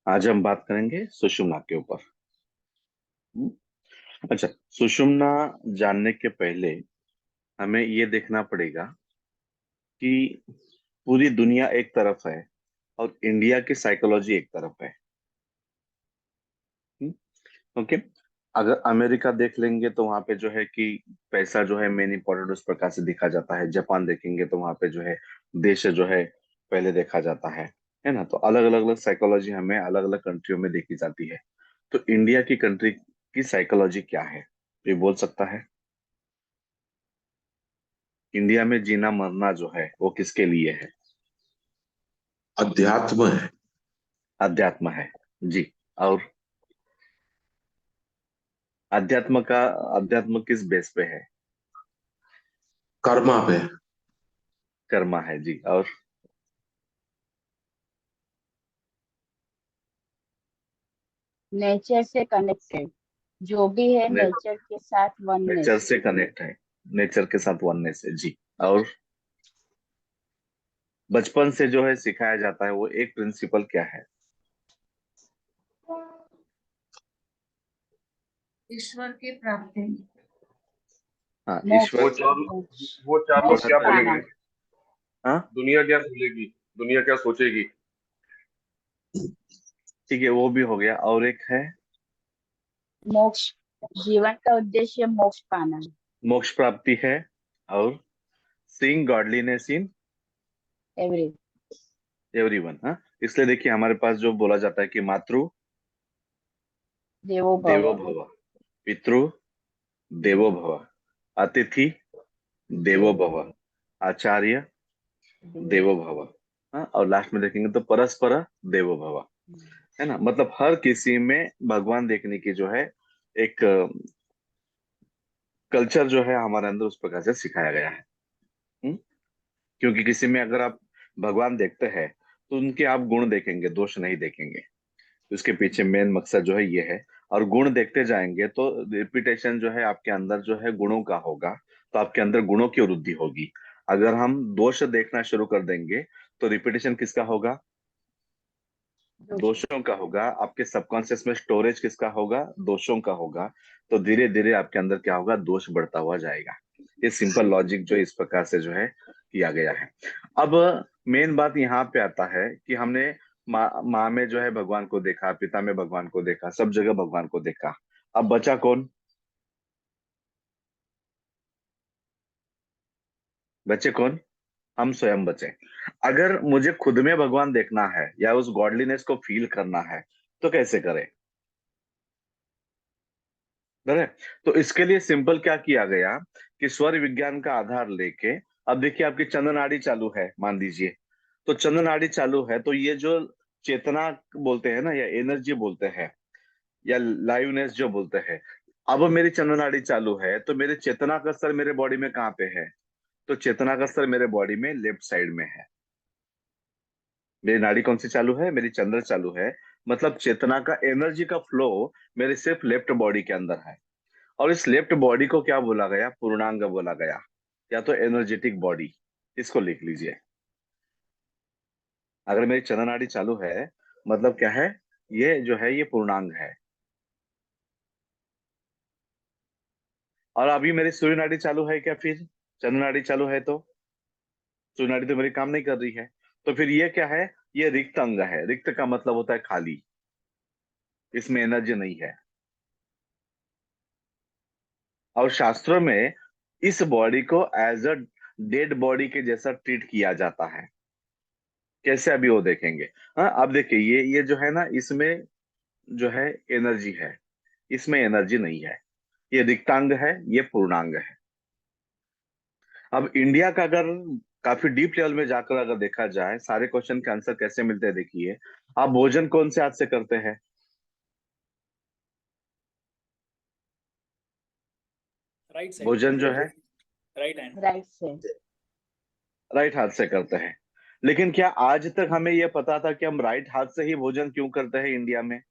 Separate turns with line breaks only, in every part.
आज हम बात करेंगे सुषुम्ना के ऊपर। हम्म, अच्छा। सुषुम्ना जानने के पहले हमें ये देखना पड़ेगा कि पूरी दुनिया एक तरफ है और इंडिया की साइकोलॉजी एक तरफ है। ओके। अगर अमेरिका देख लेंगे तो वहां पे जो है कि पैसा जो है मेन इंपॉर्टेंट उस प्रकार से देखा जाता है। जापान देखेंगे तो वहां पे जो है देश जो है पहले देखा जाता है ना। तो अलग अलग अलग साइकोलॉजी हमें अलग अलग कंट्रियों में देखी जाती है। तो इंडिया की कंट्री की साइकोलॉजी क्या है, ये बोल सकता है? इंडिया में जीना मरना जो है वो किसके लिए है?
अध्यात्म है।
अध्यात्म है। जी। और अध्यात्म का अध्यात्म किस बेस पे है?
कर्मा पे।
कर्मा है जी। और
नेचर से कनेक्टेड, जो भी है
ने,
नेचर के साथ
नेचर
वननेस।
से कनेक्ट है। नेचर के साथ वननेस है जी। और बचपन से जो है सिखाया जाता है वो एक प्रिंसिपल क्या है?
ईश्वर की प्राप्ति।
हाँ,
मोक्ष।
ईश्वर।
मोक्ष।
वो चार लोग
मोक्ष
क्या
पाना।
बोलेंगे?
हाँ,
दुनिया क्या बोलेगी? दुनिया क्या सोचेगी?
ठीक है, वो भी हो गया। और एक है
मोक्ष। जीवन का उद्देश्य मोक्ष पाना है।
मोक्ष प्राप्ति है। और seeing godliness in
every.
Everyone. हाँ, इसलिए देखिए हमारे पास जो बोला जाता है कि मातृ
देवो
देवो
भव।
भव, पितृ देवो भव, अतिथि देवो
देवो
भव, आचार्य
देवो।
देवो भव। हाँ, और लास्ट में देखेंगे तो परस्पर देवो भव। है ना। मतलब हर किसी में भगवान देखने की जो है एक कल्चर जो है हमारे अंदर उस प्रकार से सिखाया गया है। हम्म? क्योंकि किसी में अगर आप भगवान देखते हैं तो उनके आप गुण देखेंगे, दोष नहीं देखेंगे। उसके पीछे मेन मकसद जो है ये है। और गुण देखते जाएंगे तो रिपीटेशन जो है आपके अंदर जो है गुणों का होगा। तो आपके अंदर गुणों की वृद्धि होगी। अगर हम दोष देखना शुरू कर देंगे तो रिपीटेशन किसका होगा?
दोषी।
दोषों का होगा। आपके सबकॉन्शियस में स्टोरेज किसका होगा? दोषों का होगा। तो धीरे धीरे आपके अंदर क्या होगा? दोष बढ़ता हुआ जाएगा। ये सिंपल लॉजिक जो इस प्रकार से जो है किया गया है। अब मेन बात यहाँ पे आता है कि हमने माँ में जो है भगवान को देखा, पिता में भगवान को देखा, सब जगह भगवान को देखा। अब बचा कौन? बचे कौन? हम स्वयं बचे। अगर मुझे खुद में भगवान देखना है या उस गॉडलीनेस को फील करना है तो कैसे करें? है। तो इसके लिए सिंपल क्या किया गया कि स्वर विज्ञान का आधार लेके, अब देखिए आपकी चंद्र नाड़ी चालू है मान लीजिए। तो चंद्र नाड़ी चालू है तो ये जो चेतना बोलते हैं ना, या एनर्जी बोलते हैं, या लाइवनेस जो बोलते हैं। अब मेरी चंद्र नाड़ी चालू है तो मेरे चेतना का स्तर मेरे बॉडी में कहाँ पे है? तो चेतना का स्तर मेरे बॉडी में लेफ्ट साइड में है। मेरी नाड़ी कौन सी चालू है? मेरी चंद्र चालू है। मतलब चेतना का एनर्जी का फ्लो मेरे सिर्फ लेफ्ट बॉडी के अंदर है। और इस लेफ्ट बॉडी को क्या बोला गया? पूर्णांग बोला गया, या तो एनर्जेटिक बॉडी। इसको लिख लीजिए। अगर मेरी चंद्र नाड़ी चालू है मतलब क्या है? ये जो है ये पूर्णांग है। और अभी मेरी सूर्य नाड़ी चालू है क्या? फिर चंद्र नाड़ी चालू है तो सूर्य नाड़ी तो मेरी काम नहीं कर रही है। तो फिर ये क्या है? ये रिक्त अंग है। रिक्त का मतलब होता है खाली। इसमें एनर्जी नहीं है। और शास्त्रों में इस बॉडी को एज अ डेड बॉडी के जैसा ट्रीट किया जाता है। कैसे? अभी वो देखेंगे। हाँ, अब देखिए ये जो है ना, इसमें जो है एनर्जी है, इसमें एनर्जी नहीं है। ये रिक्तांग है, ये पूर्णांग है। अब इंडिया का अगर काफी डीप लेवल में जाकर अगर देखा जाए सारे क्वेश्चन के आंसर कैसे मिलते हैं, देखिए। आप भोजन कौन से हाथ से करते हैं?
Right side.
भोजन जो है
राइट हैंड।
राइट से।
राइट हाथ से करते हैं। लेकिन क्या आज तक हमें यह पता था कि हम राइट हाथ से ही भोजन क्यों करते हैं इंडिया में?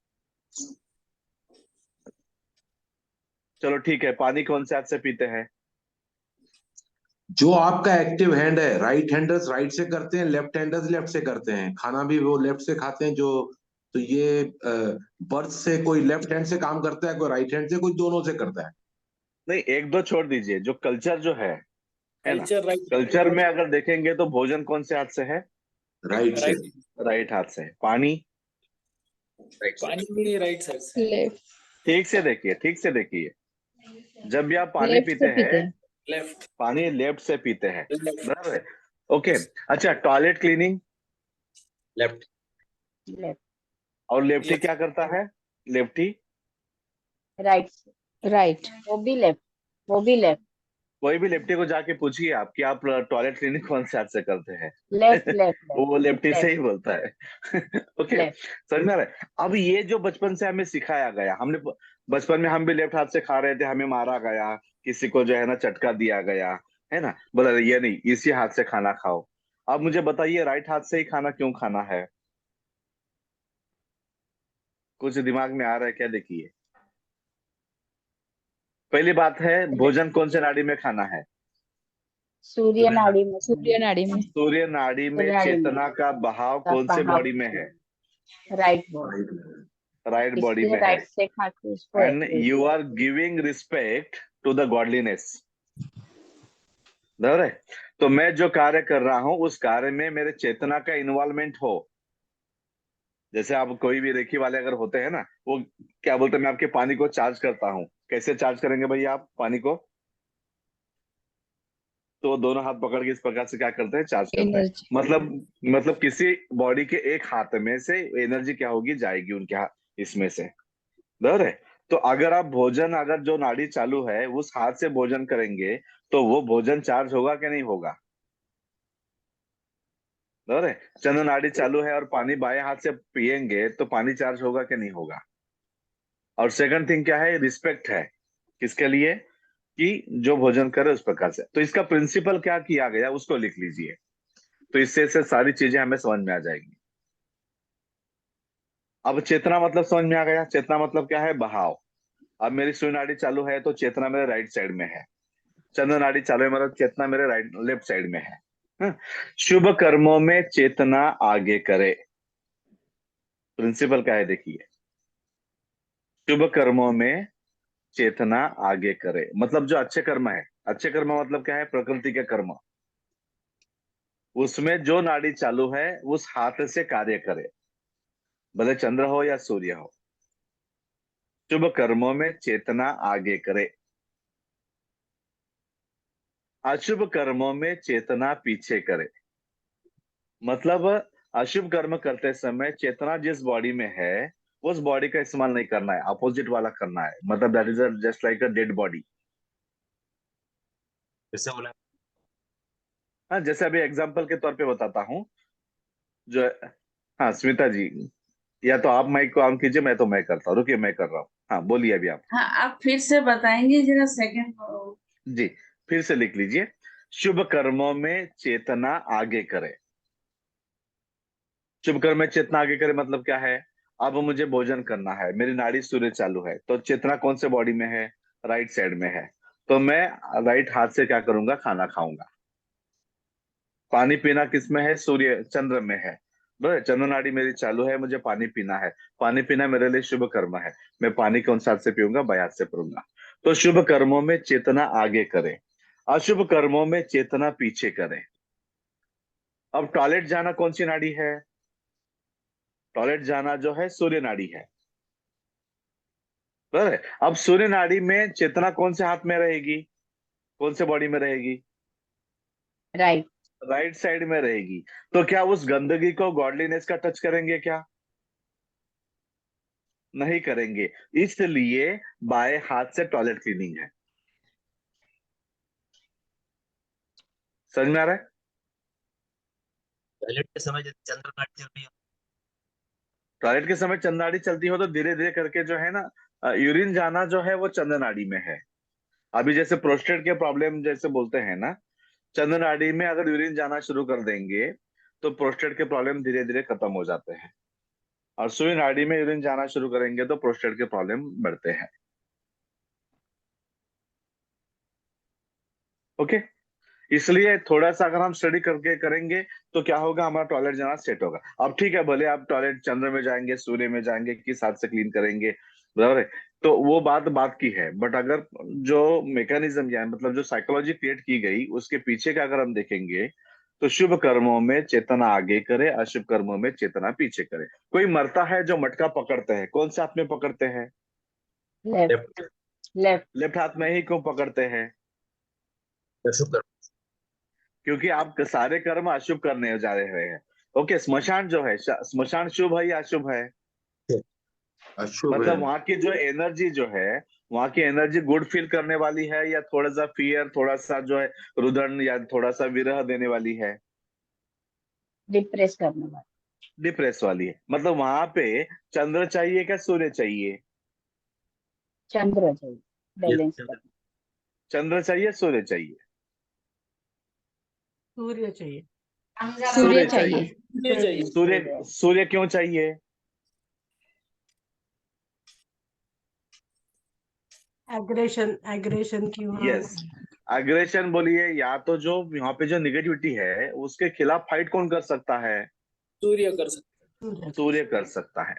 चलो ठीक है, पानी कौन से हाथ से पीते हैं?
जो आपका एक्टिव हैंड है, राइट हैंडर्स राइट से करते हैं, लेफ्ट हैंडर्स लेफ्ट से करते हैं। खाना भी वो लेफ्ट से खाते हैं जो तो ये बर्थ से कोई लेफ्ट हैंड से काम करता है, कोई राइट हैंड से, कोई दोनों से करता है।
नहीं, एक दो छोड़ दीजिए, जो कल्चर जो है ना,
कल्चर राइट
कल्चर में अगर देखेंगे तो भोजन कौन से हाथ से है?
राइट से।
राइट
राइट हाथ से है। पानी?
पानी भी राइट साइड से
लेफ्ट
ठीक से देखिए, ठीक से देखिए, जब भी आप पानी
लेफ्ट
पीते
से पीते
हैं,
हैं।
लेफ्ट
पानी लेफ्ट से पीते हैं,
लेफ्ट
बराबर है? ओके। अच्छा, टॉयलेट क्लीनिंग?
लेफ्ट।
लेफ्ट
और लेफ्टी
लेफ्ट
क्या करता है? लेफ्टी
राइट से
राइट
वो भी लेफ्ट
कोई भी लेफ्टी को जाके पूछिए आप कि आप टॉयलेट क्लीनिंग कौन से हाथ से करते हैं?
लेफ्ट लेफ्ट
वो लेफ्टी से
लेफ्ट
ही बोलता है। ओके,
लेफ्ट
समझ में आ रहा है? अब ये जो बचपन से हमें सिखाया गया, हमने बचपन में हम भी लेफ्ट हाथ से खा रहे थे, हमें मारा गया, किसी को जो है ना चटका दिया गया, है ना, बोला ये नहीं, इसी हाथ से खाना खाओ। अब मुझे बताइए, राइट हाथ से ही खाना क्यों खाना है? कुछ दिमाग में आ रहा है क्या? देखिए, पहली बात है, भोजन कौन से नाड़ी में खाना है?
सूर्य नाड़ी में
सूर्य नाड़ी में
सूर्य नाड़ी में।
सूर्य नाड़ी में
चेतना का बहाव
का
कौन से
बहाव
बॉडी में है?
राइट बॉडी
राइट बॉडी
इसलिए
में है।
राइट से खा के उसको
and you are giving respect to the godliness, बराबर है? तो मैं जो कार्य कर रहा हूं, उस कार्य में मेरे चेतना का इन्वॉल्वमेंट हो। जैसे आप कोई भी रेखी वाले अगर होते हैं ना, वो क्या बोलते हैं, मैं आपके पानी को चार्ज करता हूँ। कैसे चार्ज करेंगे भैया आप पानी को? तो दोनों हाथ पकड़ के इस प्रकार से क्या करते हैं, चार्ज करते हैं।
एनर्जी
मतलब किसी बॉडी के एक हाथ में से एनर्जी क्या होगी, जाएगी उनके हाथ इसमें से, बराबर है? तो अगर आप भोजन, अगर जो नाड़ी चालू है उस हाथ से भोजन करेंगे, तो वो भोजन चार्ज होगा कि नहीं होगा? बराबर है? चंद्र नाड़ी चालू है और पानी बाएं हाथ से पिएंगे तो पानी चार्ज होगा कि नहीं होगा? और सेकंड थिंग क्या है, रिस्पेक्ट है किसके लिए? कि जो भोजन करे उस प्रकार से। तो इसका प्रिंसिपल क्या किया गया उसको लिख लीजिए, तो इससे से सारी चीजें हमें समझ में आ जाएगी। अब चेतना मतलब समझ में आ गया। चेतना मतलब क्या है? बहाव। अब मेरी सुई नाड़ी चालू है तो चेतना मेरे राइट साइड में है। चंद्र नाड़ी चालू है, मतलब चेतना मेरे राइट लेफ्ट साइड में है। हाँ? शुभ कर्मों में चेतना आगे करे। प्रिंसिपल क्या है देखिए, शुभ कर्मों में चेतना आगे करे, मतलब जो अच्छे कर्म है, अच्छे कर्म मतलब क्या है? प्रकृति के कर्म, उसमें जो नाड़ी चालू है उस हाथ से कार्य करे, भले चंद्र हो या सूर्य हो। शुभ कर्मों में चेतना आगे करे, अशुभ कर्मों में चेतना पीछे करे। मतलब अशुभ कर्म करते समय चेतना जिस बॉडी में है उस बॉडी का इस्तेमाल नहीं करना है, अपोजिट वाला करना है। मतलब that is just like a dead body.
किससे बोला?
हाँ, जैसे अभी एग्जांपल के तौर पे बताता हूँ जो, हाँ स्मिता जी, या तो आप माइक को ऑन कीजिए, मैं तो मैं करता हूँ, रुकिए मैं कर रहा हूँ। हाँ बोलिए अभी आप।
हाँ, आप फिर से बताएंगे जरा सेकंड।
जी, फिर से लिख लीजिए, शुभ कर्मों में चेतना आगे करे। शुभ कर्म में चेतना आगे करे मतलब क्या है? अब मुझे भोजन करना है, मेरी नाड़ी सूर्य चालू है, तो चेतना कौन से बॉडी में है? राइट साइड में है। तो मैं राइट हाथ से क्या करूंगा? खाना खाऊंगा। पानी पीना किस में है? सूर्य चंद्र में है। बराबर? चंद्र नाड़ी मेरी चालू है, मुझे पानी पीना है। पानी पीना मेरे लिए शुभ कर्म है। मैं पानी कौन सा हाथ से पीऊंगा? बाएं हाथ से पीऊंगा। तो शुभ कर्मों में चेतना आगे करे, अशुभ कर्मों में चेतना पीछे करे। अब टॉयलेट जाना कौन सी नाड़ी है? टॉयलेट जाना जो है सूर्य नाड़ी है। बराबर है? अब सूर्य नाड़ी में चेतना कौन से हाथ में रहेगी? कौन से बॉडी में रहेगी?
राइट
राइट साइड में रहेगी। तो क्या उस गंदगी को गॉडलीनेस का टच करेंगे क्या? नहीं करेंगे। इसलिए बाएं हाथ से टॉयलेट क्लीनिंग है। समझ में आ रहा है?
टॉयलेट के समय जब चंद्र नाड़ी चल रही हो,
टॉयलेट के समय चंद्र नाड़ी चलती हो तो धीरे धीरे करके जो है ना, यूरिन जाना जो है वो चंद्र नाड़ी में है। अभी जैसे प्रोस्टेट के प्रॉब्लम जैसे बोलते हैं ना, चंद्र नाड़ी में अगर यूरिन जाना शुरू कर देंगे तो प्रोस्टेट के प्रॉब्लम धीरे धीरे खत्म हो जाते हैं। और सुई नाड़ी में यूरिन जाना शुरू करेंगे तो प्रोस्टेट के प्रॉब्लम बढ़ते हैं। ओके, इसलिए थोड़ा सा अगर हम स्टडी करके करेंगे तो क्या होगा, हमारा टॉयलेट जाना सेट होगा। अब ठीक है, भले आप टॉयलेट चंद्र में जाएंगे, सूर्य में जाएंगे, किस हाथ से क्लीन करेंगे, बराबर है, तो वो बात की है। बट अगर जो मैकेनिज्म या मतलब जो साइकोलॉजी क्रिएट की गई उसके पीछे का अगर हम देखेंगे, तो शुभ कर्मों में चेतना आगे करे, अशुभ कर्मों में चेतना पीछे करे। कोई मरता है जो मटका पकड़ते हैं, कौन से हाथ में पकड़ते हैं?
लेफ्ट
लेफ्ट
लेफ्ट
लेफ्ट हाथ में ही क्यों पकड़ते हैं?
अशुभ कर्म
क्योंकि आप सारे कर्म अशुभ करने जा रहे हैं। ओके, स्मशान जो है, स्मशान शुभ है या अशुभ है?
अशुभ है।
मतलब वहां की जो एनर्जी जो है, वहां की एनर्जी गुड फील करने वाली है या थोड़ा सा फियर, थोड़ा सा जो है रुदन या थोड़ा सा विरह देने वाली है?
डिप्रेस करने वाला,
डिप्रेस वाली है। मतलब वहां पे चंद्र चाहिए क्या सूर्य चाहिए?
चंद्र चाहिए बैलेंस करना।
चंद्र चाहिए सूर्य चाहिए?
सूर्य चाहिए।
सूर्य चाहिए।
ये चाहिए।
सूर्य सूर्य क्यों चाहिए?
एग्रेशन की वहाँ
यस, अग्रेशन बोलिए, या तो जो यहाँ पे जो निगेटिविटी है उसके खिलाफ फाइट कौन कर सकता है?
सूर्य कर सकते
सूर्य।
सूर्य कर सकता है,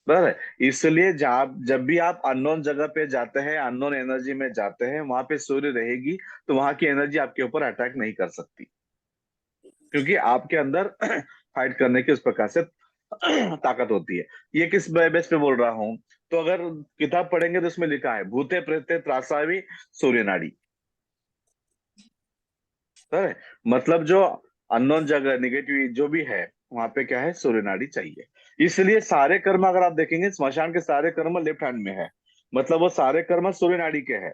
बराबर है। इसलिए जब भी आप अननोन जगह पे जाते हैं, अननोन एनर्जी में जाते हैं, वहां पे सूर्य रहेगी तो वहां की एनर्जी आपके ऊपर अटैक नहीं कर सकती, क्योंकि आपके अंदर फाइट करने की उस प्रकार से ताकत होती है। ये किस बेस पे बोल रहा हूं, तो अगर किताब पढ़ेंगे तो उसमें लिखा है भूते प्रेते त्रासावी सूर्य नाड़ी, है? मतलब जो अननोन जगह निगेटिव जो भी है वहां पे क्या है, सूर्य नाड़ी चाहिए। इसलिए सारे कर्म अगर आप देखेंगे, स्मशान के सारे कर्म लेफ्ट हैंड में है, मतलब वो सारे कर्म सूर्य नाड़ी के हैं।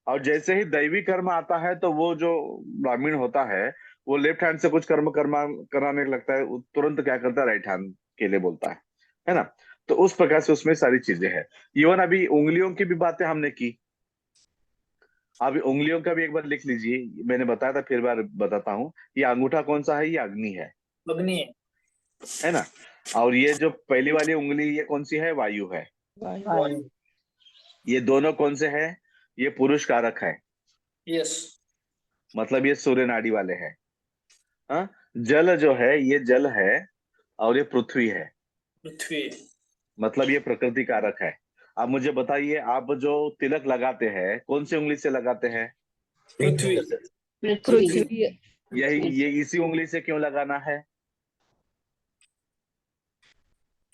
और जैसे ही दैवी कर्म आता है तो वो जो ब्राह्मण होता है वो लेफ्ट हैंड से कुछ कर्म कराने लगता है, वो तुरंत क्या करता है, राइट हैंड के लिए बोलता है ना? तो उस प्रकार से उसमें सारी चीजें हैं। इवन अभी उंगलियों की भी बातें हमने की, अभी उंगलियों का भी एक बार लिख लीजिए, मैंने बताया था फिर बार बताता हूँ। ये अंगूठा कौन सा है? ये अग्नि
अग्नि
है ना? और ये जो पहली वाली उंगली ये कौन सी है? वायु है।
वायु।
ये दोनों कौन से हैं? ये पुरुष कारक है,
यस।
मतलब ये सूर्य नाड़ी वाले हैं। हाँ, जल जो है ये जल है, और ये पृथ्वी है,
पृथ्वी
मतलब ये प्रकृति कारक है। आप मुझे बताइए, आप जो तिलक लगाते हैं कौन सी उंगली से लगाते हैं?
पृथ्वी
पृथ्वी
यही ये इसी उंगली से क्यों लगाना है?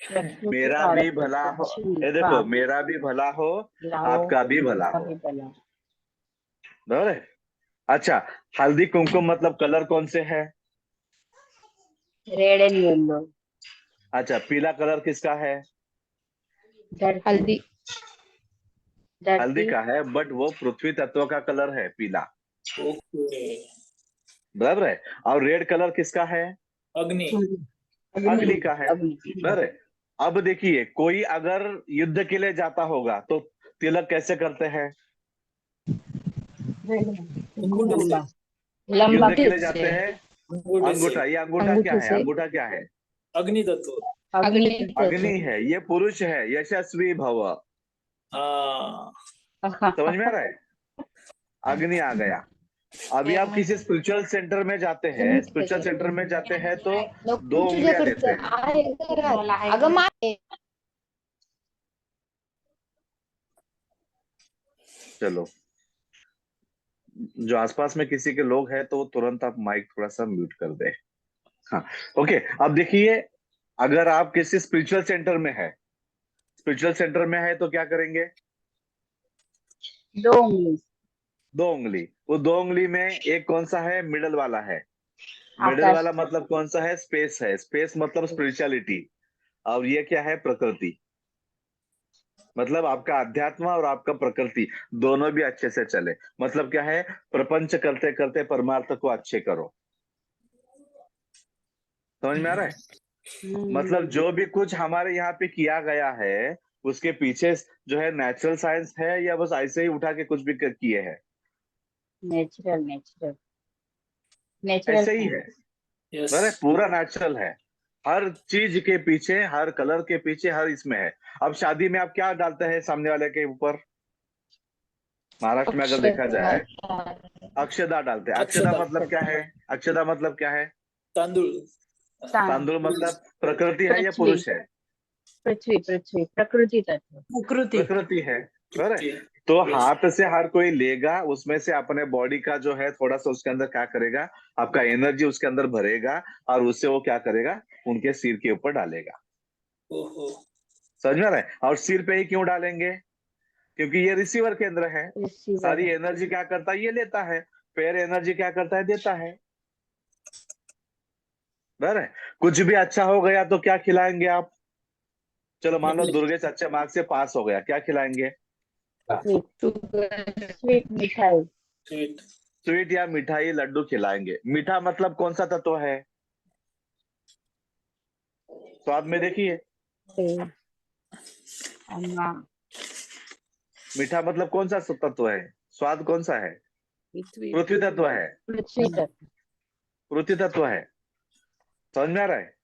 मेरा भी भला हो, ये देखो, मेरा भी भला हो, आपका भी भला हो, बराबर है। अच्छा, हल्दी कुमकुम मतलब कलर कौन से है?
Red and yellow.
अच्छा, पीला कलर किसका है?
हल्दी
हल्दी का है, बट वो पृथ्वी तत्व का कलर है पीला,
ओके।
बराबर है। और रेड कलर किसका है?
अग्नि
अग्नि का है, बराबर है। अब देखिए, कोई अगर युद्ध के लिए जाता होगा तो तिलक कैसे करते हैं?
अंगूठे से
लंबा
युद्ध के लिए जाते हैं
अंगूठे से
अंगूठा। ये अंगूठा क्या है? अंगूठा क्या है?
अग्नि तत्व।
अग्नि है, ये पुरुष है, यशस्वी भव।
हाँ
समझ में आ रहा है? अग्नि आ गया। अभी आप किसी स्पिरिचुअल सेंटर में जाते हैं, स्पिरिचुअल सेंटर में जाते हैं तो दो उंगलियां देते हैं। चलो, जो आसपास में किसी के लोग हैं तो तुरंत आप माइक थोड़ा सा म्यूट कर दे। हाँ, ओके। अब देखिए, अगर आप किसी स्पिरिचुअल सेंटर में है, स्पिरिचुअल सेंटर में है तो क्या करेंगे?
दो उंगली
दो उंगली। वो दो उंगली में एक कौन सा है? मिडल वाला है। मिडल
आकाश
वाला मतलब कौन सा है? स्पेस है। स्पेस मतलब स्पिरिचुअलिटी। और ये क्या है? प्रकृति। मतलब आपका अध्यात्म और आपका प्रकृति दोनों भी अच्छे से चले। मतलब क्या है? प्रपंच करते करते परमार्थ को अच्छे करो। समझ में आ रहा है? मतलब जो भी कुछ हमारे यहाँ पे किया गया है उसके पीछे जो है नेचुरल साइंस है या बस ऐसे ही उठा के कुछ भी किए हैं?
नेचुरल
ऐसे ही है,
यस।
अरे पूरा नेचुरल है। हर चीज के पीछे, हर कलर के पीछे, हर इसमें है। अब शादी में आप क्या डालते हैं सामने वाले के ऊपर? महाराष्ट्र में अगर देखा जाए, अक्षदा डालते हैं। अक्षदा
अक्षदा।
मतलब क्या है? अक्षदा मतलब क्या है?
तांदूळ
तांदूळ मतलब प्रकृति है या
पृथ्वी।
पुरुष है?
पृथ्वी पृथ्वी प्रकृति तत्व।
प्रकृति।
प्रकृति है। बराबर है।
ते-
तो
Yes.
हाथ से हर कोई लेगा, उसमें से अपने बॉडी का जो है थोड़ा सा उसके अंदर क्या करेगा, आपका एनर्जी उसके अंदर भरेगा और उससे वो क्या करेगा, उनके सिर के ऊपर डालेगा।
ओहो
समझ में आ रहा है? और सिर पे ही क्यों डालेंगे? क्योंकि ये रिसीवर केंद्र है।
रिसीवर
सारी एनर्जी क्या करता है, ये लेता है। पैर एनर्जी क्या करता है, देता है। बराबर है। कुछ भी अच्छा हो गया तो क्या खिलाएंगे आप? चलो मान लो दुर्गेश अच्छे मार्क्स से पास हो गया, क्या खिलाएंगे?
स्वीट मिठाई।
स्वीट
स्वीट या मिठाई, लड्डू खिलाएंगे। मीठा मतलब कौन सा तत्व है? स्वाद में देखिए,
तेल। अम्मा।
मीठा मतलब कौन सा तत्व है? स्वाद कौन सा है?
पृथ्वी।
पृथ्वी तत्व है।
पृथ्वी तत्व।
पृथ्वी तत्व है। समझ में आ रहा है?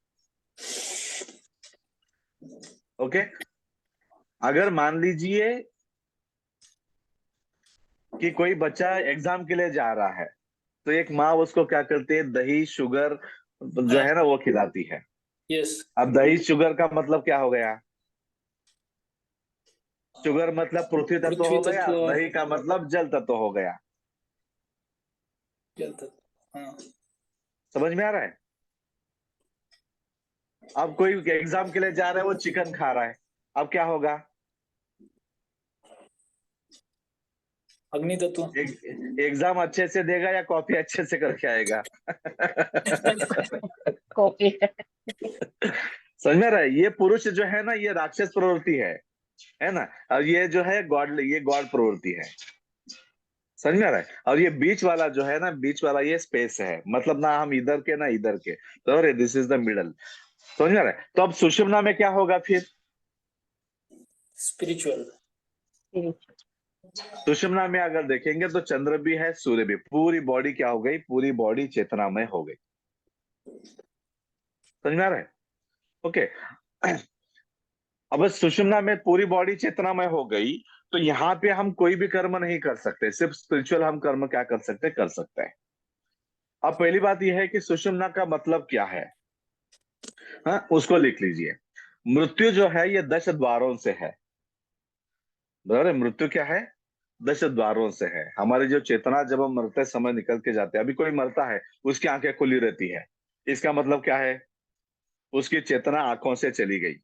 ओके। अगर मान लीजिए कि कोई बच्चा एग्जाम के लिए जा रहा है, तो एक माँ उसको क्या करती है, दही शुगर जो है ना वो खिलाती है।
यस
अब दही शुगर का मतलब क्या हो गया? शुगर मतलब पृथ्वी तत्व
पृथ्वी
हो गया,
तत्व।
दही का मतलब जल तत्व हो गया।
हाँ
समझ में आ रहा है? अब कोई एग्जाम के लिए जा रहा है, वो चिकन खा रहा है, अब क्या होगा?
अग्नि तत्व।
एग्जाम अच्छे से देगा या कॉपी अच्छे से करके आएगा?
कॉपी।
समझ में आ रहा है? ये पुरुष जो है ना, ये राक्षस प्रवृत्ति है ना? और ये जो है गॉड, ये गॉड प्रवृत्ति है। समझ में आ रहा है? और ये बीच वाला जो है ना, बीच वाला ये स्पेस है, मतलब ना हम इधर के ना इधर के, तो दिस इज द मिडल। समझ में आ रहा है? तो अब सुषुम्ना में क्या होगा फिर?
स्पिरिचुअल।
सुषुम्ना में अगर देखेंगे तो चंद्र भी है, सूर्य भी, पूरी बॉडी क्या हो गई, पूरी बॉडी चेतनामय हो गई। समझ में आ रहा है? ओके। अब सुषुम्ना में पूरी बॉडी चेतनामय हो गई, तो यहाँ पे हम कोई भी कर्म नहीं कर सकते, सिर्फ स्पिरिचुअल हम कर्म क्या कर सकते, कर सकते हैं। अब पहली बात यह है कि सुषुम्ना का मतलब क्या है, हाँ उसको लिख लीजिए। मृत्यु जो है ये 10 द्वारों से है। बराबर है? मृत्यु क्या है? 10 द्वारों से है। हमारी जो चेतना जब हम मरते समय निकल के जाते हैं, अभी कोई मरता है उसकी आंखें खुली रहती है, इसका मतलब क्या है? उसकी चेतना आंखों से चली गई।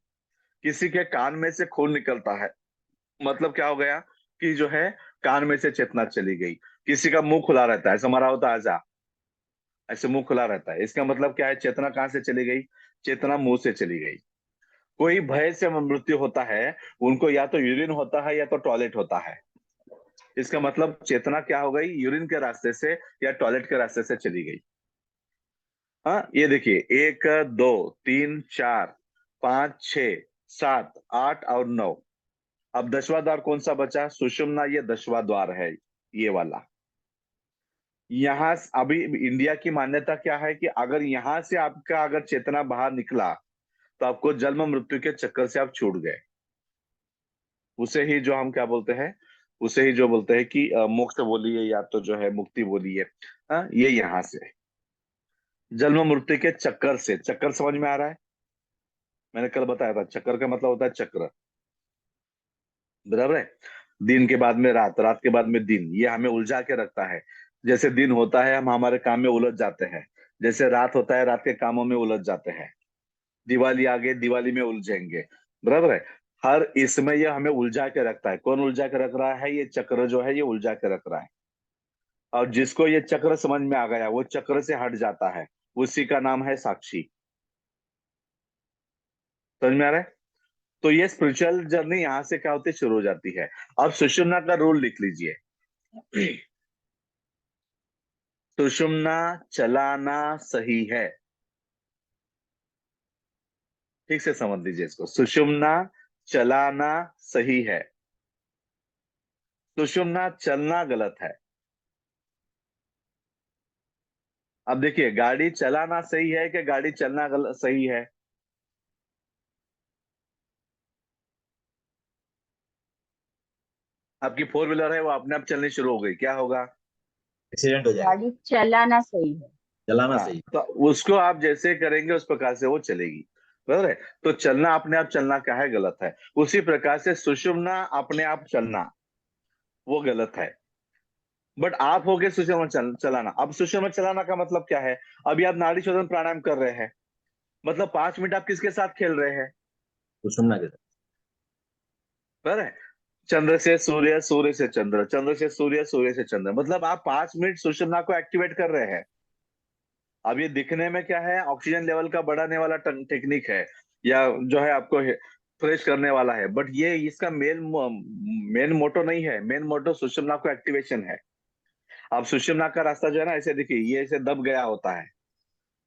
किसी के कान में से खून निकलता है, मतलब क्या हो गया कि जो है कान में से चेतना चली गई। किसी का मुंह खुला रहता है, ऐसा मरा होता है ऐसा, ऐसे मुंह खुला रहता है, इसका मतलब क्या है? चेतना कहां से चली गई? चेतना मुंह से चली गई। कोई भय से मृत्यु होता है, उनको या तो यूरिन होता है या तो टॉयलेट होता है, इसका मतलब चेतना क्या हो गई? यूरिन के रास्ते से या टॉयलेट के रास्ते से चली गई। हाँ ये देखिए, 1 2 3 4 5 6 7 8 और 9। अब 10वां द्वार कौन सा बचा? सुषुम्ना, ये 10वां द्वार है, ये वाला। यहां अभी इंडिया की मान्यता क्या है कि अगर यहां से आपका अगर चेतना बाहर निकला तो आपको जन्म मृत्यु के चक्कर से आप छूट गए। उसे ही जो हम क्या बोलते हैं, उसे ही जो बोलते हैं कि मोक्ष बोलिए या तो जो है मुक्ति बोलिए। हाँ ये यहां से जन्म मृत्यु के चक्कर से, चक्कर समझ में आ रहा है? मैंने कल बताया था, चक्कर का मतलब होता है चक्र। बराबर है? दिन के बाद में रात, रात के बाद में दिन, ये हमें उलझा के रखता है। जैसे दिन होता है हम हमारे काम में उलझ जाते हैं, जैसे रात होता है रात के कामों में उलझ जाते हैं। दिवाली आ गई, दिवाली में उलझेंगे। बराबर है? हर इसमें ये हमें उलझा के रखता है। कौन उलझा के रख रहा है? ये चक्र जो है ये उलझा के रख रहा है। और जिसको ये चक्र समझ में आ गया वो चक्र से हट जाता है, उसी का नाम है साक्षी। समझ में आ रहा है? तो ये स्पिरिचुअल जर्नी यहां से क्या होती है, शुरू हो जाती है। अब सुषुम्ना का रूल लिख लीजिए। सुषुम्ना चलाना सही है, ठीक से समझ लीजिए इसको। सुषुम्ना चलाना सही है, सुषुम्ना चलना गलत है। अब देखिए, गाड़ी चलाना सही है कि गाड़ी चलना गलत सही है? आपकी 4 व्हीलर है, वो अपने आप चलनी शुरू हो गई, क्या होगा?
एक्सीडेंट हो जाएगा,
गाड़ी चलाना सही है।
चलाना
हाँ,
सही।
तो उसको आप जैसे करेंगे उस प्रकार से वो चलेगी, बराबर है। तो चलना अपने आप चलना क्या है, गलत है। उसी प्रकार से सुषुम्ना अपने आप चलना वो गलत है। बट आप हो गए सुषुम्ना चलाना। अब सुषुम्ना चलाना का मतलब क्या है? अभी आप नाड़ी शोधन प्राणायाम कर रहे हैं, मतलब 5 मिनट आप किसके साथ खेल रहे हैं?
सुषुम्ना के साथ।
बराबर है। चंद्र से सूर्य, सूर्य से चंद्र, चंद्र से सूर्य, सूर्य से चंद्र, मतलब आप 5 मिनट सुषुम्ना को एक्टिवेट कर रहे हैं। अब ये दिखने में क्या है, ऑक्सीजन लेवल का बढ़ाने वाला टेक्निक है, या जो है आपको फ्रेश करने वाला है, बट ये इसका मेन मोटो नहीं है। मेन मोटो सुषुम्ना को एक्टिवेशन है। अब सुषुम्ना का रास्ता जो है ना, ऐसे देखिए, ये ऐसे दब गया होता है,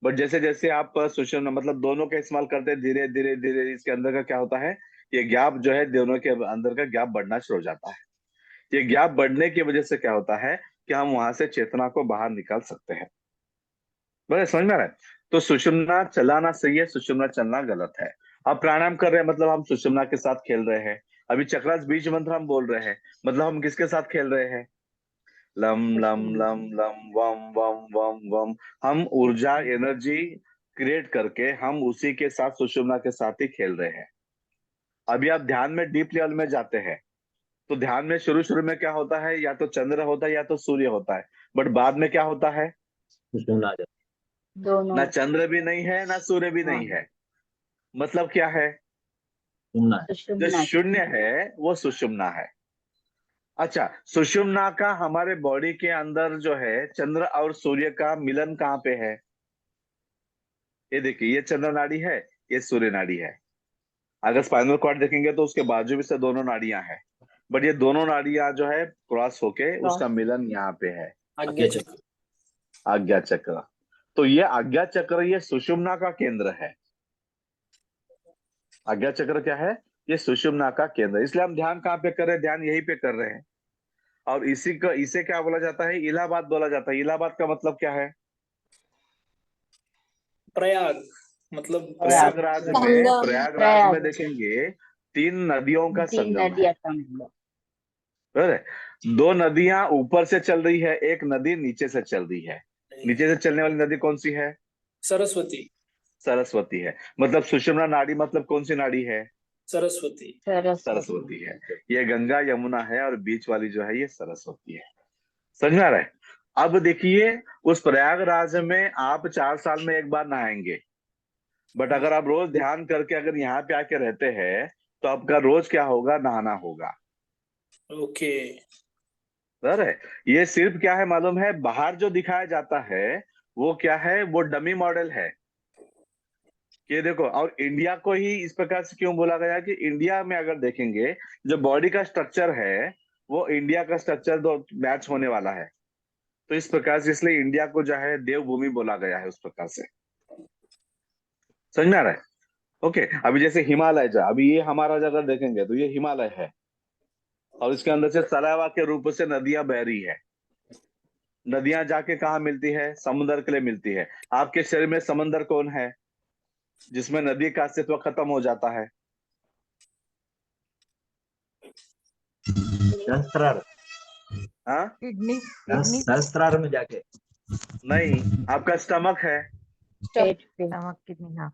बट जैसे जैसे आप सुषुम्ना मतलब दोनों का इस्तेमाल करते हैं, धीरे धीरे धीरे इसके अंदर का क्या होता है, ये गैप जो है दोनों के अंदर का गैप बढ़ना शुरू हो जाता है। ये गैप बढ़ने की वजह से क्या होता है कि हम वहां से चेतना को बाहर निकाल सकते हैं। बस समझ में आ रहा है। तो सुषुम्ना चलाना सही है, सुषुम्ना चलना गलत है। अब प्राणायाम कर रहे हैं मतलब हम सुषुम्ना के साथ खेल रहे हैं। अभी चक्रास बीज मंत्र हम बोल रहे हैं, मतलब हम किसके साथ खेल रहे हैं? लम लम लम लम वम वम वम वम। हम ऊर्जा एनर्जी क्रिएट करके हम उसी के साथ सुषुम्ना के साथ ही खेल रहे हैं। अभी आप ध्यान में डीप लेवल में जाते हैं तो ध्यान में शुरू शुरू में क्या होता है, या तो चंद्र होता है या तो सूर्य होता है, बट बाद में क्या होता है?
सुषुम्ना आ जाता
दोनों।
ना चंद्र भी नहीं है ना सूर्य भी नहीं है। मतलब क्या है?
है, सुषुम्ना है।
जो
सुषुम्ना।
शून्य है वो सुषुम्ना है। अच्छा, सुषुम्ना का हमारे बॉडी के अंदर जो है चंद्र और सूर्य का मिलन कहाँ पे है? ये देखिए, ये चंद्र नाड़ी है, ये सूर्य नाड़ी है। अगर स्पाइनल कॉर्ड देखेंगे तो उसके बाजू भी से दोनों नाड़ियां हैं, बट ये दोनों नाड़ियां जो है क्रॉस होके उसका मिलन यहाँ पे है,
आज्ञा चक्र।
आज्ञा चक्र। तो ये आज्ञा चक्र ये सुषुम्ना का केंद्र है। आज्ञा चक्र क्या है? ये सुषुम्ना का केंद्र। इसलिए हम ध्यान कहाँ पे कर रहे हैं? ध्यान यहीं पे कर रहे हैं। और इसे क्या बोला जाता है? इलाहाबाद बोला जाता है। इलाहाबाद का मतलब क्या है?
प्रयाग मतलब
प्रयागराज में,
संगम।
प्रयागराज में देखेंगे 3 नदियों का
3
संगम है।
नदियां संगम।
बराबर है? 2 नदियां ऊपर से चल रही है, एक नदी नीचे से चल रही है। नीचे से चलने वाली नदी कौन सी है?
सरस्वती।
सरस्वती है। मतलब सुषुम्ना नाड़ी मतलब कौन सी नाड़ी है?
सरस्वती।
सरस्वती।
सरस्वती है। ये गंगा यमुना है और बीच वाली जो है ये सरस्वती है। समझ में आ रहा है? अब देखिए, उस प्रयागराज में आप 4 साल में एक बार नहाएंगे, बट अगर आप रोज ध्यान करके अगर यहाँ पे आके रहते हैं तो आपका रोज क्या होगा? नहाना होगा।
ओके।
सर है, ये सिर्फ क्या है मालूम है, बाहर जो दिखाया जाता है वो क्या है? वो डमी मॉडल है। ये देखो, और इंडिया को ही इस प्रकार से क्यों बोला गया कि इंडिया में अगर देखेंगे जो बॉडी का स्ट्रक्चर है वो इंडिया का स्ट्रक्चर दो मैच होने वाला है। तो इस प्रकार से इसलिए इंडिया को जो है देवभूमि बोला गया है उस प्रकार से। समझ में आ रहा है? ओके। अभी जैसे हिमालय जा, अभी ये हमारा अगर देखेंगे तो ये हिमालय है, और इसके अंदर से सलावा के रूप से नदियां बह रही है। नदियां जाके कहाँ मिलती है? समुद्र के लिए मिलती है। आपके शरीर में समंदर कौन है जिसमें नदी का अस्तित्व खत्म हो जाता है?
सहस्त्रार,
हाँ,
किडनी किडनी
सहस्त्रार में जाके।
नहीं, आपका स्टमक है।
पेट पे।
स्टमक किडनी हाँ।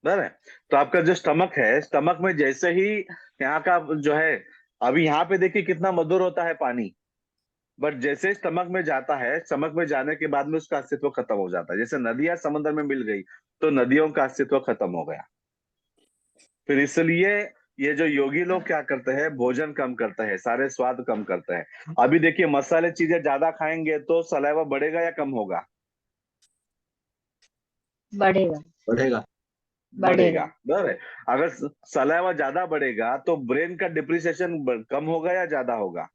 बराबर है? तो आपका जो स्टमक है, स्टमक में जैसे ही यहाँ का जो है, अभी यहाँ पे देखिए कितना मधुर होता है पानी, बट जैसे स्टमक में जाता है, स्टमक में जाने के बाद में उसका अस्तित्व खत्म हो जाता है। जैसे नदियां समुद्र में मिल गई तो नदियों का अस्तित्व खत्म हो गया। फिर इसलिए ये जो योगी लोग क्या करते हैं, भोजन कम करते हैं, सारे स्वाद कम करते हैं। अभी देखिए, मसाले चीजें ज्यादा खाएंगे तो सलाइवा बढ़ेगा या कम होगा?
बढ़ेगा।
बढ़ेगा।
बढ़ेगा। बराबर है? अगर सलाइवा ज्यादा बढ़ेगा तो ब्रेन का डिप्रिसिएशन कम होगा या ज्यादा होगा?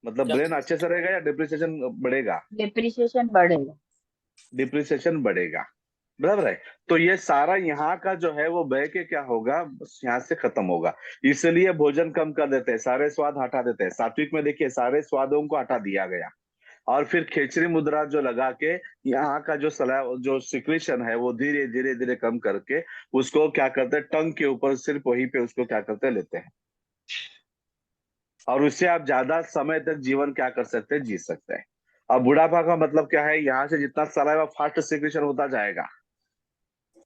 मतलब ब्रेन अच्छे से रहेगा या डिप्रिसिएशन बढ़ेगा?
डिप्रिसिएशन बढ़ेगा।
डिप्रिसिएशन बढ़ेगा। बराबर है? तो ये सारा यहाँ का जो है वो बह के क्या होगा? बस यहाँ से खत्म होगा। इसलिए भोजन कम कर देते हैं, सारे स्वाद हटा देते हैं। सात्विक में देखिए सारे स्वादों को हटा दिया गया, और फिर खेचरी मुद्रा जो लगा के यहाँ का जो जो सिक्रेशन है वो धीरे धीरे धीरे कम करके उसको क्या करते हैं, टंग के ऊपर सिर्फ वहीं पे उसको क्या करते हैं, लेते हैं। और उससे आप ज्यादा समय तक जीवन क्या कर सकते हैं, जी सकते हैं। और बुढ़ापा का मतलब क्या है, यहाँ से जितना सलाइवा फास्ट सिक्रेशन होता जाएगा,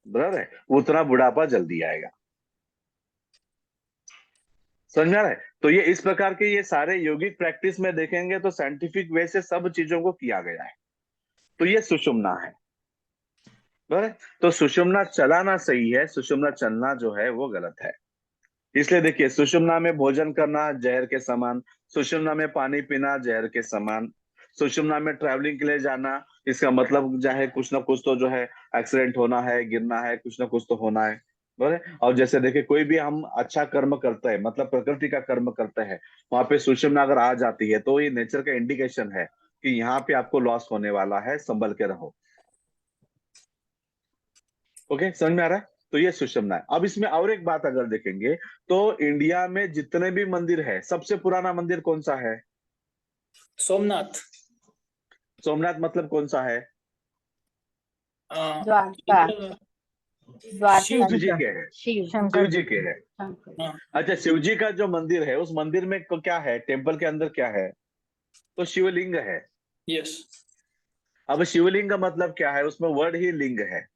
बराबर है, उतना बुढ़ापा जल्दी आएगा। समझ में आ रहा है? तो ये इस प्रकार के ये सारे योगिक प्रैक्टिस में देखेंगे तो साइंटिफिक वे से सब चीजों को किया गया है। तो ये सुषुम्ना है, बराबर है? तो सुषुम्ना चलाना सही है, सुषुम्ना चलना जो है वो गलत है। इसलिए देखिए, सुषुम्ना में भोजन करना जहर के समान, सुषुम्ना में पानी पीना जहर के समान, सुषुम्ना में ट्रैवलिंग के लिए जाना, इसका मतलब जो है कुछ ना कुछ तो जो है एक्सीडेंट होना है, गिरना है, कुछ ना कुछ तो होना है, बराबर। और जैसे देखिए, कोई भी हम अच्छा कर्म करते हैं, मतलब प्रकृति का कर्म करते हैं, वहां पे सुषुम्ना अगर आ जाती है तो ये नेचर का इंडिकेशन है कि यहाँ पे आपको लॉस होने वाला है, संभल के रहो। ओके, समझ में आ रहा है? तो ये सुषुम्ना है। अब इसमें और एक बात अगर देखेंगे तो इंडिया में जितने भी मंदिर है, सबसे पुराना मंदिर कौन सा है?
सोमनाथ।
सोमनाथ मतलब कौन सा है?
द्वारका। द्वारका
शिव
शिव जी के है,
शिव
शिव जी के है।
शंकर।
अच्छा, शिव जी का जो मंदिर है, उस मंदिर में क्या है, टेम्पल के अंदर क्या है? तो शिवलिंग है।
यस।
अब शिवलिंग का मतलब क्या है, उसमें वर्ड ही लिंग है।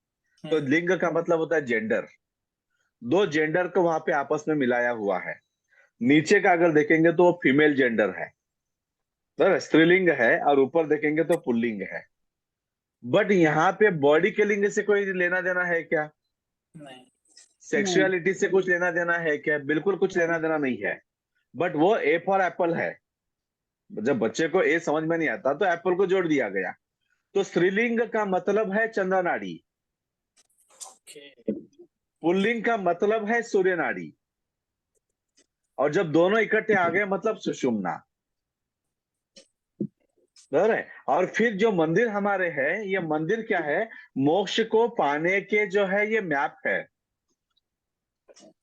तो लिंग का मतलब होता है जेंडर। दो जेंडर को वहां पे आपस में मिलाया हुआ है। नीचे का अगर देखेंगे तो वो फीमेल जेंडर है, बराबर, स्त्रीलिंग है, और ऊपर देखेंगे तो पुल्लिंग है। बट यहाँ पे बॉडी के लिंग से कोई लेना देना है क्या?
नहीं।
सेक्सुअलिटी से कुछ लेना देना है क्या? बिल्कुल कुछ लेना देना नहीं है। बट वो ए फॉर एप्पल है। जब बच्चे को ए समझ में नहीं आता तो एप्पल को जोड़ दिया गया। तो स्त्रीलिंग का मतलब है चंद्र नाड़ी,
ओके।
पुल्लिंग का मतलब है सूर्य नाड़ी, और जब दोनों इकट्ठे आ गए मतलब सुषुम्ना, बराबर है। और फिर जो मंदिर हमारे हैं, ये मंदिर क्या है, मोक्ष को पाने के जो है ये मैप है।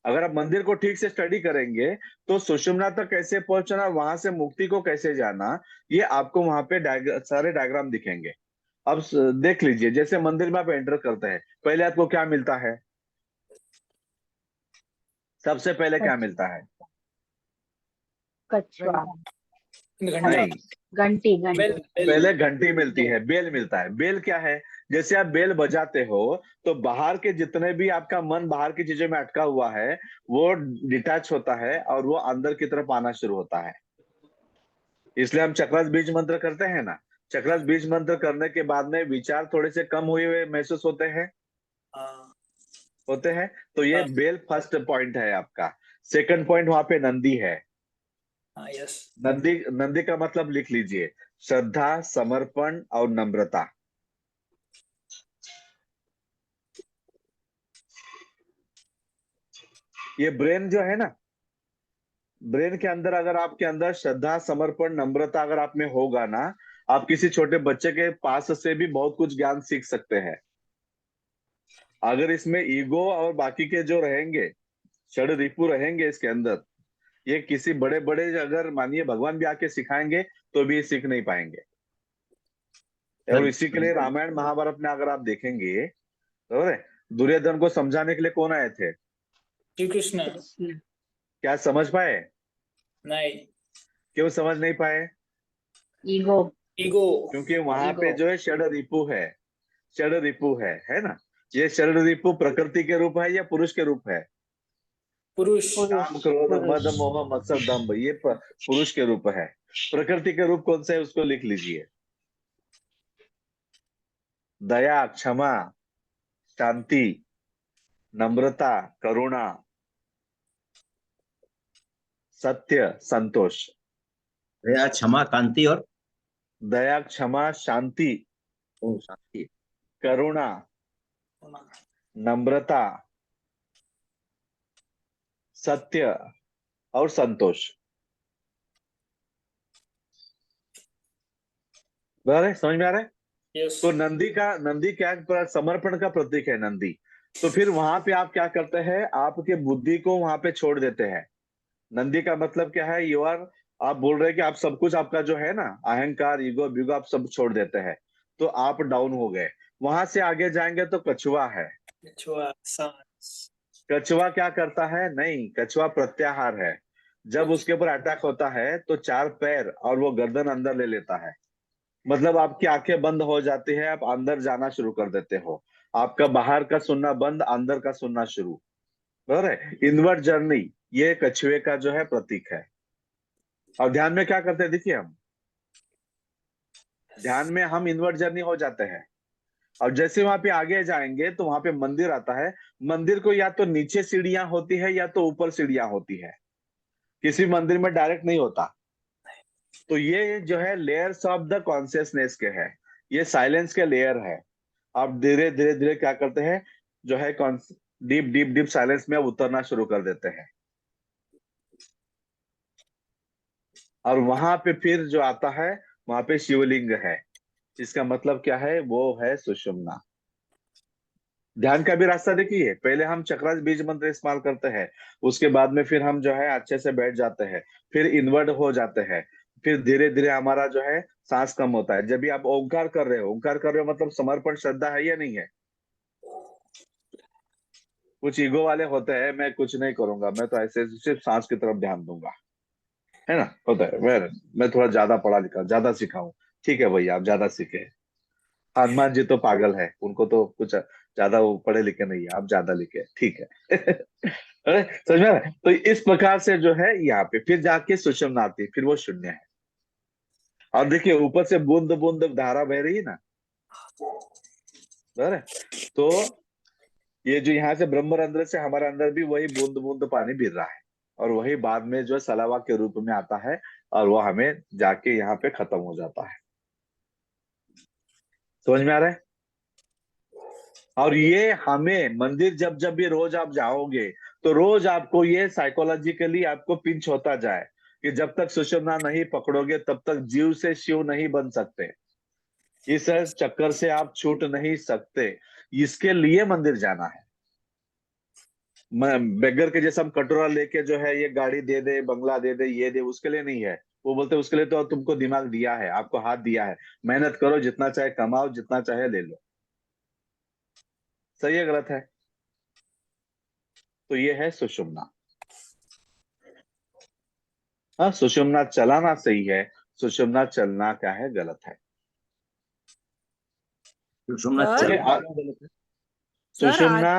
अगर आप मंदिर को ठीक से स्टडी करेंगे तो सुषुम्ना तक कैसे पहुंचना, वहां से मुक्ति को कैसे जाना, ये आपको वहां पे सारे डायग्राम दिखेंगे। अब देख लीजिए, जैसे मंदिर में आप एंटर करते हैं, पहले आपको क्या मिलता है? सबसे पहले क्या मिलता है?
कछुआ।
घंटा।
नहीं,
घंटी
बेल।
घंटी।
बेल।
पहले घंटी मिलती है, बेल मिलता है। बेल क्या है? जैसे आप बेल बजाते हो तो बाहर के जितने भी आपका मन बाहर की चीजों में अटका हुआ है वो डिटैच होता है और वो अंदर की तरफ आना शुरू होता है। इसलिए हम चक्रस बीज मंत्र करते हैं ना। चक्रस बीज मंत्र करने के बाद में विचार थोड़े से कम हुए हुए महसूस होते हैं,
हाँ।
होते हैं। तो ये बेल फर्स्ट पॉइंट है आपका। सेकंड पॉइंट वहां पे नंदी है।
हाँ। यस।
नंदी, नंदी का मतलब लिख लीजिए, श्रद्धा, समर्पण और नम्रता। ये ब्रेन जो है ना, ब्रेन के अंदर अगर आपके अंदर श्रद्धा, समर्पण, नम्रता अगर आप में होगा ना, आप किसी छोटे बच्चे के पास से भी बहुत कुछ ज्ञान सीख सकते हैं। अगर इसमें ईगो और बाकी के जो रहेंगे, षड रिपु रहेंगे इसके अंदर, ये किसी बड़े बड़े अगर मानिए भगवान भी आके सिखाएंगे तो भी सीख नहीं पाएंगे। और इसी के लिए रामायण महाभारत में अगर आप देखेंगे, बराबर है, दुर्योधन को समझाने के लिए कौन आए थे?
श्री कृष्ण।
क्या समझ पाए?
नहीं।
क्यों समझ नहीं पाए?
ईगो।
ईगो।
क्योंकि वहां
ईगो।
पे जो है षड रिपु है, षड रिपु है ना। ये षड रिपु प्रकृति के रूप है या पुरुष के रूप है?
पुरुष।
काम, क्रोध, मद,
पुरुष।
मोह, मत्सर, दंभ, ये पुरुष के रूप है। प्रकृति के रूप कौन सा है उसको लिख लीजिए, दया, क्षमा, शांति, नम्रता, करुणा, सत्य, संतोष।
दया, क्षमा, कांति और
दया, क्षमा, शांति,
शांति।
करुणा, नम्रता, सत्य और संतोष। बराबर है? समझ में आ रहा है?
यस।
तो नंदी क्या समर्पण का प्रतीक है नंदी। तो फिर वहां पे आप क्या करते हैं, आपके बुद्धि को वहां पे छोड़ देते हैं। नंदी का मतलब क्या है, यू आर, आप बोल रहे हैं कि आप सब कुछ आपका जो है ना, अहंकार, ईगो बीगो आप सब छोड़ देते हैं, तो आप डाउन हो गए। वहां से आगे जाएंगे तो कछुआ है।
कछुआ। सांस।
कछुआ क्या करता है? नहीं, कछुआ प्रत्याहार है। जब उसके ऊपर अटैक होता है तो 4 पैर और वो गर्दन अंदर ले लेता है। मतलब आपकी आंखें बंद हो जाती है, आप अंदर जाना शुरू कर देते हो। आपका बाहर का सुनना बंद, अंदर का सुनना शुरू। बराबर है। इनवर्ड जर्नी ये कछुए का जो है प्रतीक है। और ध्यान में क्या करते हैं, देखिए हम ध्यान में हम इनवर्ड जर्नी हो जाते हैं। और जैसे वहां पे आगे जाएंगे तो वहां पे मंदिर आता है। मंदिर को या तो नीचे सीढ़ियां होती है या तो ऊपर सीढ़ियां होती है, किसी मंदिर में डायरेक्ट नहीं होता। तो ये जो है लेयर्स ऑफ द कॉन्शियसनेस के है, ये साइलेंस के लेयर है। आप धीरे धीरे धीरे क्या करते हैं, जो है डीप डीप डीप साइलेंस में उतरना शुरू कर देते हैं। और वहां पे फिर जो आता है, वहां पे शिवलिंग है। इसका मतलब क्या है, वो है सुषुम्ना। ध्यान का भी रास्ता देखिए, पहले हम चक्रास बीज मंत्र इस्तेमाल करते हैं, उसके बाद में फिर हम जो है अच्छे से बैठ जाते हैं, फिर इनवर्ड हो जाते हैं, फिर धीरे धीरे हमारा जो है सांस कम होता है। जब भी आप ओंकार कर रहे हो, ओंकार कर रहे हो मतलब समर्पण श्रद्धा है या नहीं है। कुछ ईगो वाले होते हैं, मैं कुछ नहीं करूंगा, मैं तो ऐसे सिर्फ सांस की तरफ ध्यान दूंगा, है ना, होता है। मैं थोड़ा ज्यादा पढ़ा लिखा, ज्यादा सीखा हूँ। ठीक है भैया, आप ज्यादा सीखे। हनुमान जी तो पागल है, उनको तो कुछ ज्यादा वो पढ़े लिखे नहीं है, आप ज्यादा लिखे, ठीक है। अरे समझ में आ रहा है? तो इस प्रकार से जो है यहाँ पे फिर जाके सुषुम्ना आती है, फिर वो शून्य है। और देखिए ऊपर से बूंद बूंद धारा बह रही है ना, बराबर है? तो ये जो यहाँ से ब्रह्मरंध्र से हमारे अंदर भी वही बूंद बूंद पानी गिर रहा है, और वही बाद में जो है सलावा के रूप में आता है, और वो हमें जाके यहाँ पे खत्म हो जाता है। समझ में आ रहा है? और ये हमें मंदिर जब जब भी रोज आप जाओगे, तो रोज आपको ये साइकोलॉजिकली आपको पिंच होता जाए कि जब तक सुषुम्ना नहीं पकड़ोगे तब तक जीव से शिव नहीं बन सकते, इस चक्कर से आप छूट नहीं सकते। इसके लिए मंदिर जाना है। बेगर के जैसे हम कटोरा लेके जो है ये गाड़ी दे दे, बंगला दे दे, ये दे, उसके लिए नहीं है। वो बोलते उसके लिए तो तुमको दिमाग दिया है, आपको हाथ दिया है, मेहनत करो, जितना चाहे कमाओ, जितना चाहे ले लो। सही है गलत है? तो ये है सुषुम्ना। हाँ, सुषुम्ना चलाना सही है, सुषुम्ना चलना क्या है, गलत है।
सुषुम्ना
सर
ओके,
चलना
सर
सुषुम्ना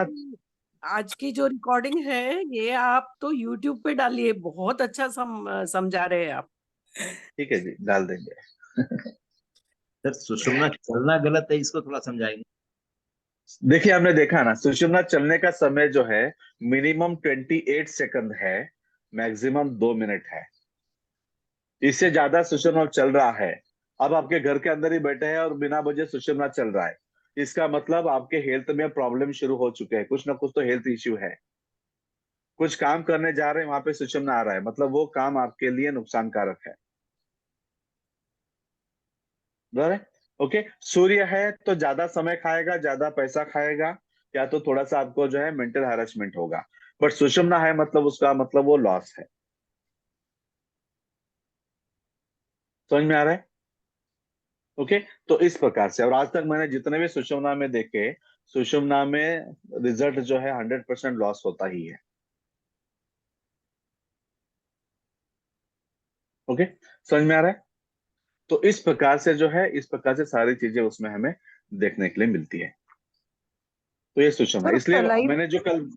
आज की जो रिकॉर्डिंग है ये आप तो YouTube पे डालिए, बहुत अच्छा समझा रहे हैं आप।
ठीक है जी, डाल देंगे।
सर, सुषुम्ना चलना गलत है, इसको थोड़ा समझाएंगे।
देखिए आपने देखा ना, सुषुम्ना चलने का समय जो है मिनिमम 28 सेकंड है, मैक्सिमम 2 मिनट है। इससे ज्यादा सुषुम्ना चल रहा है, अब आपके घर के अंदर ही बैठे हैं और बिना वजह सुषुम्ना चल रहा है, इसका मतलब आपके हेल्थ में प्रॉब्लम शुरू हो चुके हैं, कुछ ना कुछ तो हेल्थ इश्यू है। कुछ काम करने जा रहे हैं, वहां पे सुषुम्ना आ रहा है, मतलब वो काम आपके लिए नुकसानकारक है। बराबर है? ओके। सूर्य है तो ज्यादा समय खाएगा, ज्यादा पैसा खाएगा, या तो थोड़ा सा आपको जो है मेंटल हैरेसमेंट होगा। बट सुषुम्ना है मतलब उसका मतलब वो लॉस है। समझ में आ रहा है? ओके। तो इस प्रकार से, और आज तक मैंने जितने भी सुषुम्ना में देखे, सुषुम्ना में रिजल्ट जो है 100% लॉस होता ही है। ओके, समझ में आ रहा है? तो इस प्रकार से जो है, इस प्रकार से सारी चीजें उसमें हमें देखने के लिए मिलती है। तो ये सुषुम्ना,
सर
इसलिए
सलाइवा
मैंने जो कल,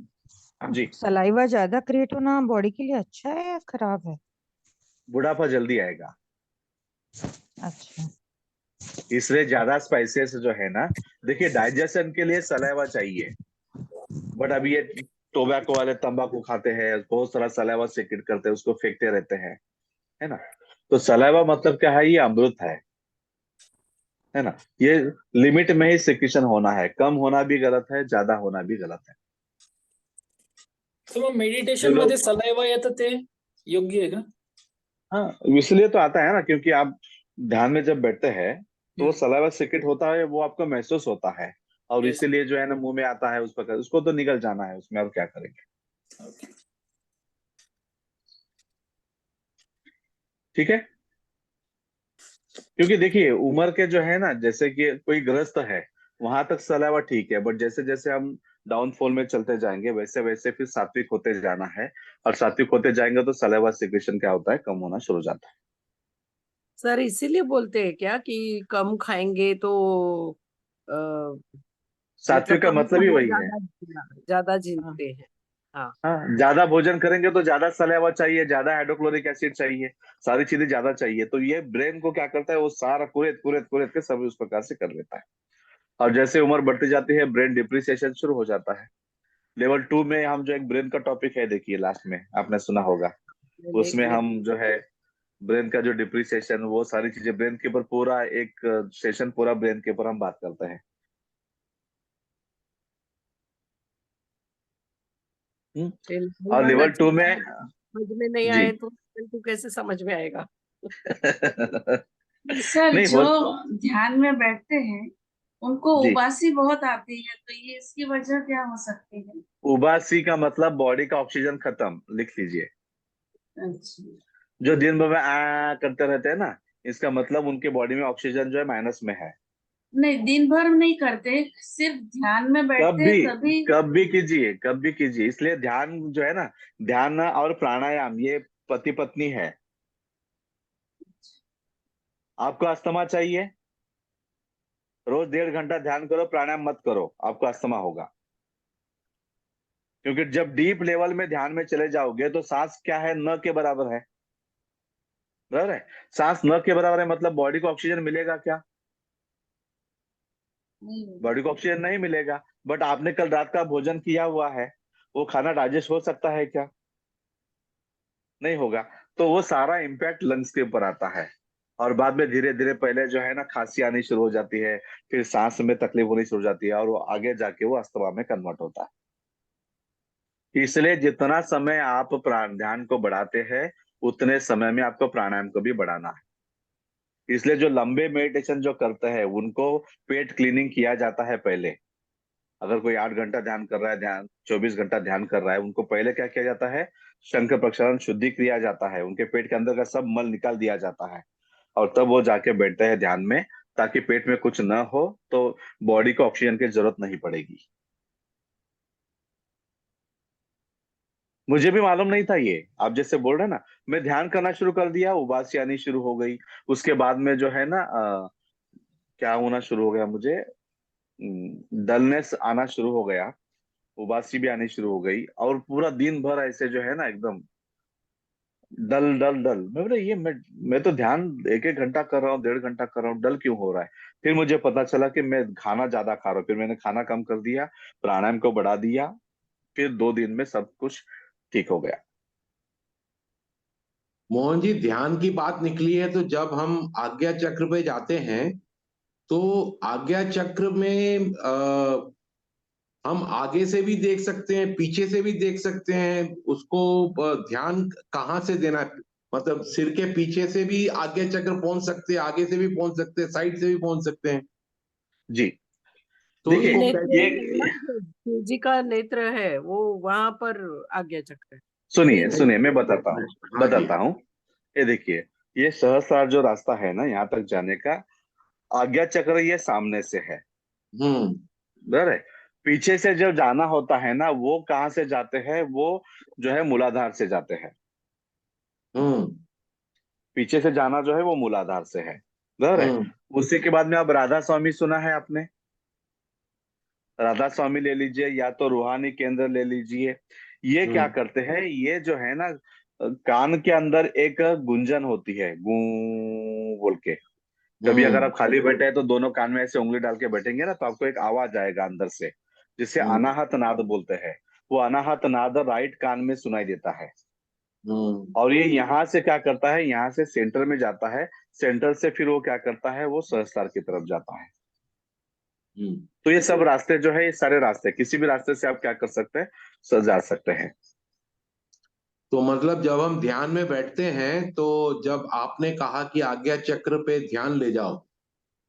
जी,
सलाइवा ज्यादा क्रिएट होना बॉडी के लिए अच्छा है या खराब है?
बुढ़ापा जल्दी आएगा,
अच्छा।
इसलिए ज्यादा स्पाइसेस जो है ना, देखिए डाइजेशन के लिए सलाइवा चाहिए। बट अभी ये टोबैको वाले तंबाकू खाते हैं, बहुत सारा सलाइवा सेक्रेट करते हैं, उसको फेंकते रहते हैं, है ना। तो सलाइवा मतलब क्या है, ये अमृत है ना। ये लिमिट में ही सिक्रेशन होना है, कम होना भी गलत है, ज्यादा होना भी गलत है।
तर मग
जो
मेडिटेशन मध्ये
लोग,
सलाइवा येतं ते योग्य आहे का?
हाँ, इसलिए तो आता है ना, क्योंकि आप ध्यान में जब बैठते हैं तो वो
हम्म,
सलाइवा सेक्रेट होता है, वो आपको महसूस होता है, और
यस
इसीलिए जो है ना मुंह में आता है, उस प्रकार उसको तो निकल जाना है, उसमें और क्या करेंगे।
ओके
ठीक है। क्योंकि देखिए उम्र के जो है ना, जैसे कि कोई ग्रस्त है, वहां तक सलावा ठीक है, बट जैसे जैसे हम डाउनफॉल में चलते जाएंगे, वैसे वैसे फिर सात्विक होते जाना है। और सात्विक होते जाएंगे तो सलाइवा सिक्रेशन क्या होता है, कम होना शुरू हो जाता है।
सर इसीलिए बोलते हैं क्या कि कम खाएंगे तो अ, मतलब
सात्विक का
कम
मतलब ही
खाना
वही है।
ज्यादा
हाँ
जीते हैं। हाँ
हाँ, ज्यादा भोजन करेंगे तो ज्यादा सलाइवा चाहिए, ज्यादा हाइड्रोक्लोरिक एसिड चाहिए, सारी चीजें ज्यादा चाहिए। तो ये ब्रेन को क्या करता है, वो सारा कुरेद कुरेद कुरेद के सभी उस प्रकार से कर लेता है। और जैसे उम्र बढ़ती जाती है ब्रेन डिप्रिसिएशन शुरू हो जाता है। लेवल 2 में हम जो एक ब्रेन का टॉपिक है, देखिए लास्ट में आपने सुना होगा,
मैं देख
उसमें
लिया।
हम जो है ब्रेन का जो डिप्रिसिएशन, वो सारी चीजें ब्रेन के ऊपर पूरा एक सेशन पूरा ब्रेन के ऊपर हम बात करते हैं। हम्म?
फिर
और
वाला
लेवल 2
चीज
में
समझ में नहीं
जी
आए तो तू कैसे समझ में आएगा?
सर
नहीं
जो
हो
ध्यान में बैठते हैं उनको
जी,
उबासी बहुत आती है, तो ये इसकी वजह क्या हो सकती है?
उबासी का मतलब बॉडी का ऑक्सीजन खत्म, लिख लीजिए।
अच्छा।
जो दिन भर में आ करते रहते हैं ना, इसका मतलब उनके बॉडी में ऑक्सीजन जो है माइनस में है।
नहीं, दिन भर नहीं करते, सिर्फ ध्यान में
कब
बैठते हैं
भी,
तभी।
कब भी कीजिए, कब भी कीजिए। इसलिए ध्यान जो है ना, ध्यान और प्राणायाम ये पति पत्नी है। आपको अस्थमा चाहिए, रोज 1.5 घंटा ध्यान करो, प्राणायाम मत करो, आपको अस्थमा होगा। क्योंकि जब डीप लेवल में ध्यान में चले जाओगे तो सांस क्या है, न के बराबर है। बराबर है, सांस न के बराबर है, मतलब बॉडी को ऑक्सीजन मिलेगा क्या?
नहीं होगा।
बॉडी को ऑक्सीजन नहीं मिलेगा। बट आपने कल रात का भोजन किया हुआ है, वो खाना डाइजेस्ट हो सकता है क्या? नहीं होगा। तो वो सारा इम्पैक्ट लंग्स के ऊपर आता है। और बाद में धीरे धीरे पहले जो है ना खांसी आनी शुरू हो जाती है, फिर सांस में तकलीफ होनी शुरू हो जाती है, और वो आगे जाके वो अस्थमा में कन्वर्ट होता है। इसलिए जितना समय आप प्राण ध्यान को बढ़ाते हैं, उतने समय में आपको प्राणायाम को भी बढ़ाना है। इसलिए जो लंबे मेडिटेशन जो करते हैं उनको पेट क्लीनिंग किया जाता है पहले। अगर कोई 8 घंटा ध्यान कर रहा है, ध्यान 24 घंटा ध्यान कर रहा है, उनको पहले क्या किया जाता है, शंख प्रक्षालन शुद्धि किया जाता है, उनके पेट के अंदर का सब मल निकाल दिया जाता है। और तब वो जाके बैठते हैं ध्यान में, ताकि पेट में कुछ न हो, तो बॉडी को ऑक्सीजन की जरूरत नहीं पड़ेगी। मुझे भी मालूम नहीं था ये, आप जैसे बोल रहे हैं ना, मैं ध्यान करना शुरू कर दिया, उबासी आनी शुरू हो गई। उसके बाद में जो है ना क्या होना शुरू हो गया मुझे, डलनेस आना शुरू हो गया, उबासी भी आनी शुरू हो गई, और पूरा दिन भर ऐसे जो है ना एकदम डल डल डल। मैं बोला ये मैं तो ध्यान 1-1 घंटा कर रहा हूँ, 1.5 घंटा कर रहा हूँ, डल क्यों हो रहा है? फिर मुझे पता चला कि मैं खाना ज्यादा खा रहा हूँ। फिर मैंने खाना कम कर दिया, प्राणायाम को बढ़ा दिया, फिर 2 दिन में सब कुछ ठीक हो गया।
मोहन जी, ध्यान की बात निकली है तो जब हम आज्ञा चक्र पे जाते हैं तो आज्ञा चक्र में हम आगे से भी देख सकते हैं, पीछे से भी देख सकते हैं उसको। ध्यान कहाँ से देना है, मतलब सिर के पीछे से भी आज्ञा चक्र पहुंच सकते हैं, आगे से भी पहुंच सकते हैं, साइड से भी पहुंच सकते हैं।
जी
तो
देखिए,
इसको
नेत्र
कैसे?
ये
है ना, जो शिव जी का नेत्र है वो वहां पर आज्ञा चक्र है।
सुनिए
मेन
सुनिए, मैं बताता हूँ,
हाँ जी।
बताता हूँ। ये देखिए, ये सहस्रार जो रास्ता है ना यहाँ तक जाने का, आज्ञा चक्र ये सामने से है,
हम्म।
बराबर है। पीछे से जो जाना होता है ना, वो कहाँ से जाते हैं, वो जो है मूलाधार से जाते हैं।
हम्म।
पीछे से जाना जो है वो मूलाधार से है, बराबर है।
हम्म।
उसी के बाद में अब राधा स्वामी सुना है आपने? राधा स्वामी ले लीजिए, या तो रूहानी केंद्र ले लीजिए। ये क्या
हम्म।
करते हैं, ये जो है ना कान के अंदर एक गुंजन होती है, गूं बोल के। कभी अगर
हम्म।
आप खाली बैठे हैं तो दोनों कान में ऐसे उंगली डाल के बैठेंगे ना, तो आपको एक आवाज आएगा अंदर से, जिसे
हम्म।
अनाहत नाद बोलते हैं। वो अनाहत नाद राइट कान में सुनाई देता है।
हम्म।
और ये यहाँ से क्या करता है, यहाँ से सेंटर में जाता है, सेंटर से फिर वो क्या करता है, वो सहस्त्रार की तरफ जाता है।
हम्म।
तो ये सब रास्ते जो है, ये सारे रास्ते, किसी भी रास्ते से आप क्या कर सकते हैं, जा सकते हैं।
तो मतलब जब हम ध्यान में बैठते हैं तो जब आपने कहा कि आज्ञा चक्र पे ध्यान ले जाओ,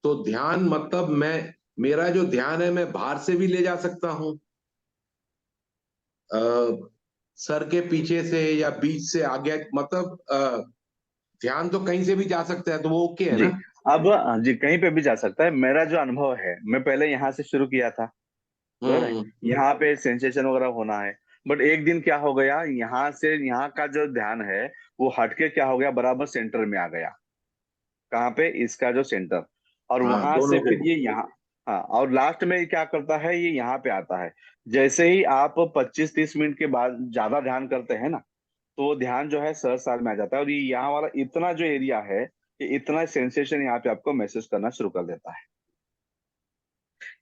तो ध्यान मतलब मैं, मेरा जो ध्यान है मैं बाहर से भी ले जा सकता हूँ, सर के पीछे से या बीच से आज्ञा, मतलब ध्यान तो कहीं से भी जा सकता है, तो वो ओके है
जी,
ना?
अब जी कहीं पे भी जा सकता है। मेरा जो अनुभव है, मैं पहले यहाँ से शुरू किया था, यहाँ पे सेंसेशन वगैरह होना है। बट एक दिन क्या हो गया, यहाँ से यहाँ का जो ध्यान है वो हटके क्या हो गया, बराबर सेंटर में आ गया। कहाँ पे, इसका जो सेंटर, और
हाँ,
वहां
दोनों
से
को।
फिर ये यहाँ। हाँ, और लास्ट में क्या करता है, ये यहाँ पे आता है। जैसे ही आप 25-30 मिनट के बाद ज्यादा ध्यान करते हैं ना, तो वो ध्यान जो है सहस्रार में आ जाता है, और ये यहाँ वाला इतना जो एरिया है, ये इतना सेंसेशन यहाँ पे आपको महसूस करना शुरू कर देता है।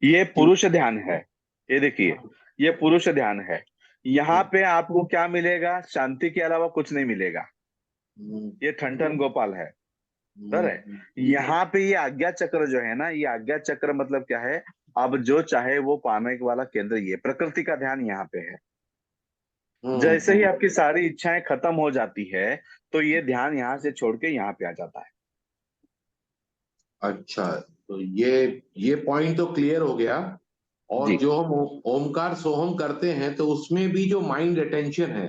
ये पुरुष ध्यान है। ये देखिए, ये पुरुष ध्यान है। यहाँ पे आपको क्या मिलेगा, शांति के अलावा कुछ नहीं मिलेगा। ये ठन ठन गोपाल है, सर है। यहाँ पे ये आज्ञा चक्र जो है ना, ये आज्ञा चक्र मतलब क्या है, अब जो चाहे वो पाने वाला केंद्र, ये प्रकृति का ध्यान यहाँ पे है। जैसे ही आपकी सारी इच्छाएं खत्म हो जाती है, तो ये ध्यान यहाँ से छोड़ के यहाँ पे आ जाता है।
अच्छा, तो ये पॉइंट तो क्लियर हो गया। और
जी।
जो हम ओमकार सोहम करते हैं तो उसमें भी जो माइंड अटेंशन है,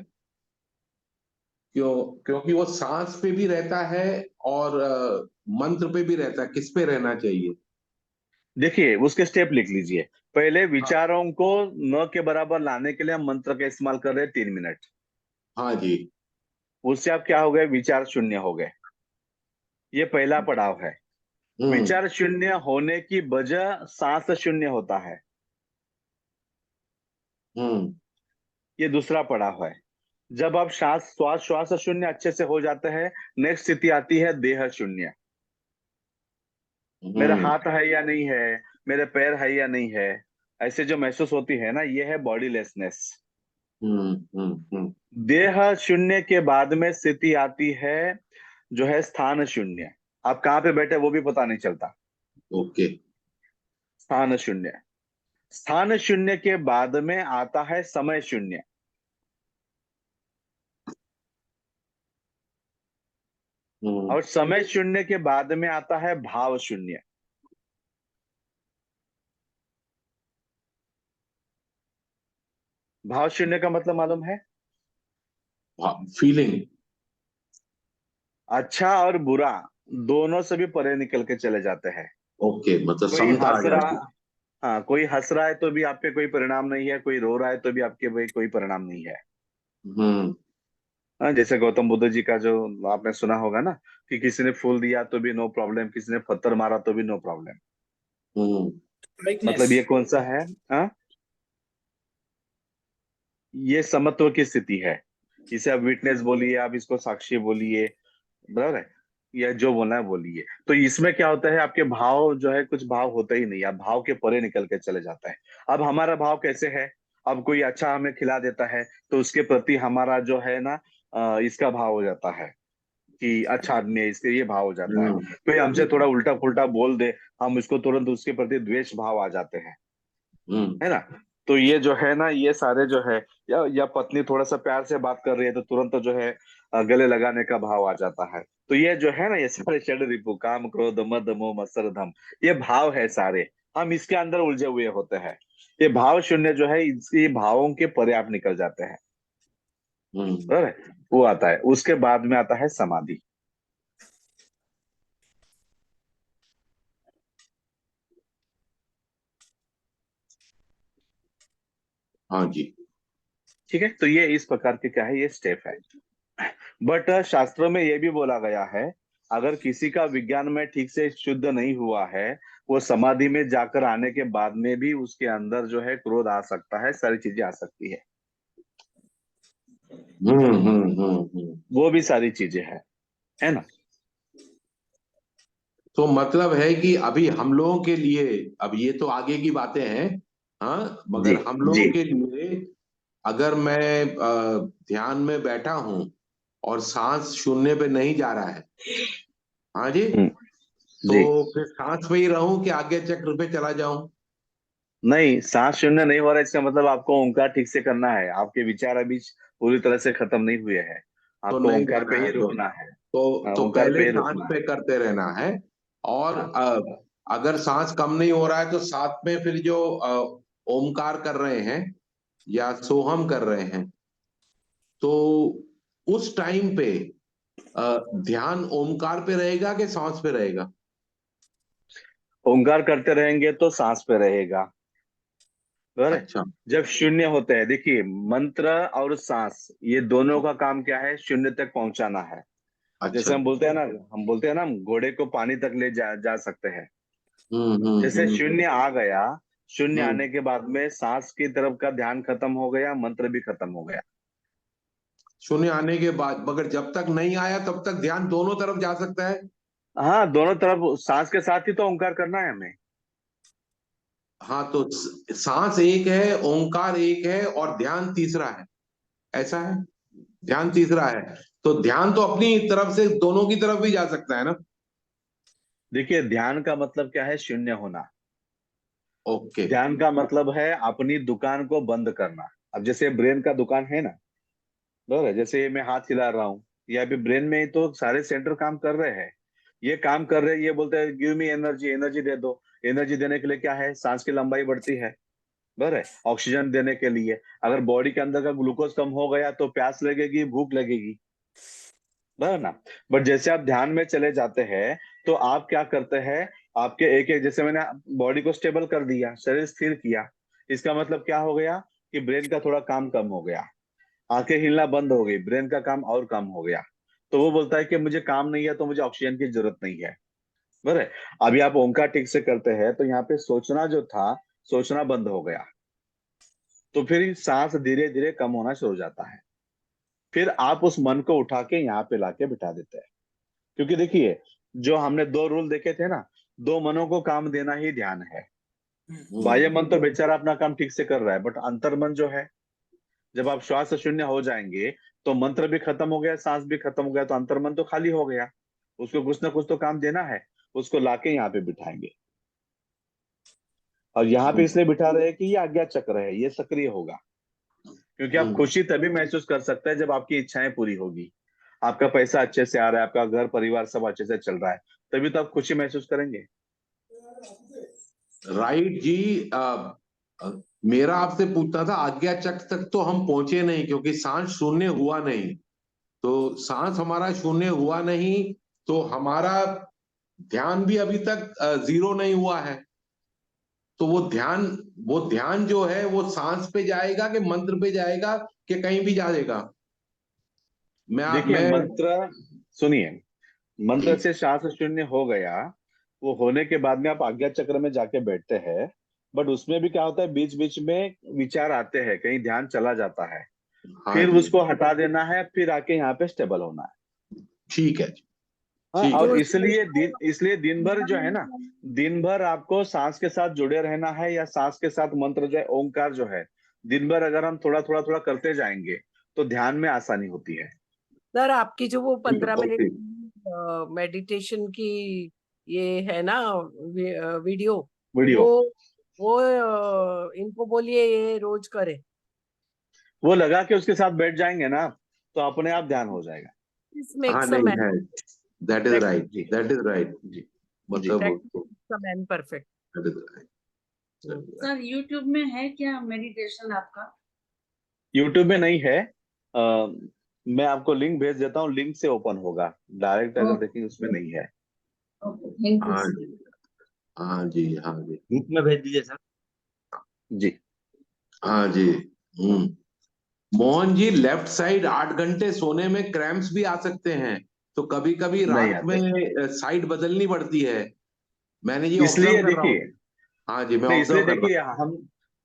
क्योंकि वो सांस पे भी रहता है और मंत्र पे भी रहता है, किस पे रहना चाहिए?
देखिए, उसके स्टेप लिख लीजिए। पहले विचारों को न के बराबर लाने के लिए हम मंत्र का इस्तेमाल कर रहे हैं 3 मिनट।
हाँ जी।
उससे आप क्या हो गए, विचार शून्य हो गए। ये पहला पड़ाव है। विचार शून्य होने की वजह सांस शून्य होता है। ये दूसरा पड़ाव है। जब आप श्वास श्वास शून्य अच्छे से हो जाते हैं, नेक्स्ट स्थिति आती है देह शून्य। मेरा हाथ है या नहीं है, मेरे पैर है या नहीं है, ऐसे जो महसूस होती है ना, ये है बॉडीलेसनेस। देह शून्य के बाद में स्थिति आती है जो है स्थान शून्य। आप कहाँ पे बैठे वो भी पता नहीं चलता।
ओके।
स्थान शून्य। स्थान शून्य के बाद में आता है समय शून्य। और समय शून्य के बाद में आता है भाव शून्य। भाव शून्य का मतलब मालूम है,
फीलिंग।
अच्छा और बुरा दोनों से भी परे निकल के चले जाते हैं।
ओके, मतलब
कोई
समता आ
हंस रहा,
जाती है।
हाँ, कोई हंस रहा है तो भी आप पे कोई परिणाम नहीं है, कोई रो रहा है तो भी आपके पे कोई परिणाम नहीं है। हाँ, जैसे गौतम बुद्ध जी का जो आपने सुना होगा ना, कि किसी ने फूल दिया तो भी नो प्रॉब्लम, किसी ने पत्थर मारा तो भी नो प्रॉब्लम। मतलब ये कौन सा है, हाँ, ये समत्व की स्थिति है। इसे आप विटनेस बोलिए, आप इसको साक्षी बोलिए, बराबर है, या जो बोलना है बोलिए। तो इसमें क्या होता है, आपके भाव जो है, कुछ भाव होता ही नहीं, आप भाव के परे निकल के चले जाता है। अब हमारा भाव कैसे है, अब कोई अच्छा हमें खिला देता है तो उसके प्रति हमारा जो है ना, इसका भाव हो जाता है कि अच्छा आदमी है, इसके ये भाव हो जाता है। कोई हमसे थोड़ा उल्टा पुल्टा बोल दे, हम उसको तुरंत उसके प्रति द्वेष भाव आ जाते हैं, है ना। तो ये जो है ना, ये सारे जो है, या पत्नी थोड़ा सा प्यार से बात कर रही है तो तुरंत जो है गले लगाने का भाव आ जाता है। तो ये जो है ना, ये सारे षड रिपु, काम क्रोध मद मोह मत्सर धम, ये भाव है सारे। हम इसके अंदर उलझे हुए होते हैं। ये भाव शून्य जो है, इसके भावों के परे आप निकल जाते हैं, बराबर है? वो आता है, उसके बाद में आता है समाधि।
हाँ जी।
ठीक है, तो ये इस प्रकार के क्या है, ये स्टेप है। बट शास्त्रों में ये भी बोला गया है, अगर किसी का विज्ञान में ठीक से शुद्ध नहीं हुआ है, वो समाधि में जाकर आने के बाद में भी उसके अंदर जो है क्रोध आ सकता है, सारी चीजें आ सकती है। वो भी सारी चीजें है ना।
तो मतलब है कि अभी हम लोगों के लिए, अब ये तो आगे की बातें हैं, हाँ,
जी
मगर हम
जी।
लोगों के लिए, अगर मैं ध्यान में बैठा हूं और सांस शून्य पे नहीं जा रहा है, हाँ जी, तो
जी,
फिर सांस पे ही रहूं कि आगे चक्र पे चला जाऊं?
नहीं, सांस शून्य नहीं हो रहा है, इसका मतलब आपको ओंकार ठीक से करना है। आपके विचार अभी पूरी तरह से खत्म नहीं हुए हैं,
तो
आपको
नहीं
ओंकार
जाना
पे
है,
ही रुकना है।
तो
ओंकार पे
पहले
ही
सांस
रुकना
पे करते रहना है। और
है।
अगर सांस कम नहीं हो रहा है तो साथ में फिर जो ओमकार कर रहे हैं या सोहम कर रहे हैं, तो उस टाइम पे ध्यान ओमकार पे रहेगा कि सांस पे रहेगा?
ओंकार करते रहेंगे तो सांस पे रहेगा, बराबर है?
अच्छा
जब शून्य होते हैं, देखिए मंत्र और सांस ये दोनों का काम क्या है, शून्य तक पहुंचाना है।
अच्छा।
जैसे हम बोलते हैं ना, हम घोड़े को पानी तक ले जा सकते हैं। जैसे
हम्म।
शून्य आ गया, शून्य
हम्म।
आने के बाद में सांस की तरफ का ध्यान खत्म हो गया, मंत्र भी खत्म हो गया।
शून्य आने के बाद मगर जब तक नहीं आया तब तक ध्यान दोनों तरफ जा सकता है।
हाँ, दोनों तरफ सांस के साथ ही तो ओंकार करना है हमें।
हाँ तो सांस एक है, ओंकार एक है और ध्यान तीसरा है, ऐसा है? ध्यान तीसरा है तो ध्यान तो अपनी तरफ से दोनों की तरफ भी जा सकता है ना?
देखिए, ध्यान का मतलब क्या है, शून्य होना।
ओके।
ध्यान का मतलब है अपनी दुकान को बंद करना। अब जैसे ब्रेन का दुकान है ना, बराबर है? जैसे मैं हाथ हिला रहा हूँ, ये अभी ब्रेन में ही तो सारे सेंटर काम कर रहे हैं। ये काम कर रहे हैं, ये बोलते हैं गिव मी एनर्जी, एनर्जी दे दो। एनर्जी देने के लिए क्या है, सांस की लंबाई बढ़ती है, बराबर है? ऑक्सीजन देने के लिए। अगर बॉडी के अंदर का ग्लूकोज कम हो गया तो प्यास लगेगी, भूख लगेगी, बराबर ना? बट जैसे आप ध्यान में चले जाते हैं तो आप क्या करते हैं, आपके एक एक, जैसे मैंने बॉडी को स्टेबल कर दिया, शरीर स्थिर किया, इसका मतलब क्या हो गया कि ब्रेन का थोड़ा काम कम हो गया, आंखें हिलना बंद हो गई, ब्रेन का काम और कम हो गया। तो वो बोलता है कि मुझे काम नहीं है तो मुझे ऑक्सीजन की जरूरत नहीं है, बराबर है? अभी आप ओंकार ठीक से करते हैं तो यहाँ पे सोचना जो था, सोचना बंद हो गया, तो फिर सांस धीरे धीरे कम होना शुरू हो जाता है। फिर आप उस मन को उठा के यहाँ पे लाके बिठा देते हैं। क्योंकि देखिए, जो हमने दो रूल देखे थे ना, दो मनों को काम देना ही ध्यान है। बाह्य मन तो बेचारा अपना काम ठीक से कर रहा है, बट अंतर मन जो है, जब आप श्वास शून्य हो जाएंगे तो मंत्र भी खत्म हो गया, सांस भी खत्म हो गया, तो अंतर्मन तो खाली हो गया। उसको कुछ ना कुछ तो काम देना है, उसको लाके यहाँ पे बिठाएंगे। और यहाँ पे इसलिए बिठा रहे हैं कि ये आज्ञा चक्र है, ये सक्रिय होगा। क्योंकि आप खुशी तभी महसूस कर सकते हैं जब आपकी इच्छाएं पूरी होगी, आपका पैसा अच्छे से आ रहा है, आपका घर परिवार सब अच्छे से चल रहा है, तभी तो आप खुशी महसूस करेंगे।
राइट जी। मेरा आपसे पूछना था, आज्ञा चक्र तक तो हम पहुंचे नहीं क्योंकि सांस शून्य हुआ नहीं। तो सांस हमारा शून्य हुआ नहीं तो हमारा ध्यान भी अभी तक जीरो नहीं हुआ है। तो वो ध्यान जो है वो सांस पे जाएगा कि मंत्र पे जाएगा कि कहीं भी जाएगा?
देखिए
मैं
मंत्र, सुनिए, मंत्र से श्वास शून्य हो गया, वो होने के बाद में आप आज्ञा चक्र में जाके बैठते हैं। बट उसमें भी क्या होता है, बीच बीच में विचार आते हैं, कहीं ध्यान चला जाता है,
हाँ
फिर
जी।
उसको हटा देना है, फिर आके यहाँ पे स्टेबल होना है।
ठीक है जी।
हाँ,
ठीक है।
और
तो
इसलिए दिन भर जो है ना, दिन भर आपको सांस के साथ जुड़े रहना है, या सांस के साथ मंत्र जो है, ओंकार जो है, दिन भर अगर हम थोड़ा थोड़ा थोड़ा करते जाएंगे तो ध्यान में आसानी होती है।
सर आपकी जो वो 15 मिनट
ओके।
मेडिटेशन की ये है ना वीडियो,
वीडियो,
वो वो इनको बोलिए ये रोज करे।
वो लगा के उसके साथ बैठ जाएंगे ना, तो अपने आप ध्यान हो जाएगा।
दिस
हाँ
मेक्स अ
नहीं
मैन
है, दैट इज राइट,
जी
दैट इज राइट।
जी जी।
मतलब
practice a man perfect.
that is right, that is right.
Sir YouTube में है क्या मेडिटेशन आपका?
यूट्यूब में नहीं है। मैं आपको लिंक भेज देता हूँ, लिंक से ओपन होगा, डायरेक्ट अगर देखेंगे उसमें नहीं है।
ओके, थैंक यू
हाँ
सर।
जी, हाँ जी, हाँ जी,
ग्रुप में भेज दीजिए सर।
जी।
हाँ जी। मोहन जी, लेफ्ट साइड 8 घंटे सोने में क्रैम्प्स भी आ सकते हैं, तो कभी कभी
नहीं
रात में
आते,
साइड बदलनी पड़ती है। मैंने ये ऑब्जर्व
इसलिए
कर रहा हूँ।
देखिए,
हाँ जी, मैं
नहीं
ऑब्जर्व
इसलिए
कर रहा
देखिए, हम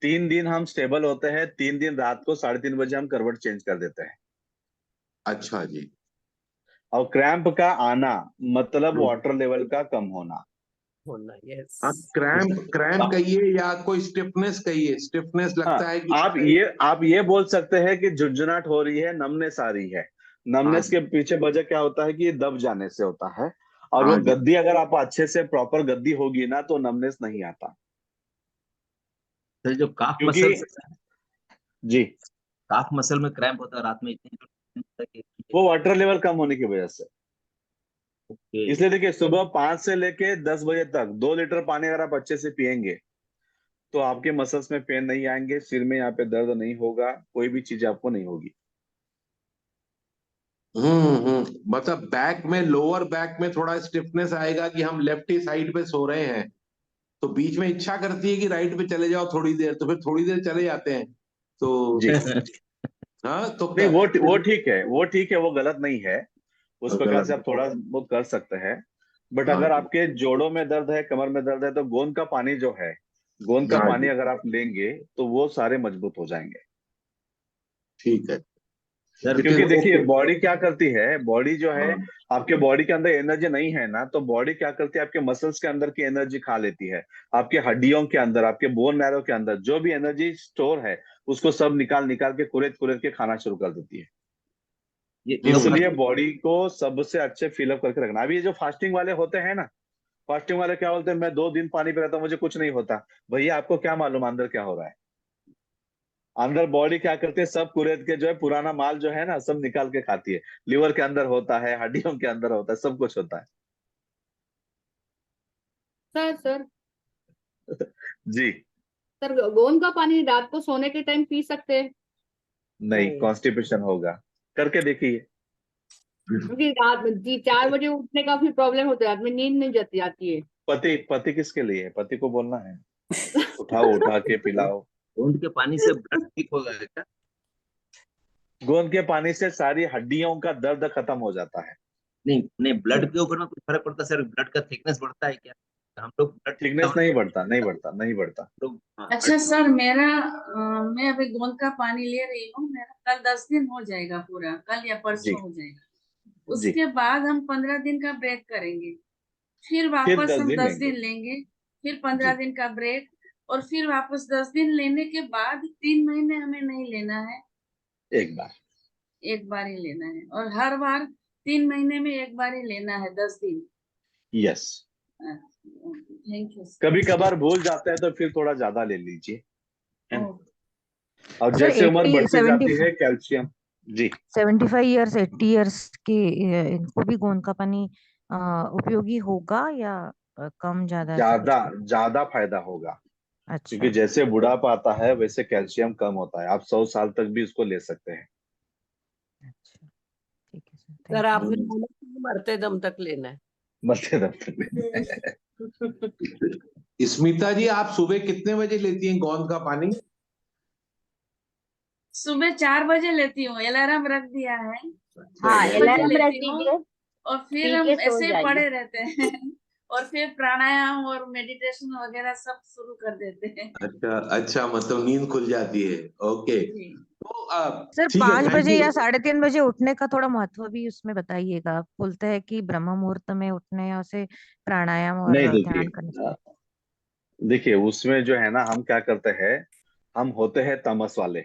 3 दिन हम स्टेबल होते हैं, 3 दिन रात को 3:30 बजे हम करवट चेंज कर देते हैं।
हूँ। अच्छा जी।
और क्रैम्प का आना मतलब
हम्म।
वाटर लेवल का कम होना।
होना, यस।
आप क्रैम्प क्रैम्प कहिए या कोई स्टिफनेस कहिए, स्टिफनेस
हाँ,
लगता है कि
आप ये बोल सकते हैं कि झुंझुनाहट हो रही है, नमनेस आ रही है।
हाँ
नमनेस
जी,
के पीछे वजह क्या होता है कि ये दब जाने से होता है। और वो
हाँ जी।
गद्दी अगर आप अच्छे से प्रॉपर गद्दी होगी ना तो नमनेस नहीं आता।
सर जो काफ
क्योंकि
मसल,
जी,
काफ मसल में क्रैम्प होता है रात में इतनी
वो वाटर लेवल कम होने की वजह से।
ओके।
इसलिए देखिए, सुबह 5 से लेके 10 बजे तक 2 लीटर पानी अगर आप अच्छे से पियेंगे तो आपके मसल्स में पेन नहीं आएंगे, सिर में यहाँ पे दर्द नहीं होगा, कोई भी चीज आपको नहीं होगी।
मतलब बैक में, लोअर बैक में थोड़ा स्टिफनेस आएगा कि हम लेफ्ट ही साइड पे सो रहे हैं। तो बीच में इच्छा करती है कि राइट पे चले जाओ थोड़ी देर, तो फिर थोड़ी देर चले जाते हैं। तो
जी
हाँ तो
नहीं, वो ठीक है, वो ठीक है, वो गलत नहीं है। उस प्रकार से
गलत।
आप थोड़ा बहुत कर सकते हैं। बट
हाँ
अगर आपके जोड़ों में दर्द है, कमर में दर्द है, तो गोंद का पानी जो है, गोंद का
हाँ
पानी
जी,
अगर आप लेंगे तो वो सारे मजबूत हो जाएंगे।
ठीक है।
सर
इट इज
क्योंकि देखिए
ओके।
बॉडी क्या करती है, बॉडी जो है,
हाँ
आपके बॉडी के अंदर एनर्जी नहीं है ना, तो बॉडी क्या करती है, आपके मसल्स के अंदर की एनर्जी खा लेती है। आपके हड्डियों के अंदर, आपके बोन मैरो के अंदर जो भी एनर्जी स्टोर है, उसको सब निकाल निकाल के कुरेद कुरेद के खाना शुरू कर देती है।
ये
इसलिए बॉडी को सबसे अच्छे फिलअप करके रखना। अभी ये जो फास्टिंग वाले होते हैं ना, फास्टिंग वाले क्या बोलते हैं, मैं 2 दिन पानी पे रहता हूँ, मुझे कुछ नहीं होता। भैया आपको क्या मालूम अंदर क्या हो रहा है? अंदर बॉडी क्या करती है, सब कुरेद के जो है पुराना माल जो है ना, सब निकाल के खाती है। लिवर के अंदर होता है, हड्डियों के अंदर होता है, सब कुछ होता है।
सर
जी
सर गोंद का पानी रात को सोने के टाइम पी सकते हैं?
नहीं,
नहीं।
कॉन्स्टिपेशन होगा, करके देखिए।
क्योंकि रात में 4 बजे उठने का फिर प्रॉब्लम होता है, रात में नींद नहीं जाती आती है।
पति पति किसके लिए है? पति को बोलना है, उठाओ, उठा के पिलाओ।
गोंद के पानी से ब्लड ठीक होगा क्या?
गोंद के पानी से सारी हड्डियों का दर्द खत्म हो जाता है।
नहीं नहीं, ब्लड के ऊपर में कुछ फर्क पड़ता है सर? ब्लड का थिकनेस बढ़ता है क्या? हम लोग ब्लड
थिकनेस नहीं बढ़ता, नहीं बढ़ता, नहीं बढ़ता।
लोग
अच्छा सर, मैं अभी गोंद का पानी ले रही हूँ, मेरा कल 10 दिन हो जाएगा पूरा, कल या
जी
परसों हो जाएगा।
जी,
उसके बाद हम 15 दिन का ब्रेक करेंगे, फिर
फिर
वापस
10
हम
दिन
10 दिन
लेंगे।
लेंगे, फिर 15
जी,
दिन का ब्रेक, और फिर वापस 10 दिन लेने के बाद 3 महीने हमें नहीं लेना है,
एक बार।
एक बार ही लेना है, और हर बार 3 महीने में एक बार ही लेना है 10 दिन।
यस,
थैंक यू
कभी कभार भूल जाते हैं तो फिर थोड़ा ज्यादा ले लीजिए, है ना?
सर।
और
सर
जैसे उम्र
80
बढ़ती
70
जाती है, कैल्शियम। जी
75 इयर्स 80 इयर्स के इनको भी गोंद का पानी उपयोगी होगा या कम ज्यादा ऐसा
ज्यादा,
कुछ?
ज्यादा फायदा होगा।
अच्छा
क्योंकि जैसे बुढ़ापा आता है वैसे कैल्शियम कम होता है। आप 100 साल तक भी उसको ले सकते हैं।
अच्छा, ठीक है सर,
सर
थैंक
आपने
यू।
बोला कि मरते दम तक लेना है।
मरते दम तक लेना है।
स्मिता जी, आप सुबह कितने बजे लेती हैं गोंद का पानी?
सुबह 4 बजे लेती हूँ, अलार्म रख दिया है,
हाँ,
4 बजे
अलार्म रख
लेती हूँ।
दीजिए,
और फिर
पी
हम
के सो
ऐसे ही
जाइए।
पड़े रहते हैं और फिर प्राणायाम और मेडिटेशन वगैरह सब शुरू कर देते हैं।
अच्छा अच्छा, मतलब नींद खुल जाती है। ओके।
जी।
तो
सर
ठीक है,
5 बजे
थैंक यू।
या 3:30 बजे उठने का थोड़ा महत्व भी उसमें बताइएगा। बोलते हैं कि ब्रह्म मुहूर्त में उठने और से प्राणायाम और
नहीं
ध्यान करने
देखिए,
से।
देखिए उसमें जो है ना, हम क्या करते हैं, हम होते हैं तमस वाले,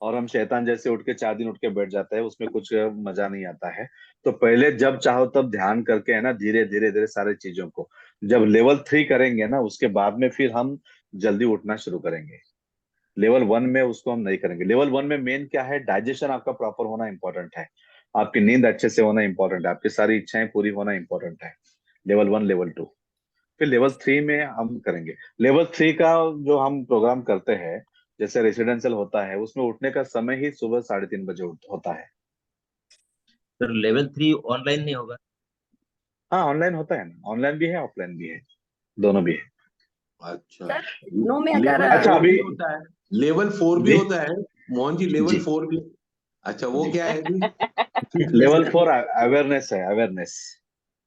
और हम शैतान जैसे उठ के 4 दिन उठ के बैठ जाते हैं, उसमें कुछ मजा नहीं आता है। तो पहले जब चाहो तब ध्यान करके है ना, धीरे धीरे धीरे सारी चीजों को, जब लेवल 3 करेंगे ना, उसके बाद में फिर हम जल्दी उठना शुरू करेंगे। लेवल 1 में उसको हम नहीं करेंगे। लेवल 1 में मेन क्या है, डाइजेशन आपका प्रॉपर होना इंपॉर्टेंट है, आपकी नींद अच्छे से होना इंपॉर्टेंट है, आपकी सारी इच्छाएं पूरी होना इंपॉर्टेंट है। लेवल 1, लेवल 2, फिर लेवल 3 में हम करेंगे। लेवल 3 का जो हम प्रोग्राम करते हैं, जैसे रेसिडेंशियल होता है, उसमें उठने का समय ही सुबह 3:30 बजे होता है।
सर लेवल 3 ऑनलाइन नहीं होगा?
हाँ ऑनलाइन होता है ना, ऑनलाइन भी है, ऑफलाइन भी है, दोनों भी है।
अच्छा,
सर दोनों में अगर
लेवल
अच्छा
4
अभी,
भी होता है? लेवल 4 भी
जी
होता है मोहन जी? लेवल
जी
4 भी? अच्छा, वो
जी,
क्या है जी?
लेवल 4 अवेयरनेस है, अवेयरनेस,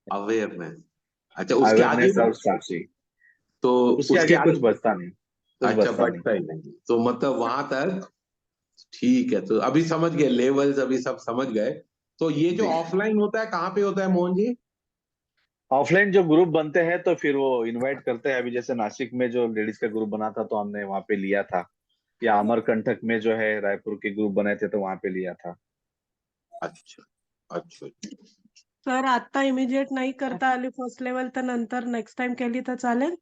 अवेयरनेस। अच्छा, उसके आगे
अवेयरनेस और साक्षी।
तो
उसके
उसके
आगे कुछ
आगे?
बचता नहीं, कुछ
अच्छा,
बचता नहीं।
बचता ही नहीं, तो मतलब वहां तक ठीक है। तो अभी समझ गए, लेवल्स अभी सब समझ गए। तो ये जो
जी,
ऑफलाइन होता है कहाँ पे होता है मोहन जी?
ऑफलाइन जो ग्रुप बनते हैं तो फिर वो इनवाइट करते हैं। अभी जैसे नासिक में जो लेडीज का ग्रुप बना था तो हमने वहां पे लिया था, या अमरकंटक में जो है रायपुर के ग्रुप बने थे तो वहां पे लिया था।
अच्छा अच्छा।
सर आता इमिजिएट नाही करता आली फर्स्ट लेवल तर नंतर नेक्स्ट टाइम केली तर चालेल?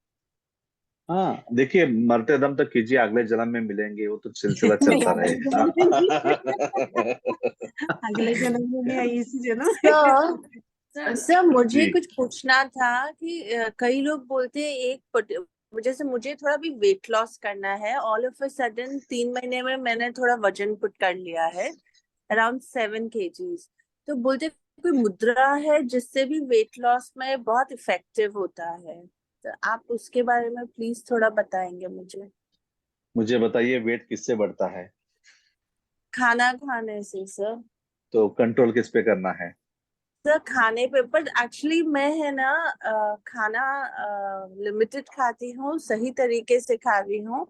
हाँ देखिए, मरते दम तक कीजिए, अगले जन्म में मिलेंगे, वो तो सिलसिला
नहीं,
चलता
अगले
रहेगा।
जन्म में नहीं। अगले जन्म में नहीं, इसी जन्म में।
सर मुझे
जी
कुछ पूछना था कि कई लोग बोलते हैं जैसे मुझे थोड़ा भी वेट लॉस करना है, ऑल ऑफ अ सडन 3 महीने में मैंने थोड़ा वजन पुट कर लिया है, अराउंड 7 kgs। तो बोलते हैं कोई मुद्रा है जिससे भी वेट लॉस में बहुत इफेक्टिव होता है, तो आप उसके बारे में प्लीज थोड़ा बताएंगे मुझे।
मुझे बताइए, वेट किससे बढ़ता है?
खाना खाने से सर।
तो कंट्रोल किस पे करना है?
सर खाने पे, पर एक्चुअली मैं है ना खाना लिमिटेड खाती हूँ, सही तरीके से खा रही हूँ,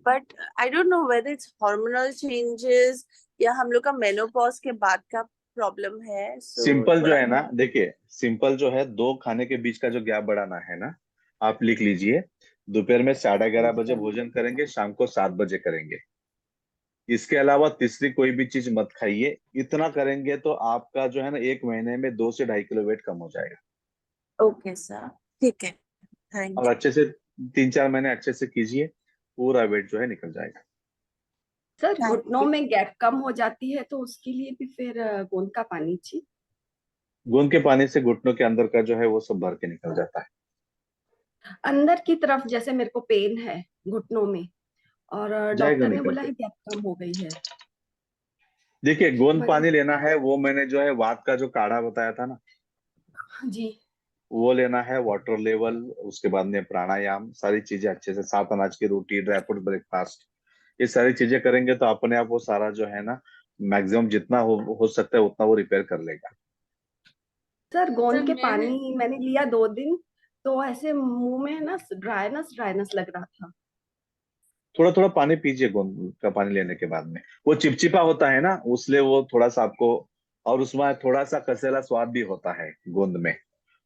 but I don't know whether it's hormonal changes या हम लोग का मेनोपॉज के बाद का प्रॉब्लम है।
सिंपल जो
थोड़ा
है ना, देखिए सिंपल जो है, 2 खाने के बीच का जो गैप बढ़ाना है ना, आप लिख लीजिए। दोपहर में 11:30 बजे भोजन करेंगे, शाम को 7 बजे करेंगे। इसके अलावा तीसरी कोई भी चीज मत खाइए। इतना करेंगे तो आपका जो है ना 1 महीने में 2 से 2.5 किलो वेट कम हो जाएगा।
ओके सर, ठीक है, थैंक
और अच्छे से 3-4 महीने अच्छे से कीजिए, पूरा वेट जो है निकल जाएगा।
सर
Thank
घुटनों
you.
में गैप कम हो जाती है तो उसके लिए भी फिर गोंद का पानी चाहिए।
गोंद के पानी से घुटनों के अंदर का जो है वो सब भर के निकल जाता है।
अंदर की तरफ जैसे मेरे को पेन है घुटनों में और
जाएगा
डॉक्टर ने
निकल
बोला
के।
है गैप कम हो गई है।
देखिए, गोंद
वही
पानी लेना है, वो मैंने जो है वात का जो काढ़ा बताया था ना,
जी।
वो लेना है। वाटर लेवल, उसके बाद में प्राणायाम, सारी चीजें अच्छे से, 7 अनाज की रोटी, ड्राई फ्रूट ब्रेकफास्ट, ये सारी चीजें करेंगे तो अपने आप वो सारा जो है ना, मैक्सिमम जितना हो सकता है उतना वो रिपेयर कर लेगा।
सर
सर
गोंद के
मैंने
पानी मैंने लिया 2 दिन तो ऐसे मुंह में ना ड्राइनेस लग रहा था।
थोड़ा थोड़ा पानी पीजिए गोंद का पानी लेने के बाद में। वो चिपचिपा होता है ना, उसलिए वो थोड़ा सा आपको, और उसमें थोड़ा सा कसेला स्वाद भी होता है गोंद में,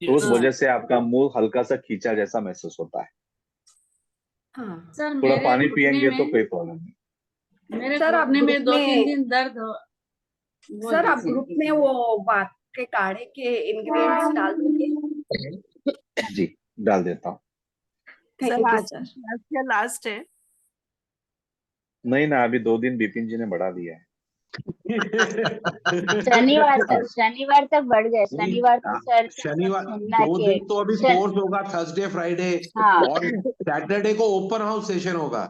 तो उस
यस
वजह से आपका मुंह हल्का सा खींचा जैसा महसूस होता है।
हाँ
सर
थोड़ा
मेरे
पानी
घुटने
पियेंगे तो
में
कोई प्रॉब्लम नहीं।
मेरे
सर आप
घुटने में
ग्रुप
2-3
में
दिन दर्द हो बोल
सर आप
दीजिए
ग्रुप में
किसी
वो वात के काढ़े के इंग्रेडिएंट्स डाल दोगे।
जी, डाल देता हूँ।
सर
थैंक यू
आज
सर।
की क्लास क्या लास्ट है?
नहीं ना, अभी 2 दिन बिपिन जी ने बढ़ा दिया है।
शनिवार तक बढ़ गए।
नहीं,
शनिवार को सर से सब
शनिवार
सुनना
2
के
दिन तो अभी
शन,
कोर्स होगा, थर्सडे फ्राइडे,
हाँ
और सैटरडे को ओपन हाउस सेशन होगा।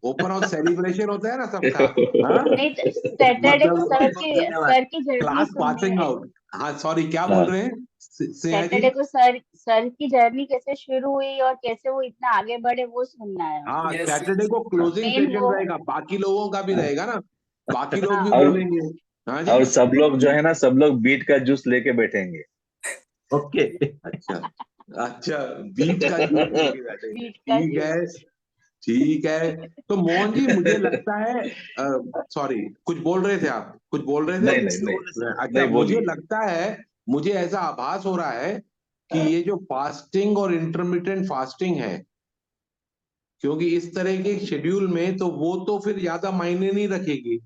ओपन हाउस सेलिब्रेशन होता है ना सबका। हाँ,
नहीं तो सैटरडे को
मतलब
धन्यवाद।
सर की जर्नी
क्लास
सुननी
पासिंग
है।
आउट। हाँ सॉरी, क्या बोल
हाँ,
रहे हैं स्नेहा जी?
सैटरडे को सर की जर्नी कैसे शुरू हुई और कैसे वो इतना आगे बढ़े वो सुनना है
हाँ,
हमको।
यस
सैटरडे को क्लोजिंग
मेन
सेशन
वो है।
रहेगा, बाकी लोगों का भी
हाँ।
रहेगा ना, बाकी लोग भी
हाँ
और
बोलेंगे। हाँ जी।
और सब लोग जो है ना, सब लोग बीट का जूस लेके बैठेंगे।
ओके।
अच्छा, अच्छा, बीट का जूस लेके बैठेंगे,
बीट का
ठीक है,
जूस।
ठीक है। तो मोहन जी, मुझे लगता है, सॉरी, कुछ बोल रहे थे आप, कुछ बोल रहे
नहीं
थे?
नहीं नहीं,
अच्छा,
नहीं
मुझे
बोलिए।
लगता है, मुझे ऐसा आभास हो रहा है कि ये जो फास्टिंग और इंटरमिटेंट फास्टिंग है, क्योंकि इस तरह के शेड्यूल में तो वो तो फिर ज्यादा मायने नहीं रखेगी,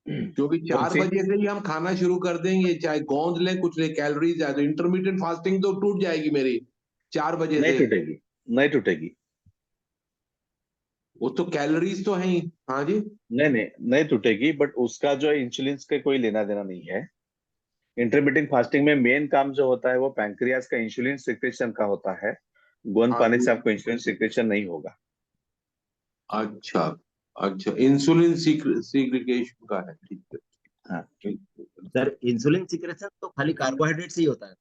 क्योंकि
कौन
4
सी?
बजे से ही हम खाना शुरू कर देंगे, चाहे गोंद ले कुछ ले, कैलोरीज ज्यादा, तो इंटरमीडिएट फास्टिंग तो टूट जाएगी मेरी 4 बजे
नहीं
से।
टूटेगी, नहीं टूटेगी।
वो तो कैलोरीज तो है ही। हाँ जी।
नहीं नहीं, नहीं टूटेगी, बट उसका जो है इंसुलिन के कोई लेना देना नहीं है। इंटरमिटेंट फास्टिंग में मेन काम जो होता है वो पैंक्रियास का इंसुलिन सिक्रेशन का होता है। गोंद
हाँ
पानी
जी।
से आपको इंसुलिन सिक्रेशन नहीं होगा।
अच्छा, अच्छा, इंसुलिन सीक्रेशन का है, ठीक है,
हाँ,
ठीक।
सर इंसुलिन सिक्रेशन तो खाली कार्बोहाइड्रेट से ही होता है।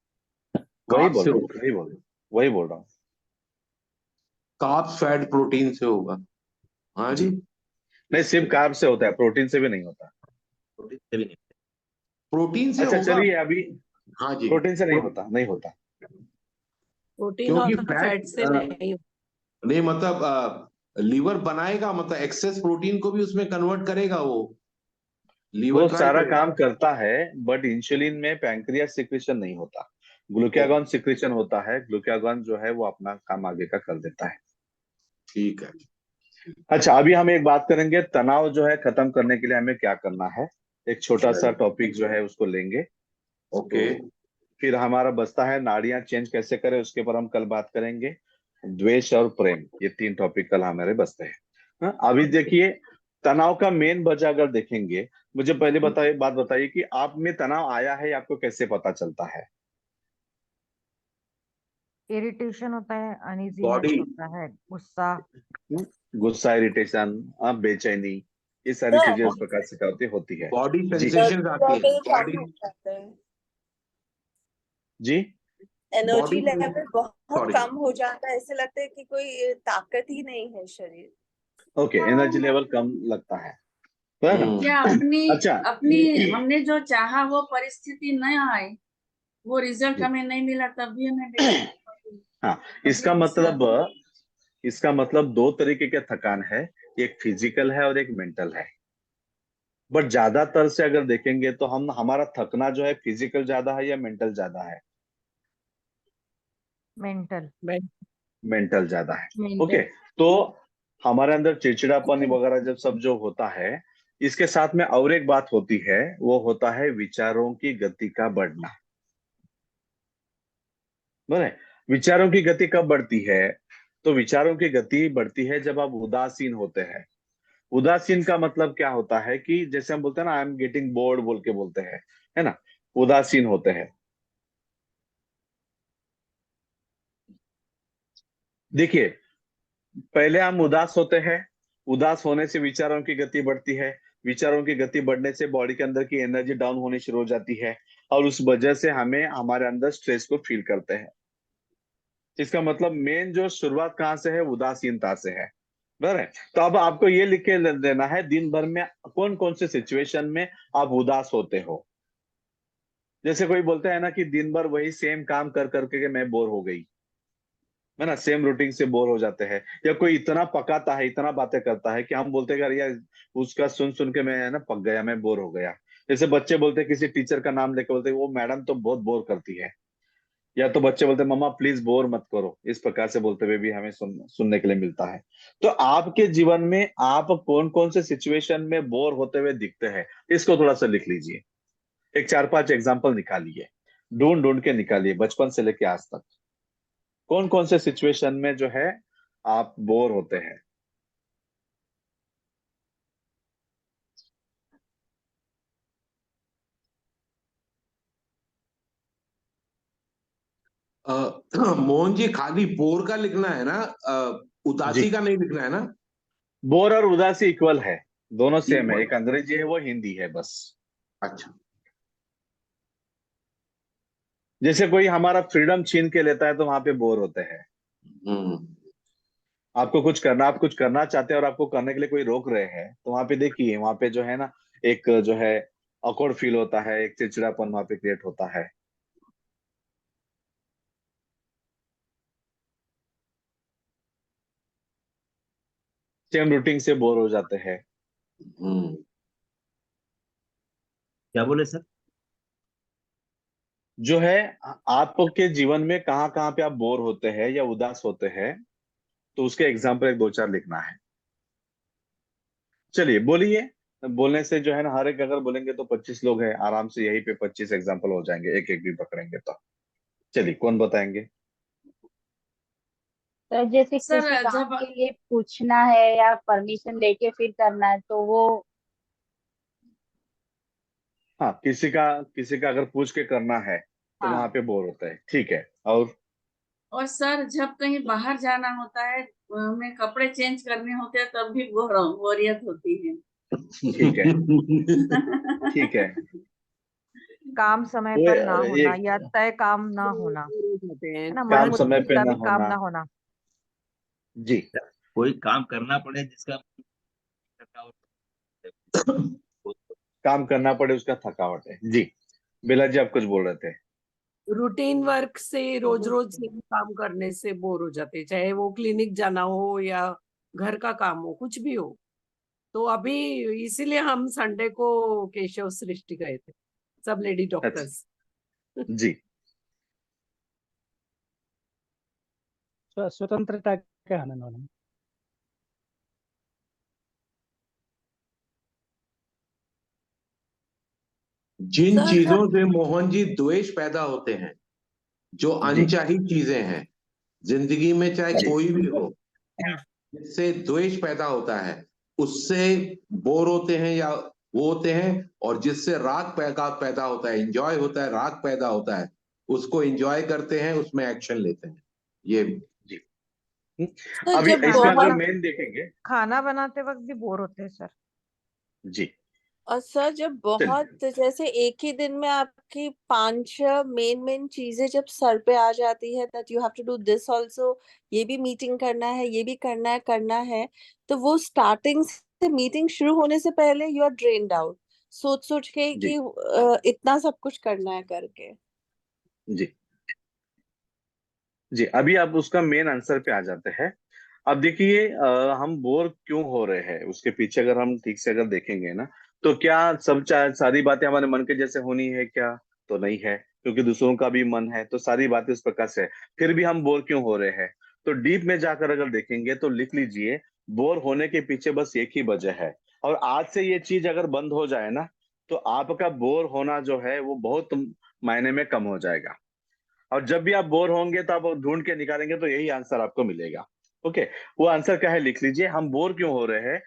वही
कार्ब
बोल
से
रहा हूँ,
होगा,
वही बोल रहा हूँ।
कार्ब फैट प्रोटीन से होगा। हाँ
जी,
जी।
नहीं सिर्फ कार्ब से होता है, प्रोटीन से भी नहीं होता।
प्रोटीन से भी नहीं।
प्रोटीन से
अच्छा
होगा।
चलिए, अभी
हाँ जी।
प्रोटीन से नहीं होता, नहीं होता।
प्रोटीन
क्योंकि
और
फैट
फैट से नहीं।
नहीं, मतलब लीवर बनाएगा, मतलब एक्सेस प्रोटीन को भी उसमें कन्वर्ट करेगा वो, लीवर
वो
ट्राई
सारा
करेगा।
काम करता है, बट इंसुलिन में पैंक्रियास सिक्रेशन नहीं होता।
ओ,
ग्लूकागॉन सिक्रेशन होता है। ग्लूकागॉन जो है वो अपना काम आगे का कर देता है।
ठीक है।
अच्छा, अभी हम एक बात करेंगे, तनाव जो है खत्म करने के लिए हमें क्या करना है। एक छोटा सा टॉपिक जो है उसको लेंगे।
ओके।
तो फिर हमारा बचता है नाड़ियां चेंज कैसे करें, उसके ऊपर हम कल बात करेंगे। द्वेष और प्रेम, ये 3 टॉपिक कल हमारे बचते हैं। हाँ, अभी देखिए, तनाव का मेन वजह अगर देखेंगे, मुझे पहले बात बताइए कि आप में तनाव आया है, आपको कैसे पता चलता है?
इरिटेशन होता है, अनइजीनेस
बॉडी,
होता है, गुस्सा।
गुस्सा, इरिटेशन, बेचैनी, ये सारी चीजें उस प्रकार से होती है।
बॉडी
जी,
सेंसेशन आती है, बॉडी।
जी,
एनर्जी
बॉडी में
लेवल बहुत
सॉरी
कम हो जाता है, ऐसे लगता है कि कोई ताकत ही नहीं है शरीर।
ओके, एनर्जी लेवल कम लगता है ना।
या अपनी
अच्छा
अपनी हमने जो चाहा वो परिस्थिति न आए, वो रिजल्ट हमें नहीं मिला, तब भी हमें
हाँ,
तभी
इसका
गुस्सा
मतलब दो तरीके के थकान है, एक फिजिकल है और एक मेंटल है। बट ज्यादातर से अगर देखेंगे तो हमारा थकना जो है फिजिकल ज्यादा है या मेंटल ज्यादा है?
मेंटल।
मेंटल ज्यादा है।
मेंटल।
ओके, तो हमारे अंदर चिड़चिड़ापन वगैरह जब सब जो होता है, इसके साथ में और एक बात होती है, वो होता है विचारों की गति का बढ़ना। बोले विचारों की गति कब बढ़ती है? तो विचारों की गति बढ़ती है जब आप उदासीन होते हैं। उदासीन का मतलब क्या होता है कि जैसे हम बोलते हैं ना, आई एम गेटिंग बोर्ड बोल के बोलते हैं, है ना, उदासीन होते हैं। देखिए, पहले हम उदास होते हैं, उदास होने से विचारों की गति बढ़ती है, विचारों की गति बढ़ने से बॉडी के अंदर की एनर्जी डाउन होनी शुरू हो जाती है, और उस वजह से हमें हमारे अंदर स्ट्रेस को फील करते हैं। इसका मतलब मेन जो शुरुआत कहाँ से है? उदासीनता से है। बराबर है। तो अब आपको ये लिख के देना है दिन भर में कौन कौन से सिचुएशन में आप उदास होते हो। जैसे कोई बोलता है ना कि दिन भर वही सेम काम कर करके मैं बोर हो गई, है ना, सेम रूटीन से बोर हो जाते हैं। या कोई इतना पकाता है, इतना बातें करता है कि हम बोलते हैं यार उसका सुन सुन के मैं है ना पक गया, मैं बोर हो गया। जैसे बच्चे बोलते हैं, किसी टीचर का नाम लेके बोलते हैं वो मैडम तो बहुत बोर करती है। या तो बच्चे बोलते हैं मम्मा प्लीज बोर मत करो, इस प्रकार से बोलते हुए भी हमें सुनने के लिए मिलता है। तो आपके जीवन में आप कौन कौन से सिचुएशन में बोर होते हुए दिखते हैं, इसको थोड़ा सा लिख लीजिए। एक 4-5 एग्जाम्पल निकालिए, ढूंढ ढूंढ के निकालिए, बचपन से लेके आज तक कौन कौन से सिचुएशन में जो है आप बोर होते हैं।
मोहन जी, खाली बोर का लिखना है ना, उदासी
जी,
का नहीं लिखना है ना?
बोर और उदासी इक्वल है, दोनों सेम है,
इक्वल।
एक अंग्रेजी है वो हिंदी है बस।
अच्छा।
जैसे कोई हमारा फ्रीडम छीन के लेता है तो वहां पे बोर होते हैं।
हम्म।
आप कुछ करना चाहते हैं और आपको करने के लिए कोई रोक रहे हैं, तो वहां पे देखिए, वहां पे जो है ना एक जो है awkward फील होता है, एक चिड़चिड़ापन वहां पे क्रिएट होता है। सेम रूटीन से बोर हो जाते हैं।
हम्म।
क्या बोले सर?
जो है आपके जीवन में कहाँ कहाँ पे आप बोर होते हैं या उदास होते हैं, तो उसके एग्जाम्पल एक 2-4 लिखना है। चलिए बोलिए। बोलने से जो है ना, हर एक अगर बोलेंगे तो 25 लोग हैं, आराम से यहीं पे 25 एग्जाम्पल हो जाएंगे, एक एक भी पकड़ेंगे तो। चलिए कौन बताएंगे?
तो जैसे
सर
किसी काम
जब
के लिए पूछना है या परमिशन लेके फिर करना है तो वो
हाँ, किसी का अगर पूछ के करना है तो वहां
हाँ।
पे बोर होता है, ठीक है।
और सर जब कहीं बाहर जाना होता है, हमें कपड़े चेंज करने होते हैं, तब भी बोरियत होती है।
ठीक है, ठीक है।
काम समय
वो
पर ना होना
एक
या तय काम ना होना,
होते हैं
है ना,
काम
मनमुताबिक
समय पे ना
काम
होना।
ना होना।
जी,
कोई काम करना पड़े जिसका
काम करना पड़े उसका थकावट है। जी, बिला जी आप कुछ बोल रहे थे।
रूटीन वर्क से रोज रोज सेम काम करने से बोर हो जाते हैं, चाहे वो क्लिनिक जाना हो या घर का काम हो, कुछ भी हो। तो अभी इसीलिए हम संडे को केशव सृष्टि गए थे, सब लेडी
अच्छा,
डॉक्टर्स।
जी।
स्वतंत्रता के आनंद होना।
जिन
सर
चीजों से मोहन जी द्वेष पैदा होते हैं, जो
जी,
अनचाही चीजें हैं जिंदगी में, चाहे
जी,
कोई भी हो, जिससे द्वेष पैदा होता है, उससे बोर होते हैं या वो होते हैं। और जिससे राग पैदा पैदा होता है, एंजॉय होता है, राग पैदा होता है, उसको एंजॉय करते हैं, उसमें एक्शन लेते हैं। ये
जी।
तो
अभी
जब
इसमें अगर
बहुत
मेन देखेंगे।
खाना बनाते वक्त भी बोर होते हैं सर।
जी,
और सर जब बहुत जैसे एक ही दिन में आपकी 5-6 मेन चीजें जब सर पे आ जाती है, that you have to do this also, ये भी मीटिंग करना है, ये भी करना है, तो वो स्टार्टिंग से मीटिंग शुरू होने से पहले यू आर ड्रेन्ड आउट, सोच के
जी
कि इतना सब कुछ करना है करके।
जी जी, अभी आप उसका मेन आंसर पे आ जाते हैं। अब देखिए हम बोर क्यों हो रहे हैं उसके पीछे अगर हम ठीक से अगर देखेंगे ना, तो क्या सारी बातें हमारे मन के जैसे होनी है क्या? तो नहीं है, क्योंकि दूसरों का भी मन है, तो सारी बातें उस प्रकार से है। फिर भी हम बोर क्यों हो रहे हैं? तो डीप में जाकर अगर देखेंगे तो लिख लीजिए, बोर होने के पीछे बस एक ही वजह है। और आज से ये चीज अगर बंद हो जाए ना, तो आपका बोर होना जो है वो बहुत मायने में कम हो जाएगा। और जब भी आप बोर होंगे तो आप ढूंढ के निकालेंगे तो यही आंसर आपको मिलेगा। ओके, वो आंसर क्या है लिख लीजिए, हम बोर क्यों हो रहे हैं।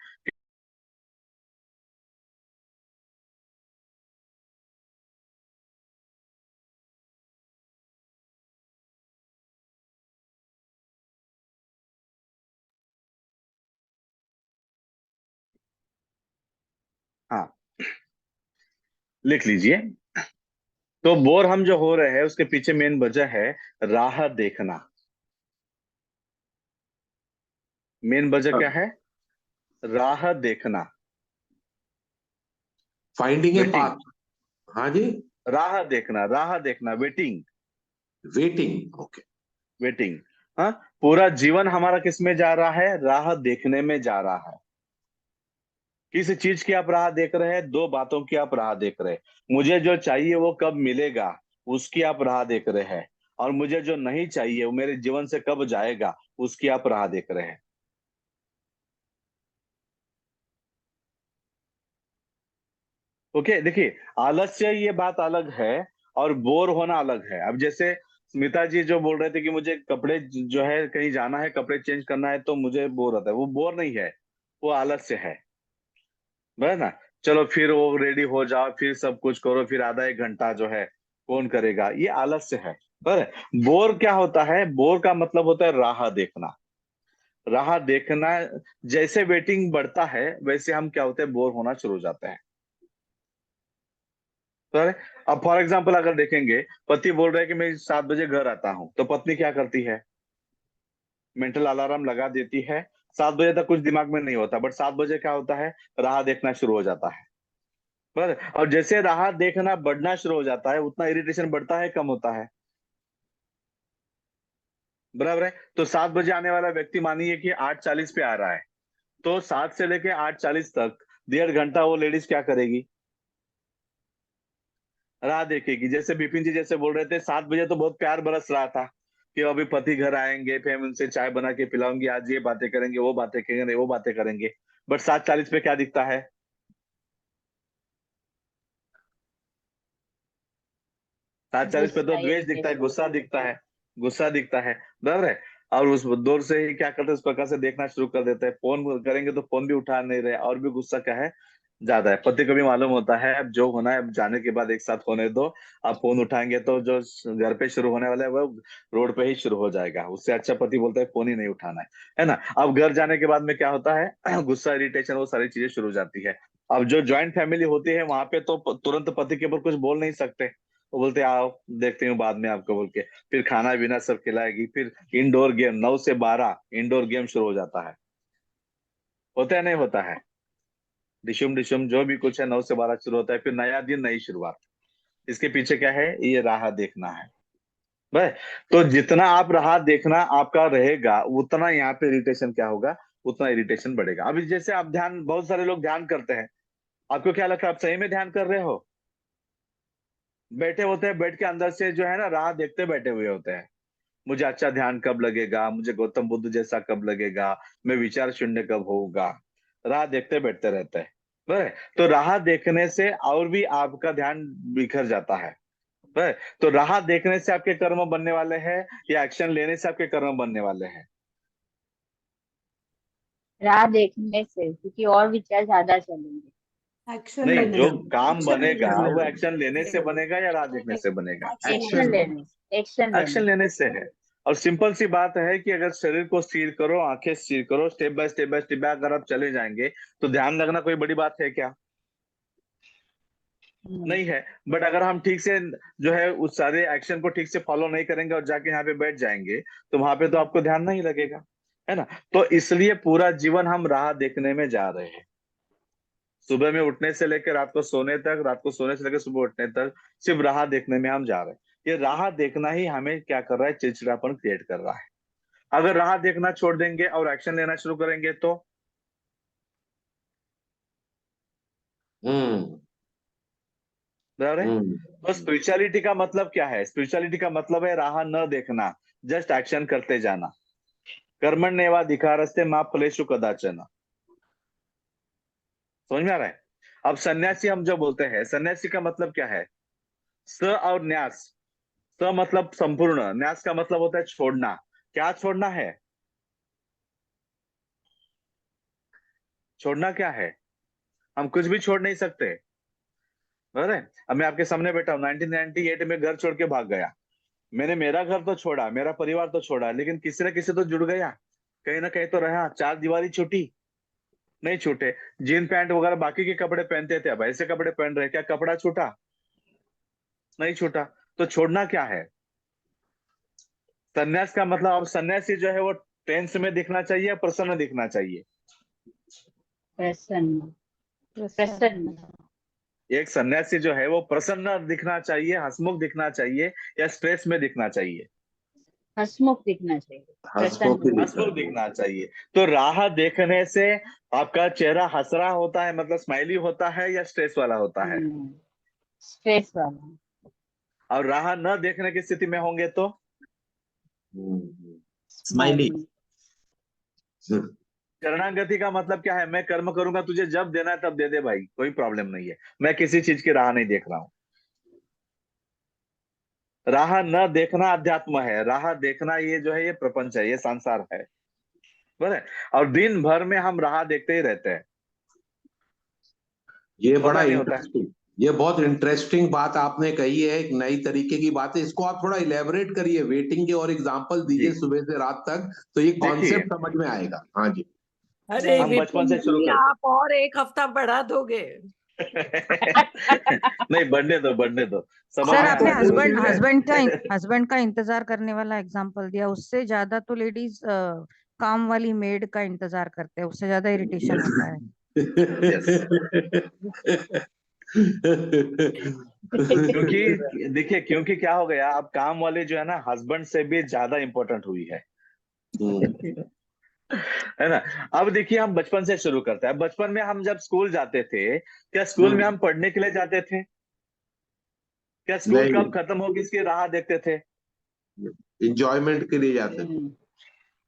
हाँ, लिख लीजिए। तो बोर हम जो हो रहे हैं उसके पीछे मेन वजह है राह देखना। मेन वजह क्या है? राह देखना,
फाइंडिंग ए
वेटिंग।
पाथ। हाँ जी,
राह देखना, वेटिंग।
Waiting, okay.
वेटिंग। हाँ, पूरा जीवन हमारा किस में जा रहा है? राह देखने में जा रहा है। किस चीज की आप राह देख रहे हैं? दो बातों की आप राह देख रहे हैं। मुझे जो चाहिए वो कब मिलेगा, उसकी आप राह देख रहे हैं। और मुझे जो नहीं चाहिए वो मेरे जीवन से कब जाएगा, उसकी आप राह देख रहे हैं। ओके, देखिए, आलस्य ये बात अलग है और बोर होना अलग है। अब जैसे स्मिता जी जो बोल रहे थे कि मुझे कपड़े जो है कहीं जाना है, कपड़े चेंज करना है तो मुझे बोर होता है, वो बोर नहीं है, वो आलस्य है। बस ना, चलो फिर वो रेडी हो जाओ, फिर सब कुछ करो, फिर आधा एक घंटा जो है कौन करेगा, ये आलस्य है। पर बोर क्या होता है? बोर का मतलब होता है राह देखना। राह देखना, जैसे वेटिंग बढ़ता है वैसे हम क्या होते हैं, बोर होना शुरू हो जाते हैं। सर, अब फॉर एग्जाम्पल अगर देखेंगे, पति बोल रहे हैं कि मैं 7 बजे घर आता हूं, तो पत्नी क्या करती है? मेंटल अलार्म लगा देती है। 7 बजे तक कुछ दिमाग में नहीं होता, बट 7 बजे क्या होता है, राह देखना शुरू हो जाता है। पर और जैसे राह देखना बढ़ना शुरू हो जाता है, उतना इरिटेशन बढ़ता है कम होता है? बराबर है। तो 7 बजे आने वाला व्यक्ति मानिए कि 8:40 पे आ रहा है, तो 7 से लेके 8:40 तक 1.5 घंटा वो लेडीज क्या करेगी? राह देखेगी। जैसे बिपिन जी जैसे बोल रहे थे, 7 बजे तो बहुत प्यार बरस रहा था कि अभी पति घर आएंगे, फिर हम उनसे चाय बना के पिलाऊंगी, आज ये बातें करेंगे, वो बातें करेंगे, वो बातें करेंगे। बट 7:40 पे क्या दिखता है? 7:40 पे तो
गुस्सा,
द्वेष दिखता है,
इरिटेशन।
गुस्सा दिखता है। गुस्सा दिखता है, बराबर है। और उस दौर से ही क्या करते हैं, उस प्रकार से देखना शुरू कर देते हैं। फोन करेंगे तो फोन भी उठा नहीं रहे, और भी गुस्सा क्या है, ज्यादा है। पति को भी मालूम होता है अब जो होना है अब जाने के बाद एक साथ होने दो। आप फोन उठाएंगे तो जो घर पे शुरू होने वाला है वो रोड पे ही शुरू हो जाएगा। उससे अच्छा पति बोलता है फोन ही नहीं उठाना है ना। अब घर जाने के बाद में क्या होता है गुस्सा, इरिटेशन, वो सारी चीजें शुरू हो जाती है। अब जो ज्वाइंट फैमिली होती है वहां पे तो तुरंत पति के ऊपर कुछ बोल नहीं सकते, वो बोलते आओ देखते हूँ बाद में आपको बोल के, फिर खाना पीना सब खिलाएगी, फिर इंडोर गेम 9 से 12 इंडोर गेम शुरू हो जाता है। होता है नहीं होता है? डिशुम डिशुम जो भी कुछ है 9 से 12 शुरू होता है, फिर नया दिन नई शुरुआत। इसके पीछे क्या है? ये राह देखना है। बस, तो जितना आप राह देखना आपका रहेगा, उतना यहाँ पे इरिटेशन क्या होगा, उतना इरिटेशन बढ़ेगा। अभी जैसे आप ध्यान, बहुत सारे लोग ध्यान करते हैं, आपको क्या लगता है आप सही में ध्यान कर रहे हो? बैठे होते हैं, बैठ के अंदर से जो है ना राह देखते बैठे हुए होते हैं। मुझे अच्छा ध्यान कब लगेगा, मुझे गौतम बुद्ध जैसा कब लगेगा, मैं विचार शून्य कब होगा, राह देखते बैठते रहते हैं। बराबर? तो राह देखने से और भी आपका ध्यान बिखर जाता है। बराबर? तो राह देखने से आपके कर्म बनने वाले हैं या एक्शन लेने से आपके कर्म बनने वाले हैं?
राह देखने से, क्योंकि और विचार ज्यादा चलेंगे।
एक्शन
नहीं,
लेने
जो
से।
काम
एक्शन
बनेगा
लेने
वो
से।
एक्शन लेने से बनेगा या राह देखने से बनेगा?
एक्शन लेने से, एक्शन
एक्शन
लेने
लेने से है। और सिंपल सी बात है कि अगर शरीर को स्थिर करो, आंखें स्थिर करो, स्टेप बाय स्टेप अगर आप चले जाएंगे तो ध्यान लगना कोई बड़ी बात है क्या? नहीं है। बट अगर हम ठीक से जो है उस सारे एक्शन को ठीक से फॉलो नहीं करेंगे और जाके यहाँ पे बैठ जाएंगे तो वहां पे तो आपको ध्यान नहीं लगेगा, है ना। तो इसलिए पूरा जीवन हम राह देखने में जा रहे हैं, सुबह में उठने से लेकर रात को सोने तक, रात को सोने से लेकर सुबह उठने तक सिर्फ राह देखने में हम जा रहे हैं। ये राह देखना ही हमें क्या कर रहा है, चिड़चिड़ापन क्रिएट कर रहा है। अगर राह देखना छोड़ देंगे और एक्शन लेना शुरू करेंगे तो बराबर है। तो स्पिरिचुअलिटी का मतलब क्या है? स्पिरिचुअलिटी का मतलब है राह न देखना, जस्ट एक्शन करते जाना। कर्मण्येवाधिकारस्ते मा फलेषु कदाचन। समझ में आ रहा है? अब सन्यासी हम जो बोलते हैं, सन्यासी का मतलब क्या है? स और न्यास। स मतलब संपूर्ण, न्यास का मतलब होता है छोड़ना। क्या छोड़ना है? छोड़ना क्या है? हम कुछ भी छोड़ नहीं सकते। अरे अब मैं आपके सामने बैठा हूँ, 1998 में घर छोड़ के भाग गया। मैंने मेरा घर तो छोड़ा, मेरा परिवार तो छोड़ा, लेकिन किसी न किसी तो जुड़ गया, कहीं ना कहीं तो रहा। चार दीवारी छूटी? नहीं छूटे। जीन पैंट वगैरह बाकी के कपड़े पहनते थे, अब ऐसे कपड़े पहन रहे, क्या कपड़ा छूटा? नहीं छूटा। तो छोड़ना क्या है? सन्यास का मतलब, अब सन्यासी जो है वो टेंस में दिखना चाहिए, प्रसन्न दिखना चाहिए?
प्रसन्न। प्रसन्न।
एक सन्यासी जो है वो प्रसन्न दिखना चाहिए, हंसमुख दिखना चाहिए, या स्ट्रेस में दिखना चाहिए?
हंसमुख दिखना चाहिए। प्रसन्न।
हंसमुख दिखना चाहिए। तो राह देखने से आपका चेहरा हंस रहा होता है, मतलब स्माइली होता है, या स्ट्रेस वाला होता है?
स्ट्रेस वाला।
और राह न देखने की स्थिति में होंगे तो
स्माइली।
शरणागति का मतलब क्या है? मैं कर्म करूंगा, तुझे जब देना है तब दे दे भाई, कोई प्रॉब्लम नहीं है, मैं किसी चीज की राह नहीं देख रहा हूं। राह न देखना अध्यात्म है, राह देखना ये जो है ये प्रपंच है, ये संसार है, बराबर। और दिन भर में हम राह देखते ही रहते हैं।
ये बड़ा
नहीं होता है।
इंटरेस्टिंग, ये बहुत इंटरेस्टिंग बात आपने कही है, एक नई तरीके की बात है। इसको आप थोड़ा इलेबोरेट करिए, वेटिंग के और एग्जांपल दीजिए सुबह से रात तक, तो ये कॉन्सेप्ट समझ में आएगा। हाँ जी।
अरे
हम बचपन से शुरू
विपिन जी,
करते।
आप और एक हफ्ता बढ़ा दोगे?
नहीं, बढ़ने दो, बढ़ने दो।
सर आपने
कोशिश है।
हस्बैंड का इंतजार करने वाला एग्जाम्पल दिया, उससे ज्यादा तो लेडीज काम वाली मेड का इंतजार करते हैं, उससे ज्यादा इरिटेशन होता है।
क्योंकि देखिए, क्योंकि क्या हो गया, अब काम वाले जो है ना हस्बैंड से भी ज्यादा इंपॉर्टेंट हुई है, है ना। अब देखिए, हम बचपन से शुरू करते हैं। बचपन में हम जब स्कूल जाते थे, क्या स्कूल में हम पढ़ने के लिए जाते थे? क्या स्कूल कब खत्म होगी इसकी राह देखते थे?
एंजॉयमेंट के लिए जाते थे।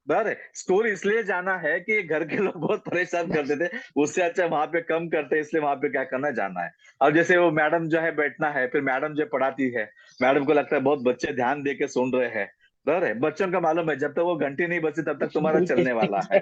बराबर। स्कूल इसलिए जाना है कि घर के लोग बहुत परेशान करते थे, उससे अच्छा वहां पे कम करते, इसलिए वहां पे क्या करना, जाना है। अब जैसे वो मैडम जो है बैठना है, फिर मैडम जो पढ़ाती है, मैडम को लगता है बहुत बच्चे ध्यान दे के सुन रहे हैं, बराबर है। बच्चों का मालूम है जब तक वो घंटी नहीं बजती तब तक तुम्हारा चलने वाला है,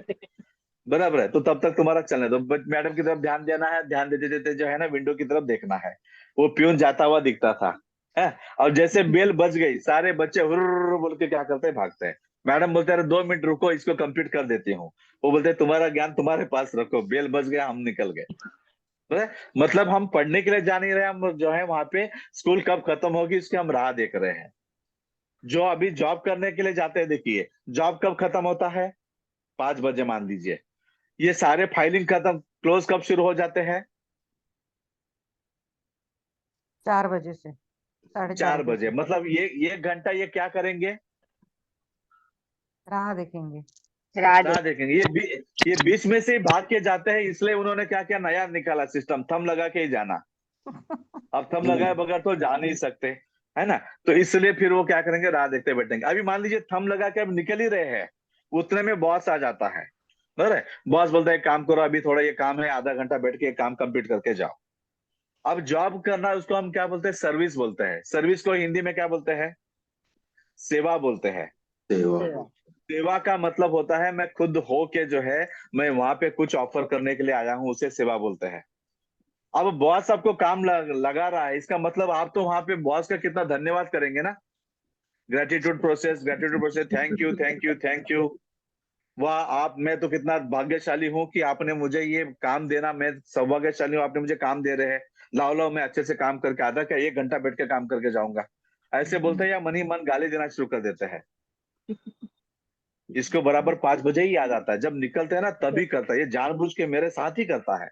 बराबर है। तो तब तक तुम्हारा चलने दो। मैडम की तरफ ध्यान देना है, ध्यान देते देते जो है ना विंडो की तरफ देखना है। वो प्यून जाता हुआ दिखता था, है। और जैसे बेल बज गई, सारे बच्चे हुर्र बोल के क्या करते हैं, भागते हैं। मैडम बोलते हैं 2 मिनट रुको, इसको कंप्लीट कर देती हूँ। वो बोलते हैं तुम्हारा ज्ञान तुम्हारे पास रखो, बेल बज गया, हम निकल गए। मतलब हम पढ़ने के लिए जा नहीं रहे, हम जो है वहां पे स्कूल कब खत्म होगी इसकी हम राह देख रहे हैं। जो अभी जॉब करने के लिए जाते हैं, देखिए जॉब कब खत्म होता है, 5 बजे मान लीजिए। ये सारे फाइलिंग खत्म, क्लोज कब शुरू हो जाते हैं?
4 बजे से 4:30
बजे। मतलब ये 1 घंटा ये क्या करेंगे?
राह देखेंगे।
राह देखेंगे। ये बीच में से ही भाग के जाते हैं, इसलिए उन्होंने क्या क्या नया निकाला सिस्टम, थंब लगा के ही जाना। अब थंब लगाए बगैर तो जा नहीं सकते, है ना। तो इसलिए फिर वो क्या करेंगे, राह देखते बैठेंगे। अभी मान लीजिए थंब लगा के अब निकल ही रहे हैं, उतने में बॉस आ जाता है, बराबर। बॉस बोलता है काम करो, अभी थोड़ा ये काम है, आधा घंटा बैठ के काम कंप्लीट करके जाओ। अब जॉब करना उसको हम क्या बोलते हैं, सर्विस बोलते हैं। सर्विस को हिंदी में क्या बोलते हैं? सेवा बोलते हैं। सेवा का मतलब होता है मैं खुद हो के जो है मैं वहां पे कुछ ऑफर करने के लिए आया हूं, उसे सेवा बोलते हैं। अब बॉस आपको काम लगा रहा है, इसका मतलब आप तो वहां पे बॉस का कितना धन्यवाद करेंगे ना। Gratitude process, thank you thank you thank you. वाह, आप, मैं तो कितना भाग्यशाली हूं कि आपने मुझे ये काम देना, मैं सौभाग्यशाली हूं आपने मुझे काम दे रहे हैं। लाओ लाओ मैं अच्छे से काम करके आधा क्या 1 घंटा बैठ के काम करके जाऊंगा, ऐसे बोलते हैं या मन ही मन गाली देना शुरू कर देते हैं। इसको बराबर 5 बजे ही याद आता है, जब निकलते हैं ना तभी करता है, ये जानबूझ के मेरे साथ ही करता है।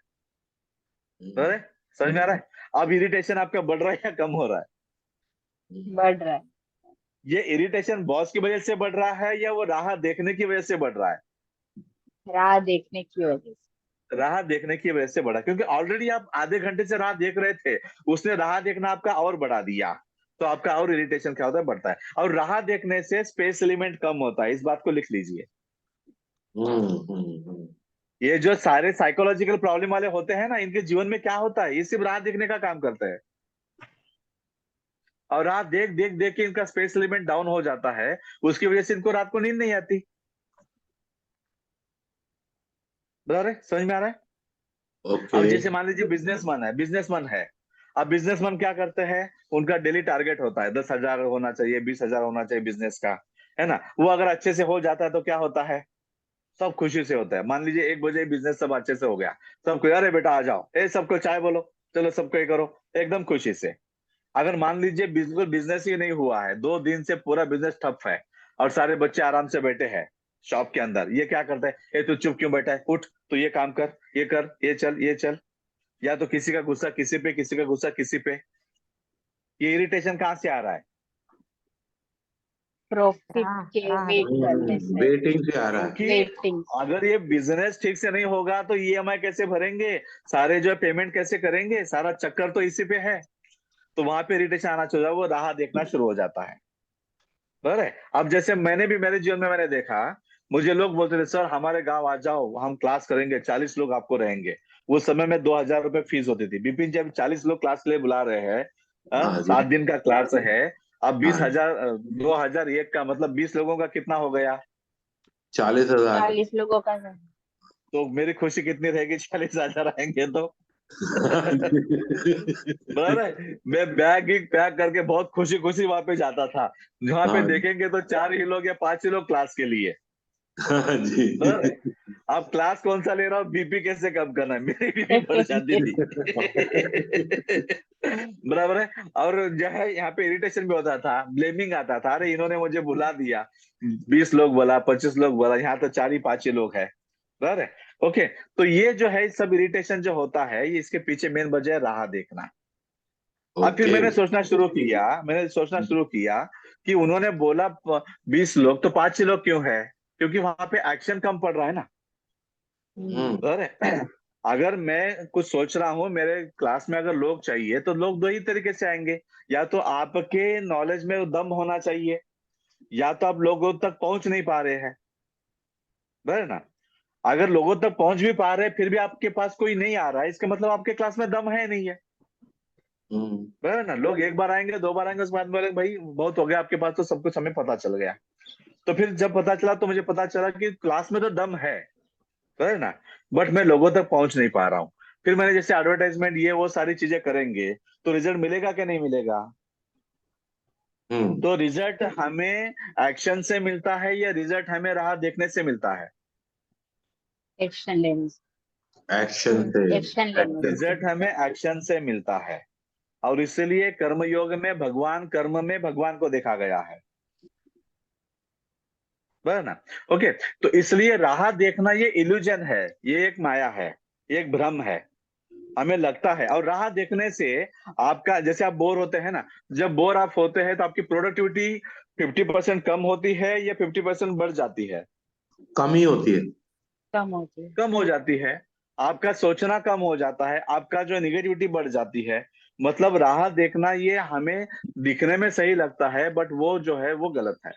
अरे समझ में आ रहा है? अब इरिटेशन आपका बढ़ रहा है या कम हो रहा है?
बढ़ रहा है।
ये इरिटेशन बॉस की वजह से बढ़ रहा है या वो राह देखने की वजह से बढ़ रहा है?
राह देखने की वजह से।
राह देखने की वजह से बढ़ा, क्योंकि ऑलरेडी आप आधे घंटे से राह देख रहे थे, उसने राह देखना आपका और बढ़ा दिया, तो आपका और इरिटेशन क्या होता है, बढ़ता है। और राह देखने से स्पेस एलिमेंट कम होता है, इस बात को लिख लीजिए। ये जो सारे साइकोलॉजिकल प्रॉब्लम वाले होते हैं ना, इनके जीवन में क्या होता है, ये सिर्फ राह देखने का काम करते हैं, और रात देख देख देख के इनका स्पेस एलिमेंट डाउन हो जाता है, उसकी वजह से इनको रात को नींद नहीं आती। बराबर है? समझ में आ रहा है? अब जैसे मान लीजिए बिजनेसमैन है, अब बिजनेसमैन क्या करते हैं, उनका डेली टारगेट होता है 10,000 होना चाहिए, 20,000 होना चाहिए बिजनेस का, है ना। वो अगर अच्छे से हो जाता है तो क्या होता है, सब खुशी से होता है। मान लीजिए 1 बजे बिजनेस सब अच्छे से हो गया, सबको अरे बेटा आ जाओ, सबको चाय बोलो, चलो सबको ये करो, एकदम खुशी से। अगर मान लीजिए बिल्कुल बिजनेस ही नहीं हुआ है, 2 दिन से पूरा बिजनेस ठप है और सारे बच्चे आराम से बैठे हैं शॉप के अंदर, ये क्या करता है, तू चुप क्यों बैठा है, उठ, तो ये काम कर, ये कर, ये चल, ये चल। या तो किसी का गुस्सा किसी पे, किसी का गुस्सा किसी पे। ये इरिटेशन कहाँ से आ रहा है?
प्रॉफिट के वेट करने से,
वेटिंग से आ रहा है।
वेटिंग।
अगर ये बिजनेस ठीक से नहीं होगा तो ईएमआई कैसे भरेंगे, सारे जो पेमेंट कैसे करेंगे, सारा चक्कर तो इसी पे है। तो वहां पे इरिटेशन आना चाहिए, वो राह देखना शुरू हो जाता है। बराबर है? अब जैसे मैंने भी मेरे जीवन में मैंने देखा, मुझे लोग बोलते थे सर हमारे गांव आ जाओ, हम क्लास करेंगे, 40 लोग आपको रहेंगे। उस समय में 2,000 रुपए फीस होती थी। बिपिन जी, अब 40 लोग क्लास के लिए बुला रहे हैं, 7 दिन का क्लास है, अब 20,000, 2001 का मतलब 20 लोगों का कितना हो गया,
40,000।
40 लोगों का।
तो मेरी खुशी कितनी रहेगी, 40,000 आएंगे तो। बराबर है? मैं बैग ही पैक करके बहुत खुशी खुशी वहां पे जाता था, जहाँ पे देखेंगे तो 4 ही लोग या 5 ही लोग क्लास के लिए।
जी।
अब क्लास कौन सा ले रहा हूँ, बीपी कैसे कम करना है, मेरी बीपी बढ़ जाती थी। बराबर है? और जो है यहाँ पे इरिटेशन भी होता था, ब्लेमिंग आता था, अरे इन्होंने मुझे बुला दिया, 20 लोग बोला, 25 लोग बोला, यहाँ तो 4 ही 5 ही लोग है। बराबर है? ओके, तो ये जो है सब इरिटेशन जो होता है, ये इसके पीछे मेन वजह है राह देखना। अब फिर मैंने सोचना शुरू किया कि उन्होंने बोला 20 लोग, तो 5 ही लोग क्यों है, क्योंकि वहां पे एक्शन कम पड़ रहा है ना। अगर मैं कुछ सोच रहा हूँ, मेरे क्लास में अगर लोग चाहिए तो लोग 2 ही तरीके से आएंगे, या तो आपके नॉलेज में दम होना चाहिए, या तो आप लोगों तक पहुंच नहीं पा रहे हैं। बराबर ना? अगर लोगों तक पहुंच भी पा रहे हैं फिर भी आपके पास कोई नहीं आ रहा है, इसका मतलब आपके क्लास में दम है नहीं है। बराबर ना? लोग 1 बार आएंगे, 2 बार आएंगे, उसके बाद बोले भाई बहुत हो गया आपके पास, तो सब कुछ हमें पता चल गया। तो फिर जब पता चला तो मुझे पता चला कि क्लास में तो दम है, बराबर ना, बट मैं लोगों तक पहुंच नहीं पा रहा हूँ। फिर मैंने जैसे एडवर्टाइजमेंट ये वो सारी चीजें करेंगे तो रिजल्ट मिलेगा कि नहीं मिलेगा? तो रिजल्ट हमें एक्शन से मिलता है या रिजल्ट हमें राह देखने से मिलता है?
एक्शन लेने से।
एक्शन से।
एक्शन लेने से।
रिजल्ट हमें एक्शन से मिलता है, और इसीलिए कर्मयोग में भगवान, कर्म में भगवान को देखा गया है। बराबर ना? ओके, तो इसलिए राह देखना ये इल्यूजन है, ये एक माया है, ये एक भ्रम है, हमें लगता है। और राह देखने से आपका, जैसे आप बोर होते हैं ना, जब बोर आप होते हैं तो आपकी प्रोडक्टिविटी 50% कम होती है या 50% बढ़ जाती है?
कम ही होती है।
कम हो जाती है। आपका सोचना कम हो जाता है, आपका जो निगेटिविटी बढ़ जाती है। मतलब राह देखना ये हमें दिखने में सही लगता है, बट वो जो है वो गलत है।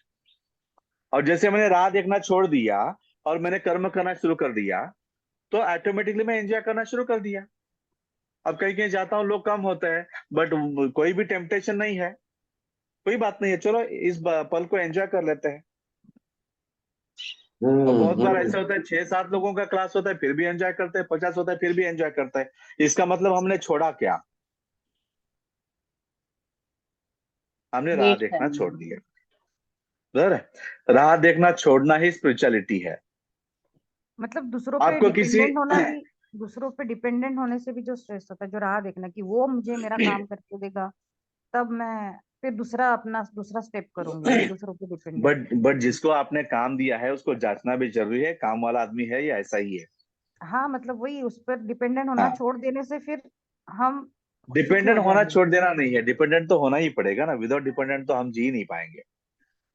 और जैसे मैंने राह देखना छोड़ दिया और मैंने कर्म करना शुरू कर दिया, तो ऑटोमेटिकली मैं एंजॉय करना शुरू कर दिया। अब कहीं कहीं जाता हूँ लोग कम होते हैं, बट कोई भी टेम्पटेशन नहीं है, कोई बात नहीं है, चलो इस पल को एंजॉय कर लेते हैं। और बहुत बार ऐसा होता है 6-7 लोगों का क्लास होता है फिर भी एंजॉय करते हैं, 50 होता है फिर भी एंजॉय करते हैं। इसका मतलब हमने छोड़ा क्या? हमने राह देखना छोड़ दिया। राह देखना छोड़ना ही स्पिरिचुअलिटी है।
मतलब दूसरों पे
आपको किसी
डिपेंडेंट होना भी दूसरों पे डिपेंडेंट होने से भी जो स्ट्रेस होता है, जो राह देखना कि वो मुझे मेरा काम करके देगा, तब मैं फिर दूसरा स्टेप करूंगी कि दूसरों पे डिपेंडेंट।
बट जिसको आपने काम दिया है उसको जांचना भी जरूरी है, काम वाला आदमी है या ऐसा ही है।
हाँ मतलब वही, उस पर डिपेंडेंट होना
हाँ,
छोड़ देने से फिर हम सुखी
डिपेंडेंट
हो
होना
जाएंगे।
छोड़ देना नहीं है, डिपेंडेंट तो होना ही पड़ेगा ना, विदाउट डिपेंडेंट तो हम जी नहीं पाएंगे,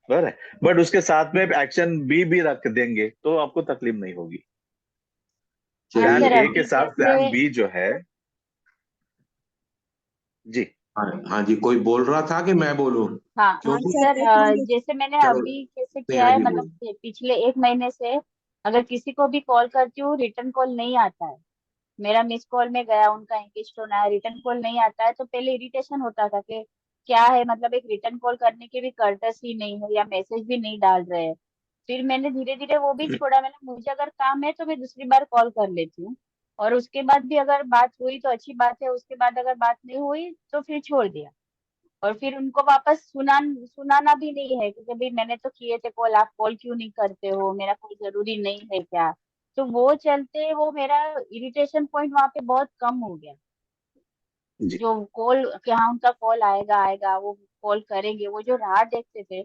बराबर है। बट उसके साथ में एक्शन बी भी रख देंगे तो आपको तकलीफ नहीं होगी।
हाँ
प्लान
सर,
ए
अभी
के साथ
जैसे
प्लान बी जो है। जी।
हाँ जी, कोई बोल रहा था कि मैं बोलूं?
हाँ
हाँ
क्योंकि
सर,
सर,
एक मिनट।
जैसे मैंने
चलो,
अभी कैसे किया
नेहा
है,
जी
मतलब
बोलो।
पिछले 1 महीने से अगर किसी को भी कॉल करती हूँ, रिटर्न कॉल नहीं आता है। मेरा मिस कॉल में गया, उनका एंगेज टोन आया, रिटर्न कॉल नहीं आता है। तो पहले इरिटेशन होता था कि क्या है, मतलब एक रिटर्न कॉल करने की भी कर्टसी नहीं है या मैसेज भी नहीं डाल रहे हैं। फिर मैंने धीरे धीरे वो भी छोड़ा। मैंने मुझे अगर काम है तो मैं दूसरी बार कॉल कर लेती हूँ, और उसके बाद भी अगर बात हुई तो अच्छी बात है, उसके बाद अगर बात नहीं हुई तो फिर छोड़ दिया। और फिर उनको वापस सुनाना भी नहीं है, क्योंकि भाई मैंने तो किए थे कॉल, आप कॉल क्यों नहीं करते हो, मेरा कोई जरूरी नहीं है क्या। तो वो चलते वो मेरा इरिटेशन पॉइंट वहां पे बहुत कम हो गया।
जी।
जो कॉल कि हाँ उनका कॉल आएगा आएगा, वो कॉल करेंगे, वो जो राह देखते थे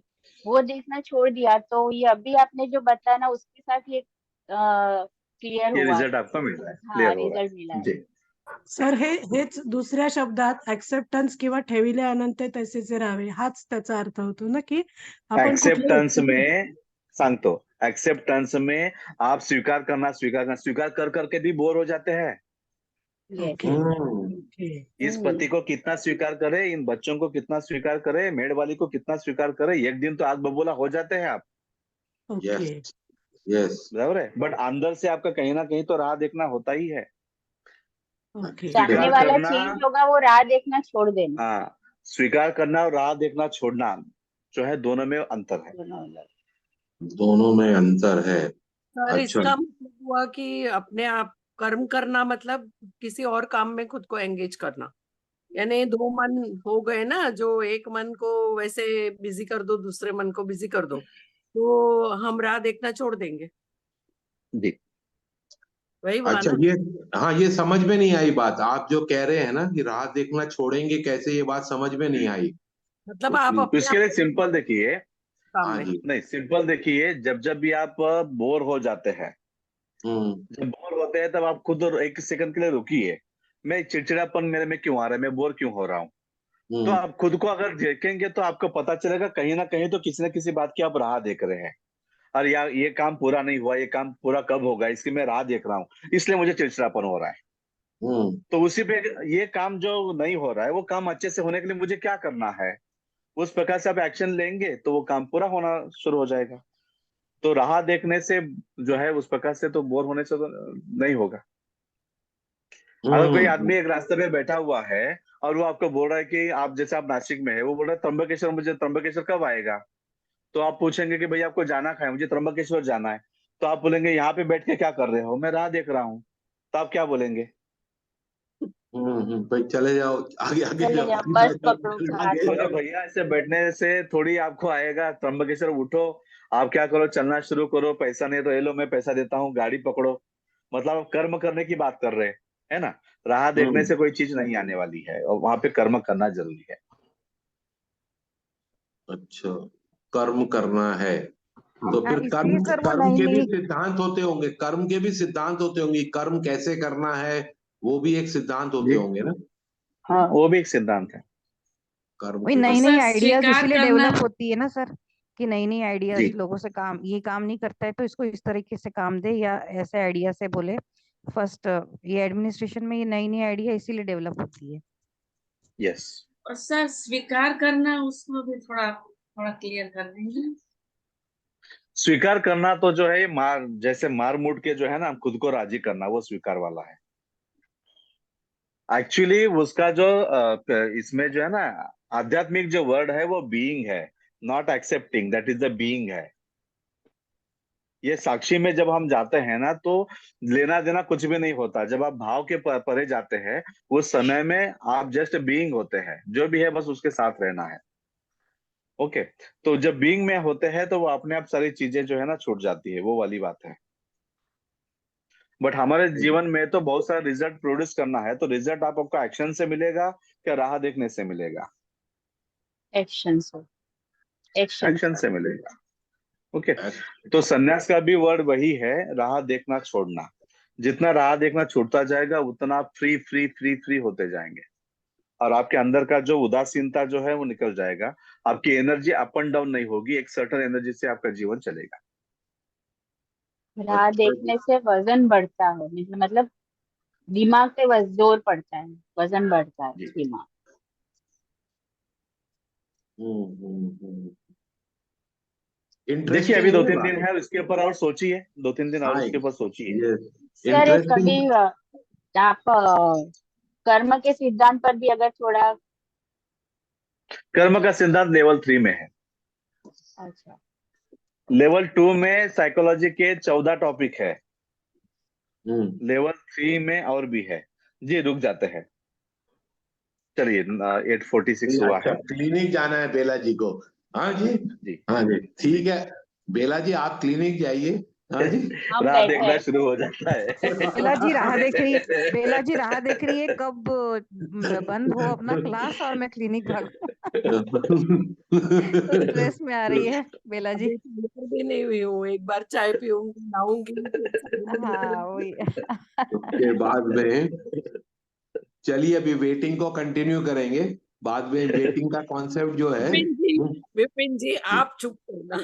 वो देखना छोड़ दिया। तो ये अभी आपने जो बताया ना, उसके साथ ये क्लियर
ये
हुआ
रिजल्ट
कि
आपको मिल रहा है,
हाँ,
क्लियर हो रहा
रिजल्ट मिला
है।
है।
जी।
सर, हेच दुसऱ्या शब्दात ऍक्सेप्टन्स किंवा ठेविले अनंत तसेचे राहावे, हाच त्याचा अर्थ होतो ना, की आपण कुठल्याही
एक्सेप्टेंस में सांगतो, एक्सेप्टेंस में आप स्वीकार कर करके भी बोर हो जाते हैं।
यस।
Okay, okay.
इस पति को कितना स्वीकार करे, इन बच्चों को कितना स्वीकार करे, मेड वाली को कितना स्वीकार करे, एक दिन तो आग बबूला हो जाते हैं आप,
ओके,
यस, यस।
बराबर है। बट अंदर से आपका कहीं ना कहीं तो राह देखना होता ही है।
ओके।
सामने
स्वीकार
वाला
करना,
चेंज होगा, वो राह देखना छोड़ देना।
हाँ, स्वीकार करना और राह देखना छोड़ना जो है, दोनों में अंतर है।
दोनों अलग।
दोनों में अंतर है।
सर
अच्छा।
इसका मतलब हुआ कि अपने आप कर्म करना मतलब किसी और काम में खुद को एंगेज करना। यानी दो मन हो गए ना, जो एक मन को वैसे बिजी कर दो, दूसरे मन को बिजी कर दो, तो हम राह देखना छोड़ देंगे।
जी।
वही हुआ
अच्छा,
ना।
ये, हाँ, ये समझ में नहीं आई बात। आप जो कह रहे हैं ना कि राह देखना छोड़ेंगे कैसे, ये बात समझ में नहीं आई।
मतलब
तो
आप
प्लीज।
अपने
इसके
आप
लिए सिंपल देखिए,
काम
हाँ
में।
जी।
नहीं सिंपल देखिए, जब भी आप बोर हो जाते हैं,
हम्म,
जब बोर होते हैं तब आप खुद एक सेकंड के लिए रुकिए, मैं चिड़चिड़ापन मेरे में क्यों आ रहा है, मैं बोर क्यों हो रहा हूँ। तो
हम्म,
आप खुद को अगर देखेंगे तो आपको पता चलेगा कहीं ना कहीं तो किसी न किसी बात की आप राह देख रहे हैं। और यार ये काम पूरा नहीं हुआ, ये काम पूरा कब होगा, इसकी मैं राह देख रहा हूँ, इसलिए मुझे चिड़चिड़ापन हो रहा है।
हम्म,
तो उसी पे, ये काम जो नहीं हो रहा है वो काम अच्छे से होने के लिए मुझे क्या करना है, उस प्रकार से आप एक्शन लेंगे तो वो काम पूरा होना शुरू हो जाएगा। तो राह देखने से जो है उस प्रकार से तो बोर होने से तो नहीं होगा। अगर कोई
हम्म,
आदमी एक रास्ते पे बैठा हुआ है और वो आपको बोल रहा है कि आप, जैसे आप नासिक में है, वो बोल रहा है त्र्यंबकेश्वर, मुझे त्र्यंबकेश्वर कब आएगा। तो आप पूछेंगे कि भाई आपको जाना कहाँ है, मुझे त्र्यंबकेश्वर जाना है। तो आप बोलेंगे यहाँ पे बैठ के क्या कर रहे हो, मैं राह देख रहा हूँ। तो आप क्या बोलेंगे।
भाई चले जाओ, आगे आगे
चले
जाओ,
जाओ,
आगे
बस
जाओ,
पकड़ो, हाथ
आगे
अरे
जाओ।
पकड़ो।
भैया ऐसे बैठने से थोड़ी आपको आएगा त्र्यंबकेश्वर, उठो, आप क्या करो, चलना शुरू करो, पैसा नहीं तो ये लो मैं पैसा देता हूँ, गाड़ी पकड़ो। मतलब आप कर्म करने की बात कर रहे हैं, है ना। राह देखने
हम्म,
से कोई चीज नहीं आने वाली है, और वहां पे कर्म करना जरूरी है।
अच्छा, कर्म करना है। तो फिर
इसलिए
कर्म,
सर वो
कर्म
नई
के भी
नई,
सिद्धांत होते होंगे, कर्म के भी सिद्धांत होते होंगे, कर्म कैसे करना है, वो भी एक सिद्धांत होते
जी।
होंगे ना।
हाँ, वो भी एक सिद्धांत है।
कर्म
वही
के
और
नई
भी।
नई
सर
आइडियाज
स्वीकार
इसीलिए
करना।
डेवलप होती है ना सर, कि नई नई
जी।
आइडियाज लोगों से, काम ये काम नहीं करता है तो इसको इस तरीके से काम दे, या ऐसे आइडिया से बोले। फर्स्ट ये एडमिनिस्ट्रेशन में ये नई नई आइडिया इसीलिए डेवलप होती है।
यस।
और सर स्वीकार करना, उसको भी थोड़ा थोड़ा क्लियर कर देंगे।
स्वीकार करना तो जो है मार, जैसे मार मुड़ के जो है ना खुद को राजी करना, वो स्वीकार वाला है। एक्चुअली उसका जो इसमें जो है ना आध्यात्मिक जो वर्ड है वो बीइंग है, not accepting, that is the being है। ये साक्षी में जब हम जाते हैं ना तो लेना देना कुछ भी नहीं होता, जब आप भाव के परे जाते हैं उस समय में आप जस्ट बीइंग होते हैं, जो भी है बस उसके साथ रहना है। ओके। तो जब बीइंग में होते हैं तो वो अपने आप सारी चीजें जो है ना छूट जाती है, वो वाली बात है। बट हमारे जीवन में तो बहुत सारा रिजल्ट प्रोड्यूस करना है, तो रिजल्ट आपको एक्शन से मिलेगा क्या राह देखने से मिलेगा?
एक्शन से,
एक्शन से मिलेगा। ओके, तो सन्यास का भी वर्ड वही है, राह देखना छोड़ना। जितना राह देखना छूटता जाएगा उतना आप फ्री फ्री फ्री फ्री होते जाएंगे, और आपके अंदर का जो उदासीनता जो है वो निकल जाएगा। आपकी एनर्जी अप एंड डाउन नहीं होगी, एक सर्टेन एनर्जी से आपका जीवन चलेगा।
राह देखने से वजन बढ़ता है, मतलब दिमाग पे जोर पड़ता है, वजन बढ़ता है
जी।
दिमाग।
देखिए अभी
इंटरेस्टिंग
2-3 दिन है, उसके ऊपर और सोचिए, 2-3 दिन और
हाँ,
उसके ऊपर सोचिए।
सर ये कभी
इंटरेस्टिंग।
आप कर्म के सिद्धांत पर भी अगर थोड़ा।
कर्म का सिद्धांत लेवल 3 में है।
अच्छा,
लेवल 2 में साइकोलॉजी के 14 टॉपिक है, लेवल 3 में और भी है। जी रुक जाते हैं, चलिए 8:46 हुआ
अच्छा,
है।
क्लिनिक जाना है बेला जी को। हाँ जी,
जी
हाँ जी, ठीक है बेला जी, आप क्लिनिक जाइए। हाँ जी,
हम
राह
बैठे
देखना
हैं।
शुरू हो जाता है।
बेला जी राह देख रही है, बेला जी राह देख रही है कब बंद हो अपना क्लास और मैं क्लिनिक भागूं। तो स्ट्रेस में आ रही है बेला जी।
अभी तो भी नहीं हुई हूँ, एक बार चाय पीऊंगी, नहाऊंगी,
हाँ वही।
उसके बाद में चलिए अभी वेटिंग को कंटिन्यू करेंगे। बाद में वेटिंग का कॉन्सेप्ट जो है
विपिन जी आप चुप करना।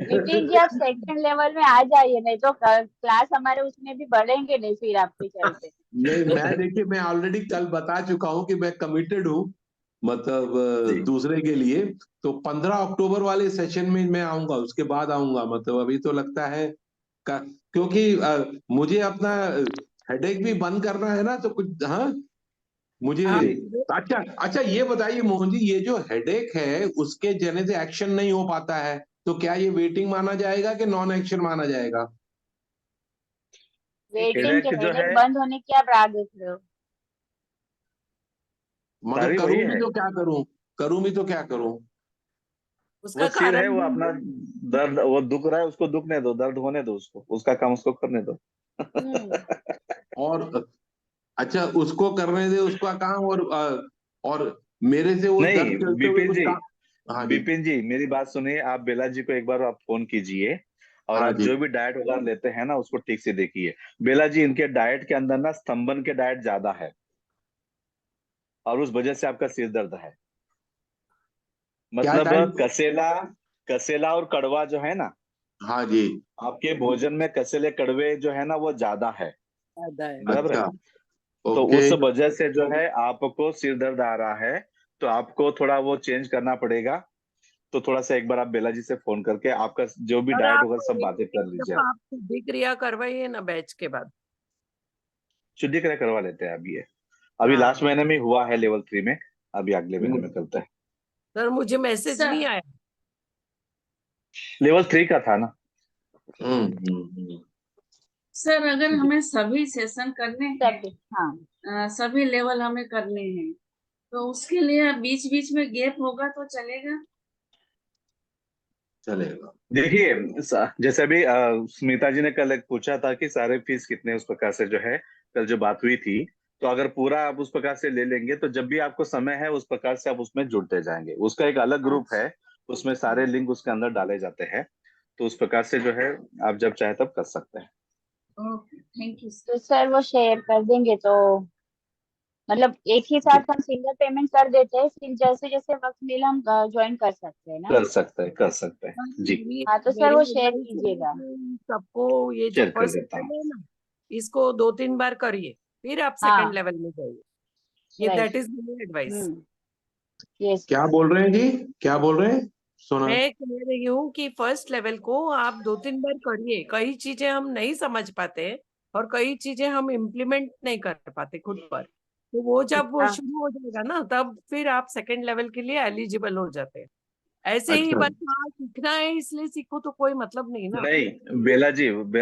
विपिन जी आप सेकंड लेवल में आ जाइए, नहीं तो क्लास हमारे उसमें भी बढ़ेंगे नहीं फिर आपके चलते।
नहीं, मैं देखिए मैं ऑलरेडी कल बता चुका हूं कि मैं कमिटेड हूं, मतलब दूसरे के लिए। तो 15 अक्टूबर वाले सेशन में मैं आऊंगा, उसके बाद आऊंगा। मतलब अभी तो लगता है क्योंकि मुझे अपना हेडेक भी बंद करना है ना, तो कुछ हाँ मुझे। अच्छा अच्छा, ये बताइए मोहन जी, ये जो हेडेक है उसके जने से एक्शन नहीं हो पाता है, तो क्या ये वेटिंग माना जाएगा कि नॉन एक्शन माना जाएगा?
वेटिंग के
हेडेक जो
हेडेक
है
बंद होने की आप राह देख रहे हो।
मगर
सारी वही
करूं भी
है,
तो क्या करूं, करूं भी तो क्या करूं?
उसका
वो सिर है,
कारण
वो अपना दर्द, वो दुख रहा है, उसको दुखने दो, दर्द होने दो उसको, उसका काम उसको करने दो।
और अच्छा, उसको करने दे उसका काम, और मेरे से वो
नहीं
दर्द चलते हुए
विपिन
कुछ
जी,
काम। हाँ जी,
विपिन जी मेरी बात सुनिए, आप बेला जी को एक बार आप फोन कीजिए, और
हाँ
आप
जी।
जो भी डाइट वगैरह लेते हैं ना उसको ठीक से देखिए। बेला जी इनके डाइट के अंदर ना स्तंभन के डाइट ज्यादा है, और उस वजह से आपका सिर दर्द है।
क्या
मतलब
टाइप?
कसेला, कसेला और कड़वा जो है ना,
हाँ जी,
आपके भोजन में कसेले कड़वे जो है ना वो ज्यादा है,
ज्यादा है।
बराबर है।
अच्छा,
तो
ओके।
उस वजह से जो है आपको सिर दर्द आ रहा है, तो आपको थोड़ा वो चेंज करना पड़ेगा। तो थोड़ा सा एक बार आप बेला जी से फोन करके आपका जो भी
और
डाइट
आप
होगा सब
एक
बातें कर लीजिए। आप
दफा आप शुद्धि क्रिया करवाइए ना बैच के बाद।
शुद्धिकरण करवा लेते हैं अभी, ये अभी
हाँ
लास्ट महीने में हुआ है लेवल 3 में, अभी अगले महीने में करते हैं।
सर, मुझे मैसेज
सर
नहीं आया।
लेवल 3 का था ना।
सर अगर
जी।
हमें सभी सेशन करने हैं,
सब हाँ,
सभी लेवल हमें करने हैं, तो उसके लिए बीच बीच में गैप होगा तो चलेगा?
चलेगा।
देखिए जैसे अभी स्मिता जी ने कल एक पूछा था कि सारे फीस कितने, उस प्रकार से जो है कल जो बात हुई थी, तो अगर पूरा आप उस प्रकार से ले लेंगे तो जब भी आपको समय है उस प्रकार से आप उसमें जुड़ते जाएंगे। उसका एक अलग ग्रुप है, उसमें सारे लिंक उसके अंदर डाले जाते हैं, तो उस प्रकार से जो है आप जब चाहे तब कर सकते हैं।
Okay, thank you.
तो सर वो शेयर कर देंगे तो मतलब एक ही
जी
साथ हम सिंगल पेमेंट कर देते हैं, फिर जैसे जैसे वक्त मिला हम ज्वाइन कर सकते हैं ना।
कर सकते हैं, कर सकते हैं जी।
हाँ तो सर
मेरी
वो शेयर
एडवाइस है
कीजिएगा।
कि सबको ये जो
शेयर कर
फर्स्ट
देता हूँ।
लेवल है ना, इसको 2-3 बार करिए, फिर आप सेकंड
हाँ
लेवल में जाइए। ये
राइट।
दैट इज मेरी एडवाइस।
यस।
क्या बोल रहे हैं जी, क्या बोल रहे हैं? सुना?
मैं कह रही हूँ कि फर्स्ट लेवल को आप 2-3 बार करिए। कई चीजें हम नहीं समझ पाते और कई चीजें हम इम्प्लीमेंट नहीं कर पाते खुद पर, तो वो जब वो
हाँ
शुरू हो जाएगा ना तब फिर आप सेकंड लेवल के लिए एलिजिबल हो जाते हैं। ऐसे ही
अच्छा,
बस हाँ सीखना है इसलिए सीखो तो कोई मतलब नहीं ना।
नहीं बेला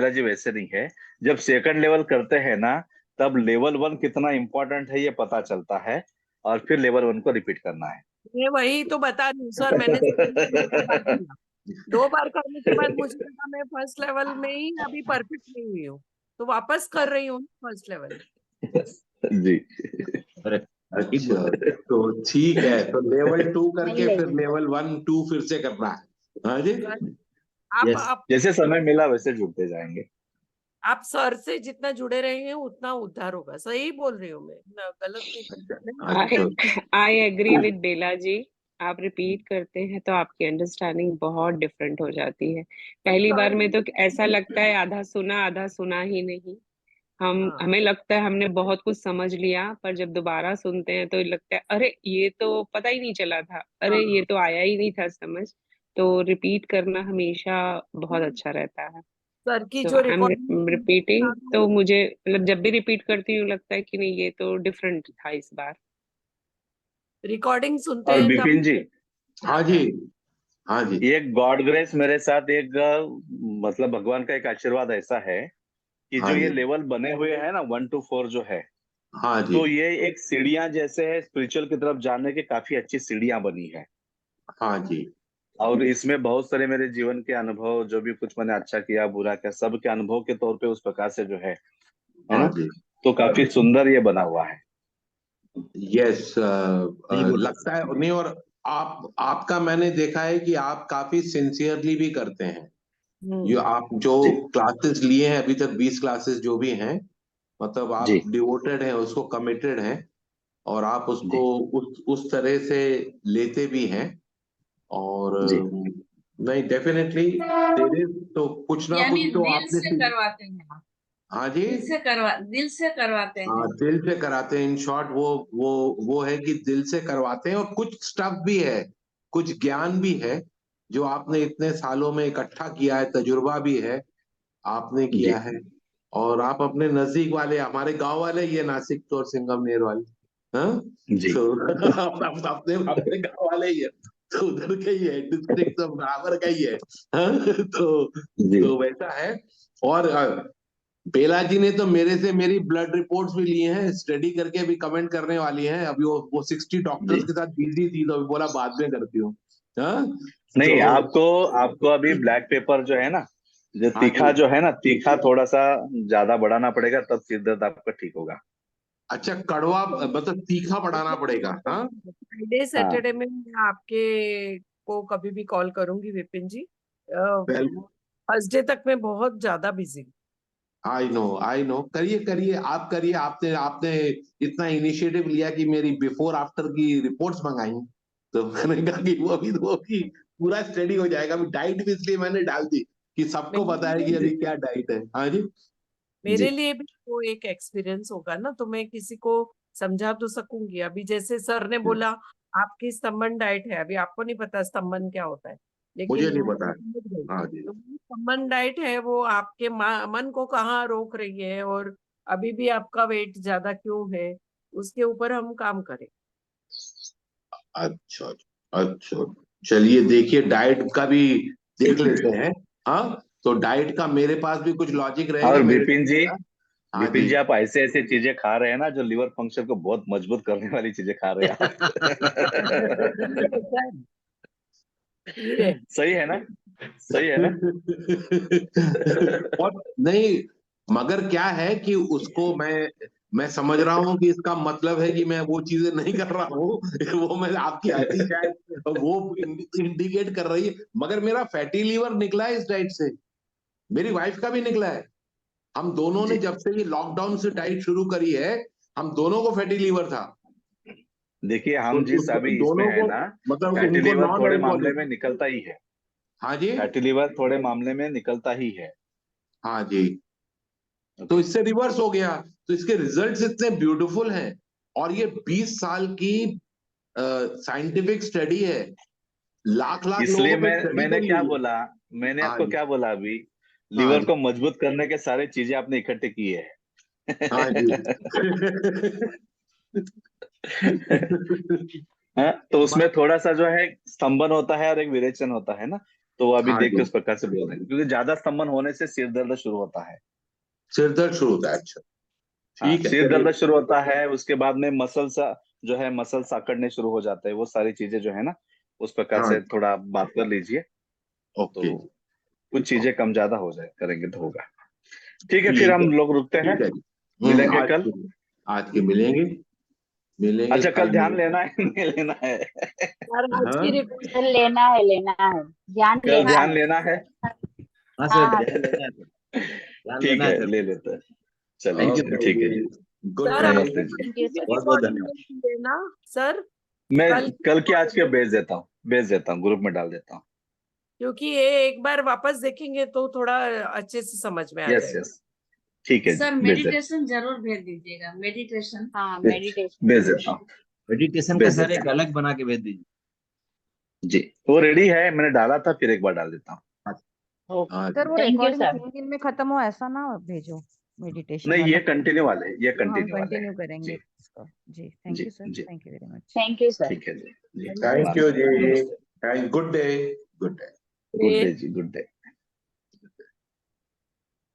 जी वैसे नहीं है। जब सेकंड लेवल करते हैं ना, तब लेवल 1 कितना इंपॉर्टेंट है ये पता चलता है, और फिर लेवल 1 को रिपीट करना है।
मैं वही तो बता रही हूँ सर, मैंने second level के बाद किया। 2 बार करने के बाद मुझे लगा मैं फर्स्ट लेवल में ही अभी परफेक्ट नहीं हुई हूँ, तो वापस कर रही हूँ फर्स्ट लेवल।
जी।
अरे ठीक
अच्छा,
बोल रहे हैं।
तो ठीक है, तो लेवल 2 करके
नहीं
फिर
नहीं
लेवल 1 2 फिर से करना है। हाँ जी।
यस
आप
जैसे समय मिला वैसे जुड़ते जाएंगे।
आप सर से जितना जुड़े रहेंगे उतना उद्धार होगा। सही बोल रही हूँ मैं, गलत नहीं नहीं?
अच्छा,
आई एग्री विद बेला जी। आप रिपीट करते हैं तो आपकी अंडरस्टैंडिंग बहुत डिफरेंट हो जाती है। पहली बार में तो ऐसा लगता है आधा सुना ही नहीं।
हाँ
हमें लगता है हमने बहुत कुछ समझ लिया, पर जब दोबारा सुनते हैं तो लगता है अरे ये तो पता ही नहीं चला था, अरे ये तो आया ही नहीं था समझ। तो रिपीट करना हमेशा बहुत अच्छा रहता है।
सर की
तो
जो
आई एम
रिकॉर्डिंग
रिपीटिंग, तो मुझे मतलब जब भी रिपीट करती हूँ लगता है कि नहीं ये तो डिफरेंट था इस बार।
सुनते
और
हैं तब
विपिन जी,
हाँ जी, हाँ जी,
ये गॉड ग्रेस मेरे साथ एक मतलब भगवान का एक आशीर्वाद ऐसा है कि
हाँ
जो ये
जी,
लेवल बने हुए हैं ना 1 to 4 जो है,
हाँ जी,
तो ये एक सीढ़ियां जैसे है स्पिरिचुअल की तरफ जाने के, काफी अच्छी सीढ़ियां बनी है।
हाँ जी,
और इसमें बहुत सारे मेरे जीवन के अनुभव, जो भी कुछ मैंने अच्छा किया बुरा किया, सब के अनुभव के तौर पे उस प्रकार से जो है
हाँ
ना,
जी।
तो काफी सुंदर ये बना हुआ है।
यस,
सही बोल रहे
लगता है नहीं। और आपका मैंने देखा है कि आप काफी सिंसियरली भी करते हैं। ये आप जो
जी
क्लासेस लिए हैं अभी तक 20 क्लासेस जो भी हैं, मतलब
जी
आप डिवोटेड हैं, उसको कमिटेड हैं, और आप उसको
जी
उस तरह से लेते भी हैं। और
जी।
नहीं, डेफिनेटली तेरे तो कुछ ना
यानी
कुछ तो
दिल
आपने
से करवाते हैं आप,
हाँ जी,
दिल से करवाते
हाँ,
हैं।
दिल से कराते हैं। इन शॉर्ट वो है कि दिल से करवाते हैं। और कुछ स्टफ भी है, कुछ ज्ञान भी है जो आपने इतने सालों में इकट्ठा किया है, तजुर्बा भी है, आपने
जी
किया है। और आप अपने नजदीक वाले, हमारे गांव वाले, ये नासिक तो और सिंगमनेर वाले, हाँ,
जी
तो अपने अपने गांव वाले ही है, तो उधर का ही है, डिस्ट्रिक्ट तो बराबर का ही है, हाँ,
जी।
तो वैसा है। और बेला जी ने तो मेरे से मेरी ब्लड रिपोर्ट्स भी लिए हैं, स्टडी करके अभी कमेंट करने वाली हैं। अभी वो 60 डॉक्टर्स
जी
के साथ बिजी थी, तो अभी बोला बाद में करती हूँ। हाँ,
नहीं,
तो
आपको आपको अभी ब्लैक पेपर जो है ना, जो
हाँ जी।
तीखा जो है ना, तीखा थोड़ा सा ज्यादा बढ़ाना पड़ेगा, तब सिर दर्द आपका ठीक होगा।
अच्छा, कड़वा मतलब तीखा बढ़ाना पड़ेगा, हाँ।
फ्राइडे
हाँ
सैटरडे में मैं आपके को कभी भी कॉल करूंगी विपिन जी। थर्सडे तक मैं बहुत ज्यादा बिजी।
आई नो, करिए करिए, आप करिए। आपने आपने इतना इनिशिएटिव लिया कि मेरी बिफोर आफ्टर की रिपोर्ट्स मंगाई, तो मैंने कहा कि वो भी पूरा स्टडी हो जाएगा। अभी डाइट भी इसलिए मैंने डाल दी कि सबको पता है कि
मेरे
अभी क्या डाइट है। हाँ जी,
जी
लिए भी वो एक एक्सपीरियंस होगा ना, तो मैं किसी को समझा तो सकूंगी। अभी जैसे सर ने बोला आपकी स्तंभन डाइट है, अभी आपको नहीं पता स्तंभन क्या होता है,
मुझे
लेकिन
नहीं
मैं
पता है।
समझ गई।
हाँ जी,
तो वो स्तंभन डाइट है, वो आपके मन को कहाँ रोक रही है और अभी भी आपका वेट ज्यादा क्यों है, उसके ऊपर हम काम करें।
अच्छा अच्छा, चलिए देखिए, डाइट का भी देख लेते हैं। हाँ, तो डाइट का मेरे पास भी कुछ लॉजिक
और
रहेगा मेरे
विपिन जी,
का। हाँ
विपिन
जी।
जी, आप ऐसे ऐसे चीजें खा रहे हैं ना जो लिवर फंक्शन को बहुत मजबूत करने वाली चीजें खा रहे हैं
ये
आप।
होता है, ये
सही है ना, सही है ना।
और नहीं, मगर क्या है कि उसको मैं समझ रहा हूँ कि इसका मतलब है कि मैं वो चीजें नहीं कर रहा हूँ। वो मैं आपकी हंसी शायद वो इंडिकेट कर रही है। मगर मेरा फैटी लीवर निकला है इस डाइट से, मेरी वाइफ का भी निकला है। हम दोनों ने
जी
जब से ये लॉकडाउन से डाइट शुरू करी है, हम दोनों को फैटी लीवर था।
देखिए,
तो
हम जिस अभी इसमें
दोनों
है
को,
ना,
मतलब
फैटी
उनको
लिवर
नॉन
थोड़े मामले
अल्कोहलिक।
में निकलता ही है।
हाँ जी,
फैटी लिवर थोड़े मामले में निकलता ही है।
हाँ जी। तो
ओके।
इससे रिवर्स हो गया। तो इसके रिजल्ट्स इतने ब्यूटीफुल हैं। और ये 20 साल की साइंटिफिक स्टडी है, लाख लाख
इसलिए
लोगों पे स्टडी
मैंने
करी
क्या
हुई है।
बोला, मैंने
हाँ
आपको
जी,
क्या बोला अभी,
हाँ
लिवर
जी,
को मजबूत करने के सारे चीजें आपने इकट्ठे की है।
हाँ जी।
हाँ, तो उसमें
ब-
थोड़ा सा जो है स्तंभन होता है और एक विरेचन होता है ना, तो वो अभी
हाँ
देख के
जी,
उस प्रकार से बोल रहे हैं, क्योंकि ज्यादा स्तंभन होने से सिर दर्द शुरू होता है।
सिर दर्द शुरू होता है। अच्छा,
हाँ,
ठीक है,
सिर
चलिए।
दर्द शुरू होता है, उसके बाद में मसल सा जो है, मसल साकड़ने शुरू हो जाते हैं, वो सारी चीजें जो है ना, उस प्रकार
हाँ,
से थोड़ा आप बात कर लीजिए।
ओके
तो कुछ चीजें कम ज्यादा हो जाए करेंगे तो होगा। ठीक है, फिर
ठीक
हम
है,
लोग रुकते हैं,
ठीक है जी।
मिलेंगे कल।
आज के मिलेंगे
अच्छा, कल ध्यान
मिलेंगे।
लेना है नहीं लेना है?
और आज
हाँ
की रिक्वेस्ट
सर लेना है, ध्यान
कल
लेना
ध्यान
है।
लेना है।
हाँ सर,
हाँ
ध्यान लेना है सर, ध्यान
ठीक
लेना
है,
है सर।
ले लेते हैं। चलिए,
थैंक यू
ओके
ठीक है
जी,
जी।
Good
sir
day.
आप
नमस्ते जी।
Thank you sir.
बहुत बहुत
रिकॉर्डिंग
धन्यवाद।
देना सर,
मैं
कल
कल की आज के भेज देता हूँ, ग्रुप में डाल देता हूँ।
क्योंकि ये एक बार वापस देखेंगे तो थोड़ा अच्छे से समझ में आ
यस
जाएगा।
यस, ठीक है जी,
सर
भेज देता
मेडिटेशन जरूर भेज दीजिएगा, मेडिटेशन।
हाँ
हूँ,
मेडिटेशन।
भेज देता हूँ,
मेडिटेशन का
भेज
सर
देता
एक अलग बना के भेज दीजिए।
हूँ जी। वो रेडी है, मैंने डाला था, फिर एक बार डाल देता हूँ।
हाँ
सर वो
थैंक यू
रिकॉर्डिंग
सर।
3 दिन में खत्म हो ऐसा ना भेजो, मेडिटेशन
नहीं,
वाला।
ये कंटिन्यू वाले, ये
तो हम
कंटिन्यू वाले हैं।
कंटिन्यू करेंगे
जी
इसको। जी थैंक
जी
यू सर,
जी,
thank you very much.
Thank you sir.
ठीक है जी, जी
थैंक यू जी,
नमस्ते।
Good day, good day.
Good day जी, गुड डे।